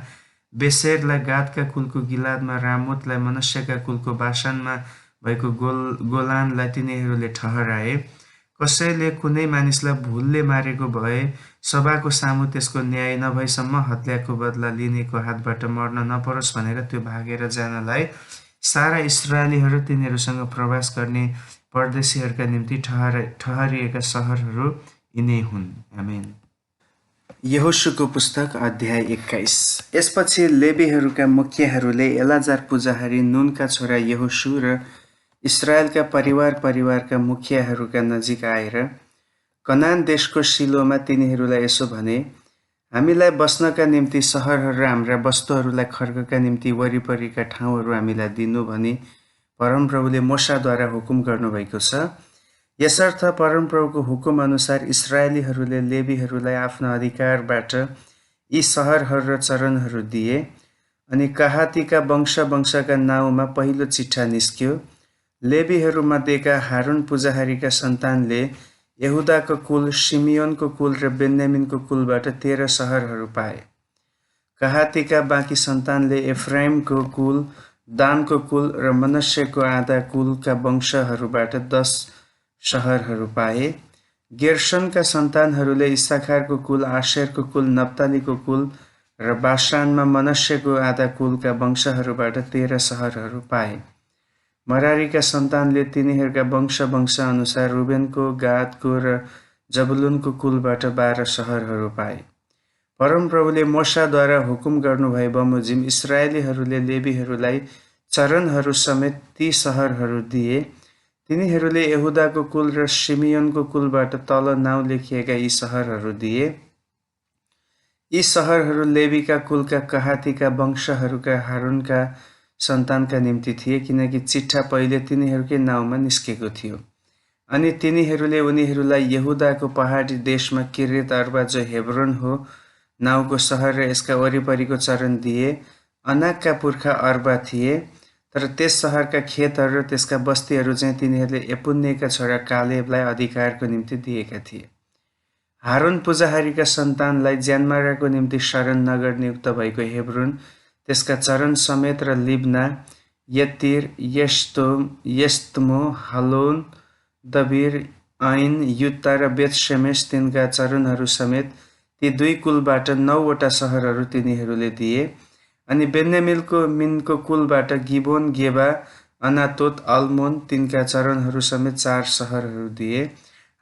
बेसेरलाई, गादका कुलको गिलादमा रामोतलाई, मनस्यका कुलको बासानमा भएको गोलानलाई तिनीहरूले ठहराए। कसैले कुनै मानिसलाई भुलले मारेको भए सभाको सामु त्यसको न्याय नभएसम्म हत्याको बदला लिनेको हातबाट मर्न नपरोस् भनेर त्यो भागेर जानलाई सारा इस्राएलीहरू तिनीहरूसँग प्रवास गर्ने परदेशीहरूका निम्ति ठहरिएका सहरहरू यिनै हुन्। आमेन। यहोशूको पुस्तक अध्याय 21। यसपछि लेवीहरूका मुखियाहरूले एलाजार पुजाहारी, नूनका छोरा यहोशू र इस्राएलका परिवारका मुखियाहरूका नजिक आएर कनान देशको शिलोमा तिनीहरूलाई यसो भने, हामीलाई बस्नका निम्ति सहरहरू र हाम्रा वस्तुहरूलाई खर्कका निम्ति वरिपरिका ठाउँहरू हामीलाई दिनु भनी परमप्रभुले मोशाद्वारा हुकुम गर्नुभएको छ। यसर्थ परमप्रभुको हुकुम अनुसार इस्राएलीहरूले लेवीहरूलाई आफ्नो अधिकारबाट यी सहरहरू र चरणहरू दिए। अनि कहातीका वंशका नाउँमा पहिलो चिठ्ठा निस्क्यो। लेवीहरूमध्येका हारुन पुजाहारीका सन्तानले यहुदाको कुल, सिमियोनको कुल र बेन्यामिनको कुलबाट 13 सहरहरू पाए। कहातीका बाँकी सन्तानले एफ्राइमको कुल, दानको कुल र मनस्यको आधा कुलका वंशहरूबाट 10 सहरहरू पाए। गेर्शनका सन्तानहरूले इस्साखारको कुल, आशेरको कुल, नप्तालीको कुल र बाशानमा मनस्यको आधा कुलका वंशहरूबाट 13 सहरहरू पाए। मरारीका सन्तानले तिनीहरूका वंश अनुसार रुबेनको, गादको र जबुलुनको कुलबाट 12 सहरहरू पाए। परमप्रभुले मोशाद्वारा हुकुम गर्नुभए बमोजिम इस्राएलीहरूले लेवीहरूलाई चरणहरू समेत ती सहरहरू दिए। तिनीहरूले यहुदाको कुल र सिमियोनको कुलबाट तल नाउँ लेखिएका यी सहरहरू दिए। यी सहरहरू लेवीका कुलका कहातीका वंशहरूका हारूनका सन्तानका निम्ति थिए, किनकि चिट्ठा पहिले तिनीहरूकै नाउँमा निस्केको थियो। अनि तिनीहरूले उनीहरूलाई यहुदाको पहाडी देशमा किर्यत अर्बा, जो हेब्रोन हो, नाउँको सहर र यसका वरिपरिको चरण दिए। अनाकका पुर्खा अर्बा थिए, तर त्यस सहरका खेतहरू र त्यसका बस्तीहरू चाहिँ तिनीहरूले यपुन्नेका छोरा कालेबलाई अधिकारको निम्ति दिएका थिए। हारुन पुजाहारीका सन्तानलाई ज्यानमाराको निम्ति शरण नगर नियुक्त भएको हेब्रोन, त्यसका चरण समेत र लिब्ना, यत्तिर, यस्तमो, हलोन, दबिर, ऐन, युत्ता र बेतशेमेस तिनका चरणहरू समेत ती दुई कुलबाट 9वटा सहरहरू तिनीहरूले दिए। अनि बेन्यामिनको कुलबाट गिबोन, गेबा, अनातोत, अल्मोन तिनका चरणहरू समेत 4 सहरहरू दिए।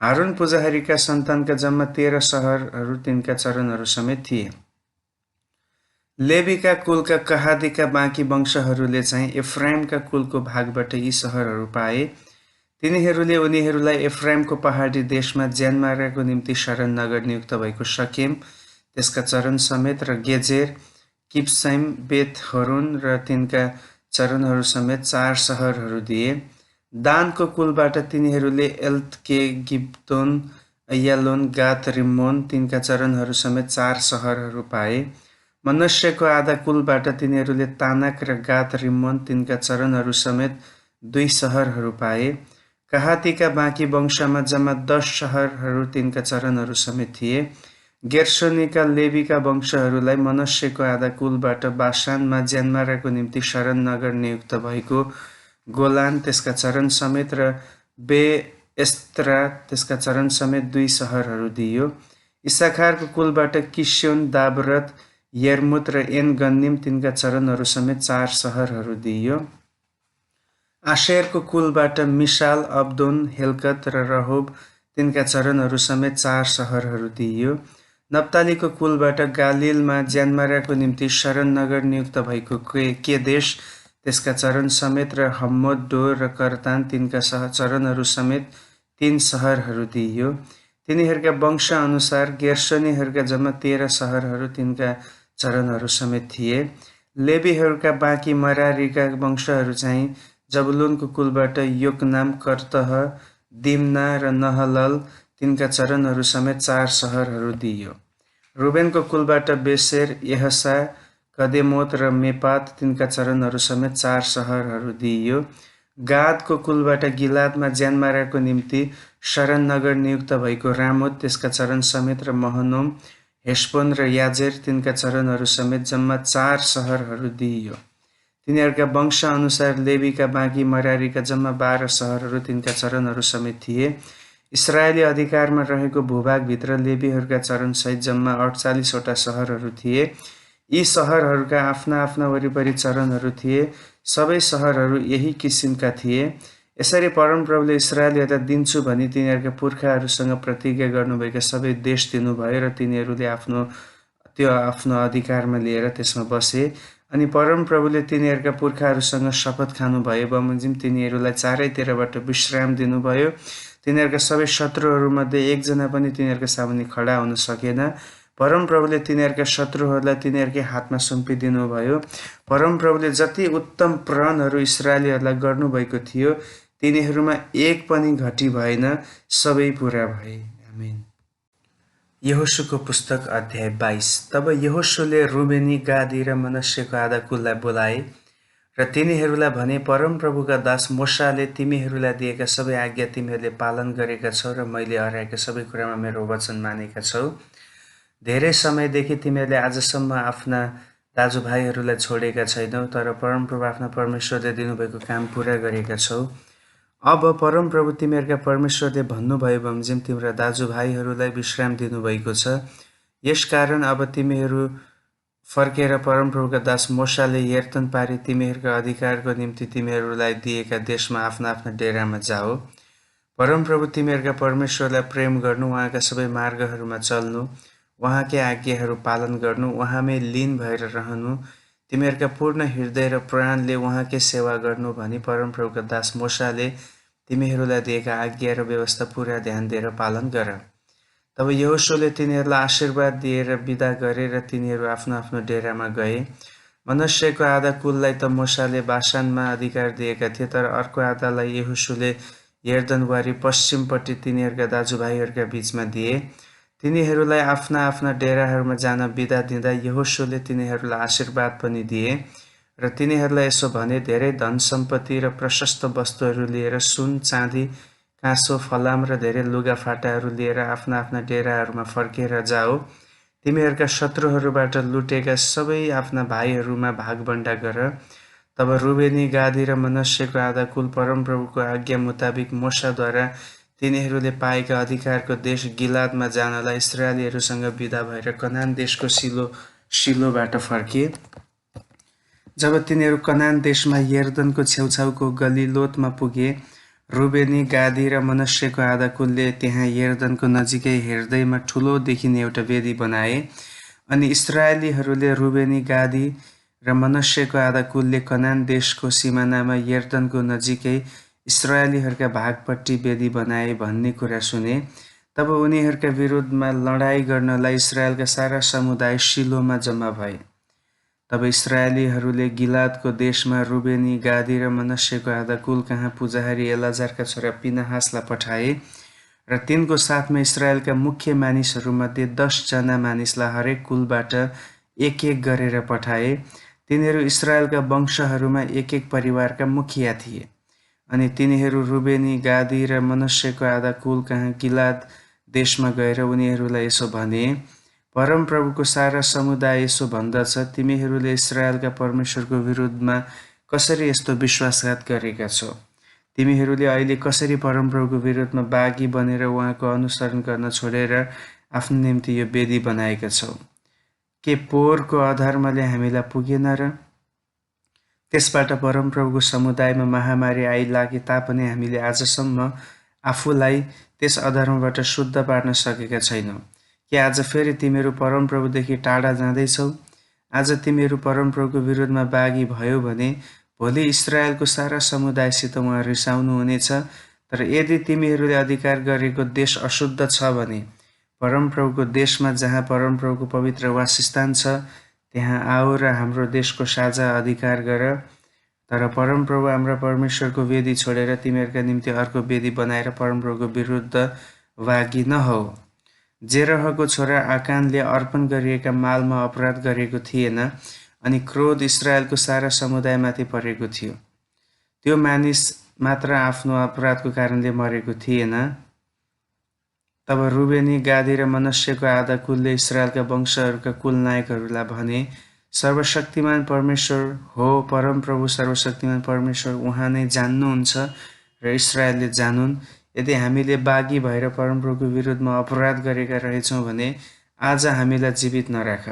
हारुन पुजाहारीका सन्तानका जम्मा 13 सहरहरू तिनका चरणहरू समेत थिए। लेवीका कुलका कहातीका बाँकी वंशहरूले चाहिँ एफ्राइमका कुलको भागबाट यी सहरहरू पाए। तिनीहरूले उनीहरूलाई एफ्राइमको पहाडी देशमा ज्यानमाराको निम्ति शरण नगर नियुक्त भएको शकेम, त्यसका चरण समेत र गेजेर, किब्साइम, बेथ होरोन र तिनका चरणहरू समेत 4 सहरहरू दिए। दानको कुलबाट तिनीहरूले एल्तके, गिब्तोन, अय्यालोन, गात रिम्मोन तिनका चरणहरू समेत 4 सहरहरू पाए। मनश्शेको आधा कुलबाट तिनीहरूले तानाक र गात रिम्मोन तिनका चरणहरू समेत 2 सहरहरू पाए। कहातीका बाँकी वंशमा जम्मा 10 सहरहरू तिनका चरणहरू समेत थिए। गेर्सोनीका लेवीका वंशहरूलाई मनश्शेको आधा कुलबाट बाशानमा ज्यानमाराको निम्ति शरण नगर नियुक्त भएको गोलान, त्यसका चरण समेत र बेएस्त्रा, त्यसका चरण समेत 2 सहरहरू दिइयो। इसाखारको कुलबाट किस्योन, दाबरत, यर्मुत र एन गन्निम तिनका चरणहरू समेत 4 सहरहरू दिइयो। आशेरको कुलबाट मिसाल, अब्दोन, हेल्कत र रहोब तिनका चरणहरू समेत 4 सहरहरू दिइयो। नप्तालीको कुलबाट गालिलमा ज्यानमाराको निम्ति शरण नगर नियुक्त भएको केदेश, त्यसका चरण समेत र हम्मोद, डोर र करतान तिनका चरणहरू समेत 3 सहरहरू दिइयो। तिनीहरूका वंश अनुसार गेर्सोनीहरूका जम्मा 13 सहरहरू तिनका चरणहरू समेत थिए। लेवीहरूका बाँकी मरारीका वंशहरू चाहिँ जबुलूनको कुलबाट योकनाम, कर्तह, दिम्ना र नहलल तिनका चरणहरू समेत 4 सहरहरू दिइयो। रुबेनको कुलबाट बेसेर, यहसा, कदेमोत र मेपात तिनका चरणहरू समेत 4 सहरहरू दिइयो। गादको कुलबाट गिलादमा ज्यानमाराको निम्ति शरण नगर नियुक्त भएको रामोत, त्यसका चरण समेत र महनोम, हेस्पोन र याजेर तिनका चरणहरू समेत जम्मा 4 सहरहरू दिइयो। तिनीहरूका वंश अनुसार लेवीका बाँकी मरारीका जम्मा 12 सहरहरू तिनका चरणहरू समेत थिए। इस्राएली अधिकारमा रहेको भूभागभित्र लेवीहरूका चरणसहित जम्मा 48वटा सहरहरू थिए। यी सहरहरूका आफ्ना आफ्ना वरिपरि चरणहरू थिए। सबै सहरहरू यही किसिमका थिए। यसरी परमप्रभुले इस्राएलीहरूलाई दिन्छु भनी तिनीहरूका पुर्खाहरूसँग प्रतिज्ञा गर्नुभएका सबै देश दिनुभयो र तिनीहरूले आफ्नो अधिकारमा लिएर त्यसमा बसे। अनि परमप्रभुले तिनीहरूका पुर्खाहरूसँग शपथ खानुभयो बमोजिम तिनीहरूलाई चारैतिरबाट विश्राम दिनुभयो। तिनीहरूका सबै शत्रुहरूमध्ये एकजना पनि तिनीहरूका सामुन्ने खडा हुन सकेन। परमप्रभुले तिनीहरूका शत्रुहरूलाई तिनीहरूकै हातमा सुम्पिदिनु भयो। परमप्रभुले जति उत्तम प्रणहरू इस्राएलीहरूलाई गर्नुभएको थियो तिनीहरूमा एक पनि घटी भएन, सबै पुरा भए। आमेन। यहोशूको पुस्तक अध्याय 22। तब यहोशूले रुबेनी, गादी र मनश्शेको आधा कुललाई बोलाए र तिनीहरूलाई भने, परमप्रभुका दास मोशाले तिमीहरूलाई दिएका सबै आज्ञा तिमीहरूले पालन गरेका छौ र मैले हराएका सबै कुरामा मेरो वचन मानेका छौ। धेरै समयदेखि तिमीहरूले आजसम्म आफ्ना दाजुभाइहरूलाई छोडेका छैनौ, तर परमप्रभु आफ्ना परमेश्वरले दिनुभएको काम पुरा गरेका छौ। अब परमप्रभु तिमीहरूका परमेश्वरले भन्नुभयो बमोजिम तिम्रा दाजुभाइहरूलाई विश्राम दिनुभएको छ। यसकारण अब तिमीहरू फर्केर परमप्रभुका दास मोशाले यर्तन पारी तिमीहरूका अधिकारको निम्ति तिमीहरूलाई दिएका देशमा आफ्ना आफ्ना डेरामा जाओ। परमप्रभु तिमीहरूका परमेश्वरलाई प्रेम गर्नु, उहाँका सबै मार्गहरूमा चल्नु, उहाँकै आज्ञाहरू पालन गर्नु, उहाँमै लीन भएर रहनु, तिमीहरूका पूर्ण हृदय र प्राणले उहाँकै सेवा गर्नु भनी परमप्रभुका दास मोशाले तिमीहरूलाई दिएका आज्ञा र व्यवस्था पुरा ध्यान दिएर पालन गर। तब यहोशूले तिनीहरूलाई आशीर्वाद दिएर बिदा गरे र तिनीहरू आफ्नो आफ्नो डेरामा गए। मनश्शेको आधा कुललाई त मोशाले बाशानमा अधिकार दिएका थिए, तर अर्को आधालाई यहोशूले यर्दनवारी पश्चिमपट्टि तिनीहरूका दाजुभाइहरूका बीचमा दिए। तिनीहरूलाई आफ्ना आफ्ना डेराहरूमा जान बिदा दिँदा यहोशूले तिनीहरूलाई आशीर्वाद पनि दिए र तिनीहरूलाई यसो भने, धेरै धन सम्पत्ति र प्रशस्त वस्तुहरू लिएर, सुन चाँदी काँसो फलाम र धेरै लुगाफाटाहरू लिएर आफ्ना आफ्ना डेराहरूमा फर्केर जाओ। तिमीहरूका शत्रुहरूबाट लुटेका सबै आफ्ना भाइहरूमा भागबण्डा गर। तब रुबेनी, गादी र मनश्शेको आधा कुल परमप्रभुको आज्ञा मुताबिक मोशाद्वारा तिनीहरूले पाएका अधिकारको देश गिलादमा जानलाई इस्राएलीहरूसँग बिदा भएर कनान देशको सिलोबाट फर्के। जब तिनीहरू कनान देशमा यर्दनको छेउछाउको गलिलोतमा पुगे, रुबेनी, गादी र मनश्शेको आधा कुलले त्यहाँ यर्दनको नजिकै हेर्दैमा ठुलो देखिने एउटा वेदी बनाए। अनि इस्राएलीहरूले रुबेनी, गादी र मनश्शेको आधा कुलले कनान देशको सिमानामा यर्दनको नजिकै इस्राएलीहरूका भागपट्टि वेदी बनाए भन्ने कुरा सुने। तब उनीहरूका विरुद्धमा लडाईँ गर्नलाई इस्राएलका सारा समुदाय शिलोमा जम्मा भए। तब इस्राएलीहरूले गिलादको देशमा रुबेनी, गादी र मनश्शेको आधा कुल कहाँ पुजारी एलाजारका छोरा पिनहासलाई पठाए र तिनको साथमा इस्राएलका मुख्य मानिसहरूमध्ये 10 जना मानिसलाई हरेक कुलबाट एक एक गरेर पठाए। तिनीहरू इस्राएलका वंशहरूमा एक एक परिवारका मुखिया थिए। अनि तिनीहरू रुबेनी, गादी र मनश्शेको आधा कुल कहाँ गिलाद देशमा गएर उनीहरूलाई यसो भने, परमप्रभुको सारा समुदाय यसो भन्दछ, तिमीहरूले इस्राएलका परमेश्वरको विरुद्धमा कसरी यस्तो विश्वासघात गरेका छौ? तिमीहरूले अहिले कसरी परमप्रभुको विरुद्धमा बागी बनेर उहाँको अनुसरण गर्न छोडेर आफ्नो निम्ति यो वेदी बनाएका छौ? के पोहोरको अधर्मले हामीलाई पुगेन र? त्यसबाट परमप्रभुको समुदायमा महामारी आइलागे तापनि हामीले आजसम्म आफूलाई त्यस अधर्मबाट शुद्ध पार्न सकेका छैनौँ। के आज फेरि तिमीहरू परमप्रभुदेखि टाढा जाँदैछौ? आज तिमीहरू परमप्रभुको विरुद्धमा बागी भयो भने भोलि इस्राएलको सारा समुदायसित उहाँ रिसाउनु हुनेछ। तर यदि तिमीहरूले अधिकार गरेको देश अशुद्ध छ भने परमप्रभुको देशमा जहाँ परमप्रभुको पवित्र वासस्थान छ त्यहाँ आओ र हाम्रो देशको साझा अधिकार गर। तर परमप्रभु हाम्रा परमेश्वरको वेदी छोडेर तिमीहरूका निम्ति अर्को वेदी बनाएर परमप्रभुको विरुद्ध बागी नहौ। जेरहको छोरा आकानले अर्पण गरिएका मालमा अपराध गरेको थिएन अनि क्रोध इस्राएलको सारा समुदायमाथि परेको थियो। त्यो मानिस मात्र आफ्नो अपराधको कारणले मरेको थिएन। तब रुबेनी, गादी र मनश्शेको आधा कुलले इस्राएलका वंशहरूका कुल नायकहरूलाई भने, सर्वशक्तिमान परमेश्वर हो, परमप्रभु सर्वशक्तिमान परमेश्वर उहाँ नै जान्नुहुन्छ र इस्राएलले जानुन्। यदि हामीले बागी भएर परमप्रभुको विरुद्धमा अपराध गरेका रहेछौँ भने आज हामीलाई जीवित नराख।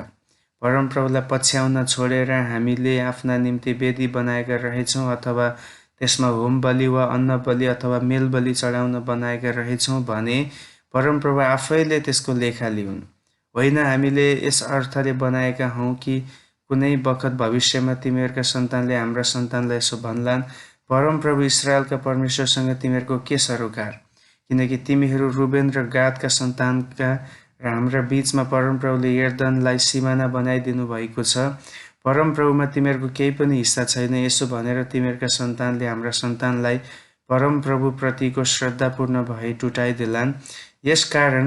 परमप्रभुलाई पछ्याउन छोडेर हामीले आफ्ना निम्ति वेदी बनाएका रहेछौँ अथवा त्यसमा होम बलि वा अन्न बलि अथवा मेल बलि चढाउन बनाएका रहेछौँ भने परमप्रभु आफैले त्यसको लेखा लिउन्। होइन हामीले यस अर्थले बनाएका हौँ कि कुनै बखत भविष्यमा तिमीहरूका सन्तानले हाम्रा सन्तानलाई यसो भन्लान्, परमप्रभु इस्राएलका परमेश्वरसँग तिमीहरूको के सरोकार? किनकि तिमीहरू रुबेन र गादका सन्तानका र हाम्रा बीचमा परमप्रभुले यर्दनलाई सिमाना बनाइदिनु भएको छ। परमप्रभुमा तिमीहरूको केही पनि हिस्सा छैन। यसो भनेर तिमीहरूका सन्तानले हाम्रा सन्तानलाई परमप्रभुप्रतिको श्रद्धापूर्ण भई टुटाइदेलान्। यसकारण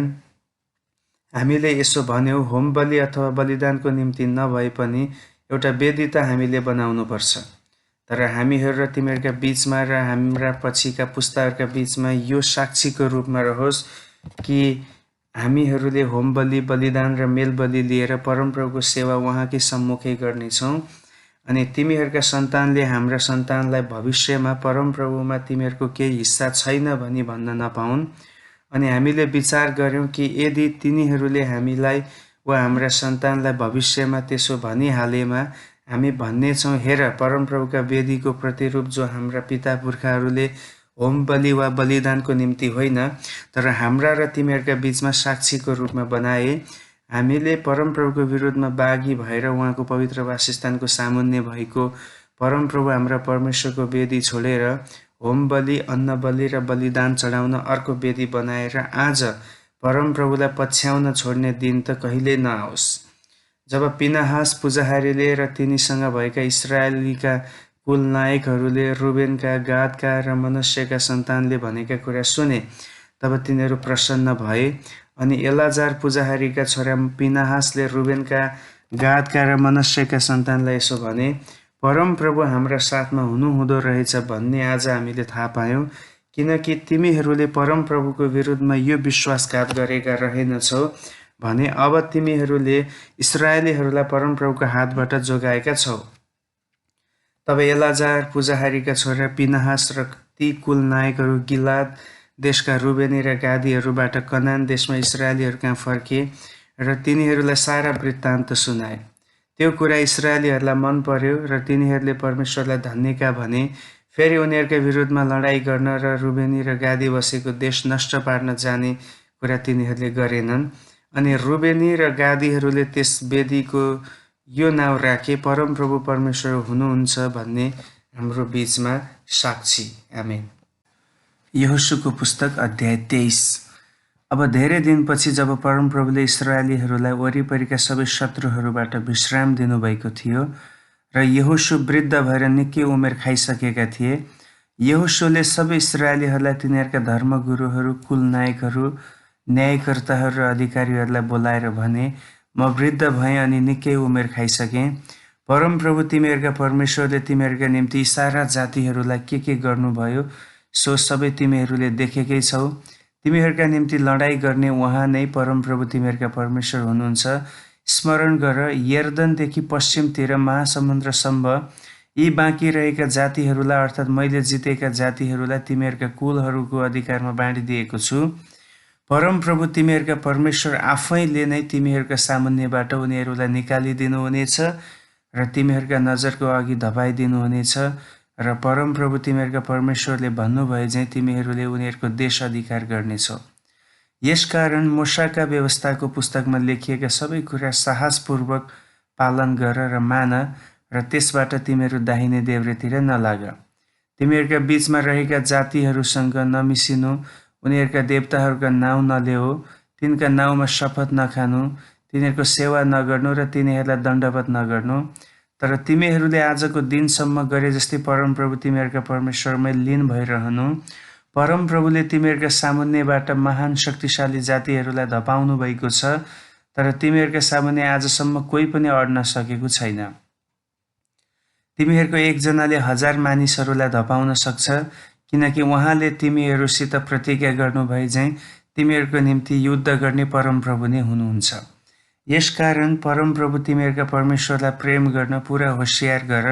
हामीले यसो भन्यौँ, होम बलि अथवा बलिदानको निम्ति नभए पनि एउटा वेदी त हामीले बनाउनुपर्छ। तर हामीहरू र तिमीहरूका बीचमा र हाम्रा पछिका पुस्ताहरूका बीचमा यो साक्षीको रूपमा रहोस् कि हामीहरूले होम बलि, बलिदान र मेल बलि लिएर परमप्रभुको सेवा उहाँकै सम्मुखै गर्नेछौँ। अनि तिमीहरूका सन्तानले हाम्रा सन्तानलाई भविष्यमा परमप्रभुमा तिमीहरूको केही हिस्सा छैन भनी भन्न नपाउन्। अनि हामीले विचार गर्यौँ कि यदि तिनीहरूले हामीलाई वा हाम्रा सन्तानलाई भविष्यमा त्यसो भनिहालेमा हामी भन्नेछौँ, हेर, परमप्रभुका वेदीको प्रतिरूप जो हाम्रा पिता पुर्खाहरूले होम बलि वा बलिदानको निम्ति होइन तर हाम्रा र तिमीहरूका बीचमा साक्षीको रूपमा बनाए, हामीले परमप्रभुको विरुद्धमा बागी भएर उहाँको पवित्र वासस्थानको सामुन्ने भएको परमप्रभु हाम्रा परमेश्वरको वेदी छोडेर होम बलि, अन्न बलि र बलिदान चढाउन अर्को वेदी बनाएर आज परमप्रभुलाई पछ्याउन छोड्ने दिन त कहिल्यै नआओस्। जब पिनहास पुजाहारीले र तिनीसँग भएका इस्राएलीका कुल नायकहरूले रुबेनका, गादका र मनस्यका सन्तानले भनेका कुरा सुने, तब तिनीहरू प्रसन्न भए। अनि एलाजार पुजाहारीका छोरा पिनहासले रुबेनका, गादका र मनस्यका सन्तानलाई यसो भने, परमप्रभु हाम्रा साथमा हुनुहुँदो रहेछ भन्ने आज हामीले थाहा पायौँ, किनकि तिमीहरूले परमप्रभुको विरुद्धमा यो विश्वासघात गरेका रहेनछौ भने अब तिमीहरूले इस्राएलीहरूलाई परमप्रभुको हातबाट जोगाएका छौ। तब एलाजार पुजाहारीका छोरा पिनहास र ती कुल नायकहरू गिलाद देशका रुबेनी र गादीहरूबाट कनान देशमा इस्राएलीहरू कहाँ फर्के र तिनीहरूलाई सारा वृत्तान्त सुनाए। त्यो कुरा इस्राएलीहरूलाई मन पर्यो र तिनीहरूले परमेश्वरलाई धन्यका भने। फेरि उनीहरूका विरुद्धमा लडाईँ गर्न र रुबेनी र गादी बसेको देश नष्ट पार्न जाने कुरा तिनीहरूले गरेनन्। अनि रुबेनी र गादीहरूले त्यस वेदीको यो नाउँ राखे, परमप्रभु परमेश्वर हुनुहुन्छ भन्ने हाम्रो बीचमा साक्षी। आमेन। यहोशूको पुस्तक अध्याय 23। अब धेरै दिनपछि जब परमप्रभुले इस्राएलीहरूलाई वरिपरिका सबै शत्रुहरूबाट विश्राम दिनुभएको थियो र यहोशू वृद्ध भएर निकै उमेर खाइसकेका थिए, यहोशूले सबै इस्राएलीहरूलाई तिनीहरूका धर्मगुरुहरू, कुल नायकहरू, न्यायकर्ताहरू र अधिकारीहरूलाई बोलाएर भने, म वृद्ध भएँ अनि निकै उमेर खाइसकेँ। परमप्रभु तिमीहरूका परमेश्वरले तिमीहरूका निम्ति यी सारा जातिहरूलाई के गर्नुभयो सो सबै तिमीहरूले देखेकै छौ। तिमीहरूका निम्ति लडाईँ गर्ने उहाँ नै परमप्रभु तिमीहरूका परमेश्वर हुनुहुन्छ। स्मरण गर, यर्दनदेखि पश्चिमतिर महासमुद्रसम्म यी बाँकी रहेका जातिहरूलाई अर्थात् मैले जितेका जातिहरूलाई तिमीहरूका कुलहरूको अधिकारमा बाँडिदिएको छु। परमप्रभु तिमीहरूका परमेश्वर आफैले नै तिमीहरूका सामुन्नेबाट उनीहरूलाई निकालिदिनुहुनेछ र तिमीहरूका नजरको अघि धपाइदिनुहुनेछ र परमप्रभु तिमीहरूका परमेश्वरले भन्नुभए चाहिँ तिमीहरूले उनीहरूको देश अधिकार गर्नेछौ। यसकारण मूसाका व्यवस्थाको पुस्तकमा लेखिएका सबै कुरा साहसपूर्वक पालन गर र मान र त्यसबाट तिमीहरू दाहिने देब्रेतिर नलाग। तिमीहरूका बीचमा रहेका जातिहरूसँग नमिसिनु, उनीहरूका देवताहरूका नाउँ नलेऊ, तिनका नाउँमा शपथ नखानु, तिनीहरूको सेवा नगर्नु र तिनीहरूलाई दण्डवत नगर्नु। तर तिमीहरूले आजको दिनसम्म गरे जस्तै परमप्रभु तिमीहरूका परमेश्वरमै लीन भइरहनु। परमप्रभुले तिमीहरूका सामुन्नेबाट महान शक्तिशाली जातिहरूलाई धपाउनु भएको छ, तर तिमीहरूका सामुन्ने आजसम्म कोही पनि अड्न सकेको छैन। तिमीहरूको एकजनाले 1000 मानिसहरूलाई धपाउन सक्छ, किनकि उहाँले तिमीहरूसित प्रतिज्ञा गर्नुभए चाहिँ तिमीहरूको निम्ति युद्ध गर्ने परमप्रभु नै हुनुहुन्छ। यसकारण परमप्रभु तिमीहरूका परमेश्वरलाई प्रेम गर्न पुरा होसियार गर।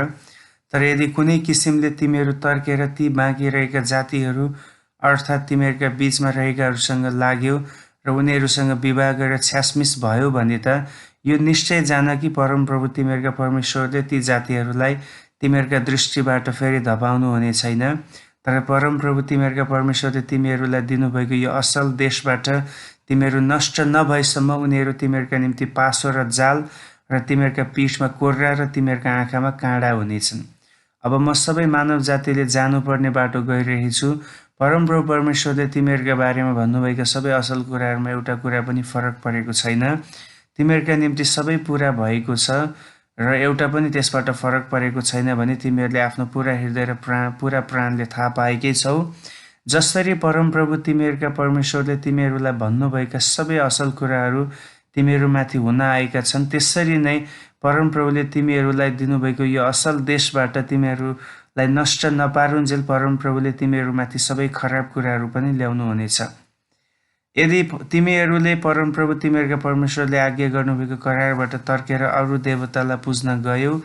तर यदि कुनै किसिमले तिमीहरू तर्केर ती बाँकी रहेका जातिहरू अर्थात् तिमीहरूका बीचमा रहेकाहरूसँग लाग्यो र उनीहरूसँग विवाह गरेर छ्यासमिस भयो भने त यो निश्चय जान कि परमप्रभु तिमीहरूका परमेश्वरले ती जातिहरूलाई तिमीहरूका दृष्टिबाट फेरि धपाउनु हुने छैन। तर परमप्रभु तिमीहरूका परमेश्वरले तिमीहरूलाई दिनुभएको यो असल देशबाट तिमीहरू नष्ट नभएसम्म उनीहरू तिमीहरूका निम्ति पासो र जाल र तिमीहरूका पीठमा कोर्रा र तिमीहरूका आँखामा काँडा हुनेछन्। अब म सबै मानव जातिले जानुपर्ने बाटो गइरहेछु। परमप्रभु परमेश्वरले तिमीहरूका बारेमा भन्नुभएका सबै असल कुराहरूमा एउटा कुरा पनि फरक परेको छैन। तिमीहरूका निम्ति सबै पुरा भएको छ र एउटा पनि त्यसबाट फरक परेको छैन भने तिमीहरूले आफ्नो पुरा हृदय र पुरा प्राणले थाहा पाएकै छौ। जसरी परमप्रभु तिमीहरूका परमेश्वरले तिमीहरूलाई भन्नुभएका सबै असल कुराहरू तिमीहरूमाथि हुन आएका छन्, त्यसरी नै परमप्रभुले तिमीहरूलाई दिनुभएको यो असल देशबाट तिमीहरूलाई नष्ट नपारुन्जेल परमप्रभुले तिमीहरूमाथि सबै खराब कुराहरू पनि ल्याउनु हुनेछ। यदि तिमीहरूले परमप्रभु तिमीहरूका परमेश्वरले आज्ञा गर्नुभएको करारबाट तर्केर अरू देवतालाई पुज्न गयौ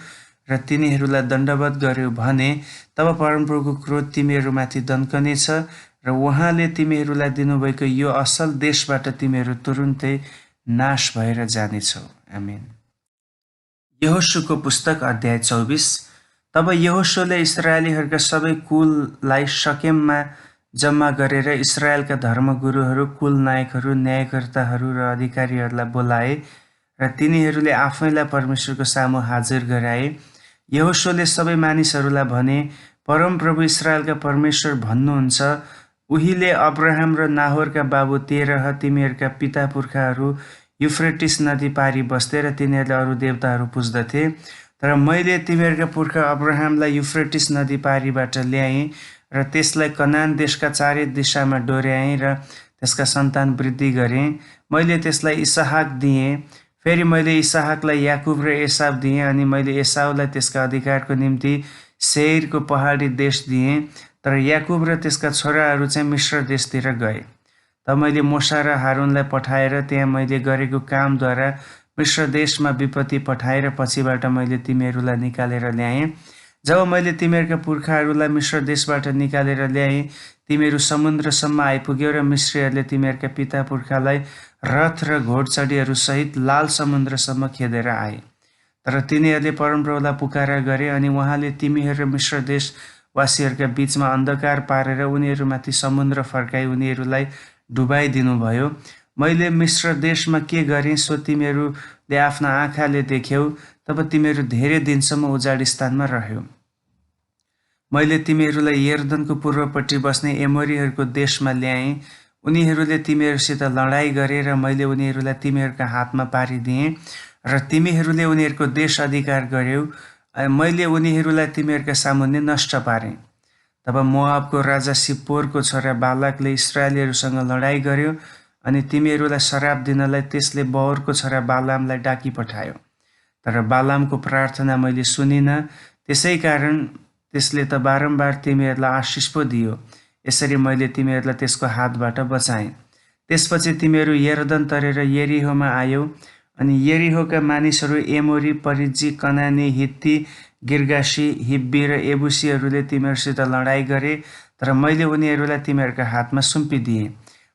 र तिनीहरूलाई दण्डवत गर्यौ भने तब परमप्रभुको क्रोध तिमीहरूमाथि दन्कनेछ र उहाँले तिमीहरूलाई दिनुभएको यो असल देशबाट तिमीहरू तुरुन्तै नाश भएर जानेछौ। आमेन। यहोशूको पुस्तक अध्याय 24। तब यहोशूले इस्राएलीहरूका सबै कुललाई शकेममा जम्मा गरेर इस्राएलका धर्मगुरुहरू, कुल नायकहरू, न्यायकर्ताहरू र अधिकारीहरूलाई बोलाए र तिनीहरूले आफैलाई परमेश्वरको सामु हाजिर गराए। यहोशूले सबै मानिसहरूलाई भने, परमप्रभु इस्राएलका परमेश्वर भन्नुहुन्छ, उहिले अब्राहम र नाहोरका बाबु तेरह तिमीहरूका पिता पुर्खाहरू युफ्रेटिस नदी पारी बस्थे र तिनीहरूले अरू देवताहरू पुज्दथे। तर मैले तिमीहरूका पुर्खा अब्राहमलाई युफ्रेटिस नदी पारीबाट ल्याएँ र त्यसलाई कनान देशका चारै दिशामा डोर्याएँ र त्यसका सन्तान वृद्धि गरेँ। मैले त्यसलाई इसहाक दिएँ, फेरि मैले इसहाकलाई याकुब र एसाव दिएँ, अनि मैले एसावलाई त्यसका अधिकारको निम्ति सेयरको पहाडी देश दिएँ। तर याकुब र त्यसका छोराहरू चाहिँ मिश्र देशतिर गए। तब मैले मोसा र हारुनलाई पठाएर त्यहाँ मैले गरेको कामद्वारा मिश्र देशमा विपत्ति पठाएर पछिबाट मैले तिमीहरूलाई निकालेर ल्याएँ। जब मैले तिमीहरूका पुर्खाहरूलाई मिश्र देशबाट निकालेर ल्याएँ, तिमीहरू समुद्रसम्म आइपुग्यौ र मिश्रीहरूले तिमीहरूका पिता पुर्खालाई रथ र घोडचढीहरू सहित लाल समुद्रसम्म खेदेर आए। तर तिनीहरूले परमप्रभुलाई पुकारा गरे अनि उहाँले तिमीहरू र मिश्र देशवासीहरूका बीचमा अन्धकार पारेर उनीहरूमाथि समुद्र फर्काई उनीहरूलाई डुबाइदिनुभयो। मैले मिश्र देशमा के गरेँ सो तिमीहरूले आफ्ना आँखाले देख्यौ। तब तिमीहरू धेरै दिनसम्म उजाड स्थानमा रह्यौ। मैले तिमीहरूलाई यर्दनको पूर्वपट्टि बस्ने एमोरीहरूको देशमा ल्याएँ। उनीहरूले तिमीहरूसित लडाईँ गरे र मैले उनीहरूलाई तिमीहरूका हातमा पारिदिएँ र तिमीहरूले उनीहरूको देश अधिकार गर्यौ। मैले उनीहरूलाई तिमीहरूका सामुन्ने नष्ट पारेँ। तब मोआबको राजा सिप्पोरको छोरा बालाकले इस्राएलीहरूसँग लडाईँ गर्यो अनि तिमीहरूलाई श्राप दिनलाई त्यसले बौरको छोरा बालामलाई डाकी पठायो। तर बालामको प्रार्थना मैले सुनिनँ, त्यसै कारण त्यसले त बारम्बार तिमीहरूलाई आशिष पो दियो। यसरी मैले तिमीहरूलाई त्यसको हातबाट बचाएँ। त्यसपछि तिमीहरू यर्दन तरेर यरिहोमा आयौ, अनि यरिहोका मानिसहरू एमोरी, परिज्जी, कनानी, हित्ती, गिर्गासी, हिब्बी र एबुसीहरूले तिमीहरूसित लडाईँ गरे। तर मैले उनीहरूलाई तिमीहरूका हातमा सुम्पिदिएँ।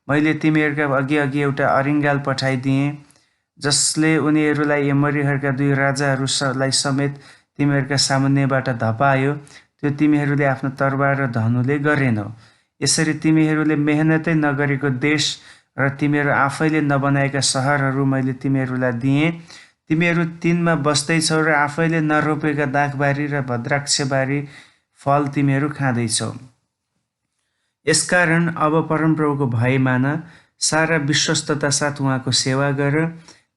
मैले तिमीहरूका अघि एउटा अरिङ्गाल पठाइदिएँ, जसले उनीहरूलाई एमोरीहरूका दुई राजाहरूलाई समेत तिमीहरूका सामुन्नेबाट धपायो। त्यो तिमीहरूले आफ्नो तरबार र धनुले गरेनौ। यसरी तिमीहरूले मेहनतै नगरेको देश र तिमीहरू आफैले नबनाएका सहरहरू मैले तिमीहरूलाई दिएँ। तिमीहरू तिनमा बस्दैछौ र आफैले नरोपेका दाखबारी र भद्राक्षबारी फल तिमीहरू खाँदैछौ। यसकारण अब परमप्रभुको भय मान, सारा विश्वस्तता साथ उहाँको सेवा गर।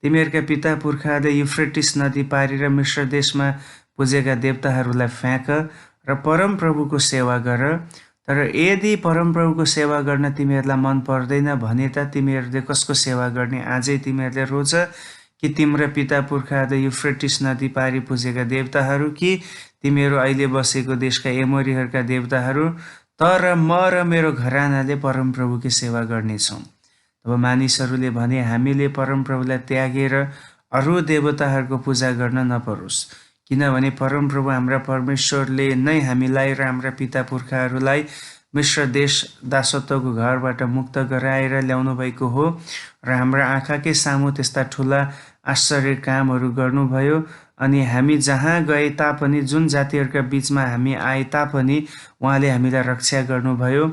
तिमीहरूका पिता पुर्खाहरूले युफ्रेटिस नदी पारी र मिश्र देशमा पुजेका देवताहरूलाई फ्याँक र परमप्रभुको सेवा गर। तर यदि परमप्रभुको सेवा गर्न तिमीहरूलाई मन पर्दैन भने त तिमीहरूले कसको सेवा गर्ने? आजै तिमीहरूले रोज कि तिम्रा पिता पुर्खाहरूले युफ्रेटिस नदी पारी पुजेका देवताहरू, कि तिमीहरू अहिले बसेको देशका एमोरीहरूका देवताहरू? तर म र मेरो घरानाले परमप्रभुकी सेवा गर्नेछौँ। तब मानिसहरूले भने, हामीले परमप्रभुलाई त्यागेर अरू देवताहरूको पूजा गर्न नपरोस्, किनभने परमप्रभु हाम्रा परमेश्वरले नै हामीलाई र हाम्रा पिता पुर्खाहरूलाई मिश्र देश दासत्वको घरबाट मुक्त गराएर ल्याउनु भएको हो र हाम्रा आँखाकै सामु त्यस्ता ठुला आश्चर्य कामहरू गर्नुभयो। अनि हामी जहाँ गए तापनि, जुन जातिहरूका बीचमा हामी आए तापनि उहाँले हामीलाई रक्षा गर्नुभयो।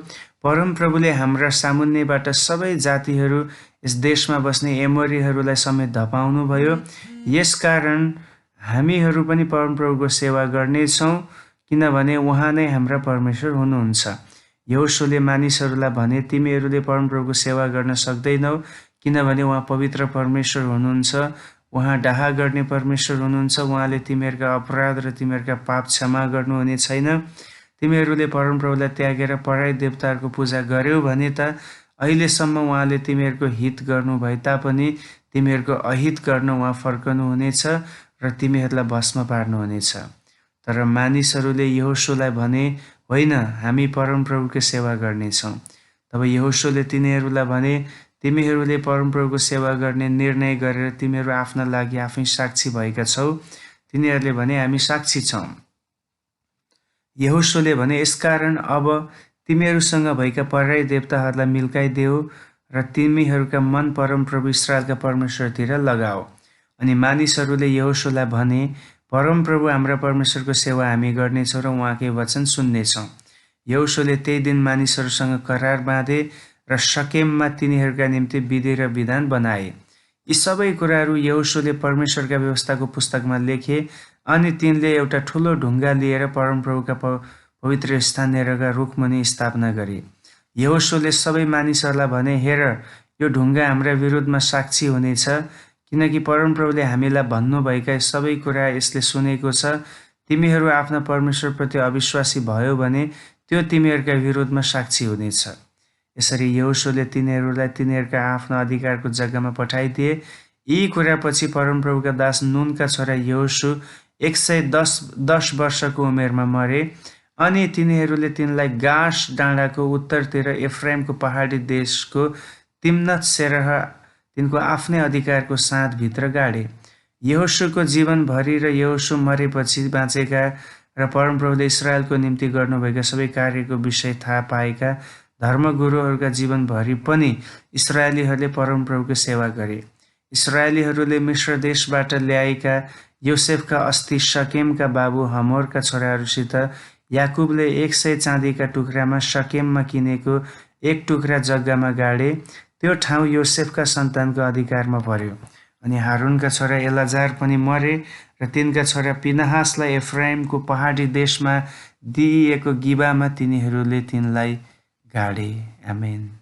परमप्रभुले हाम्रा सामुन्नेबाट सबै जातिहरू, यस देशमा बस्ने एमोरीहरूलाई समेत धपाउनुभयो। यसकारण हामीहरू पनि परमप्रभुको सेवा गर्नेछौँ, किनभने उहाँ नै हाम्रा परमेश्वर हुनुहुन्छ। यहोशूले मानिसहरूलाई भने, तिमीहरूले परमप्रभुको सेवा गर्न सक्दैनौ, किनभने उहाँ पवित्र परमेश्वर हुनुहुन्छ। उहाँ डाहा गर्ने परमेश्वर हुनुहुन्छ। उहाँले तिमीहरूका अपराध र तिमीहरूका पाप क्षमा गर्नुहुने छैन। तिमीहरूले परमप्रभुलाई त्यागेर पराई देवताहरूको पूजा गर्यौ भने त अहिलेसम्म उहाँले तिमीहरूको हित गर्नु भए तापनि तिमीहरूको अहित गर्न उहाँ फर्कनुहुनेछ र तिमीहरूलाई भस्म पार्नुहुनेछ। तर मानिसहरूले यहोशूलाई भने, होइन, हामी परमप्रभुको सेवा गर्नेछौँ। तब यहोशूले तिनीहरूलाई भने, तिमीहरूले परमप्रभुको सेवा गर्ने निर्णय गरेर तिमीहरू आफ्ना लागि आफै साक्षी भएका छौ। तिनीहरूले भने, हामी साक्षी छौँ। यहोशूले भने, यसकारण अब तिमीहरूसँग भएका पराई देवताहरूलाई मिल्काइदेऊ र तिमीहरूका मन परमप्रभु इस्राएलका परमेश्वरतिर लगाओ। अनि मानिसहरूले यहोशूलाई भने, परमप्रभु हाम्रा परमेश्वरको सेवा हामी गर्नेछौँ र उहाँकै वचन सुन्नेछौँ। यहोशूले त्यही दिन मानिसहरूसँग करार बाँधे र शकेममा तिनीहरूका निम्ति विधि र विधान बनाए। यी सबै कुराहरू यहोशूले परमेश्वरका व्यवस्थाको पुस्तकमा लेखे। अनि तिनले एउटा ठुलो ढुङ्गा लिएर परमप्रभुका पवित्र स्थानहरूका रुखमुनि स्थापना गरे। यहोशूले सबै मानिसहरूलाई भने, हेर, यो ढुङ्गा हाम्रा विरुद्धमा साक्षी हुनेछ, किनकि परमप्रभुले हामीलाई भन्नुभएका सबै कुरा यसले सुनेको छ। तिमीहरू आफ्ना परमेश्वरप्रति अविश्वासी भयो भने त्यो तिमीहरूका विरुद्धमा साक्षी हुनेछ। यसरी यहोशूले तिनीहरूलाई तिनीहरूका आफ्नो अधिकारको जग्गामा पठाइदिए। यी कुरापछि परमप्रभुका दास नूनका छोरा यहोशू 110 वर्षको उमेरमा मरे अनि तिनीहरूले तिनलाई गाश डाँडाको उत्तरतिर एफ्राइमको पहाडी देशको तिम्नत सेरह तिनको आफ्नै अधिकारको साथभित्र गाडे। यहोशूको जीवनभरि र यहोशू मरेपछि बाँचेका र परमप्रभुले इस्राएलको निम्ति गर्नुभएका सबै कार्यको विषय थाहा पाएका धर्मगुरुहरूका जीवनभरि पनि इस्राएलीहरूले परमप्रभुको सेवा गरे। इस्राएलीहरूले मिश्र देशबाट ल्याएका योसेफका अस्थि शकेमका बाबु हमोरका छोराहरूसित याकुबले 100 चाँदीका टुक्रामा शकेममा किनेको एक टुक्रा जग्गामा गाडे। त्यो ठाउँ योसेफका सन्तानको अधिकारमा पर्यो। अनि हारूनका छोरा एलाजार पनि मरे र तिनका छोरा पिनहासलाई एफ्राइमको पहाडी देशमा दिइएको गिबामा तिनीहरूले तिनलाई गाडे। आमेन।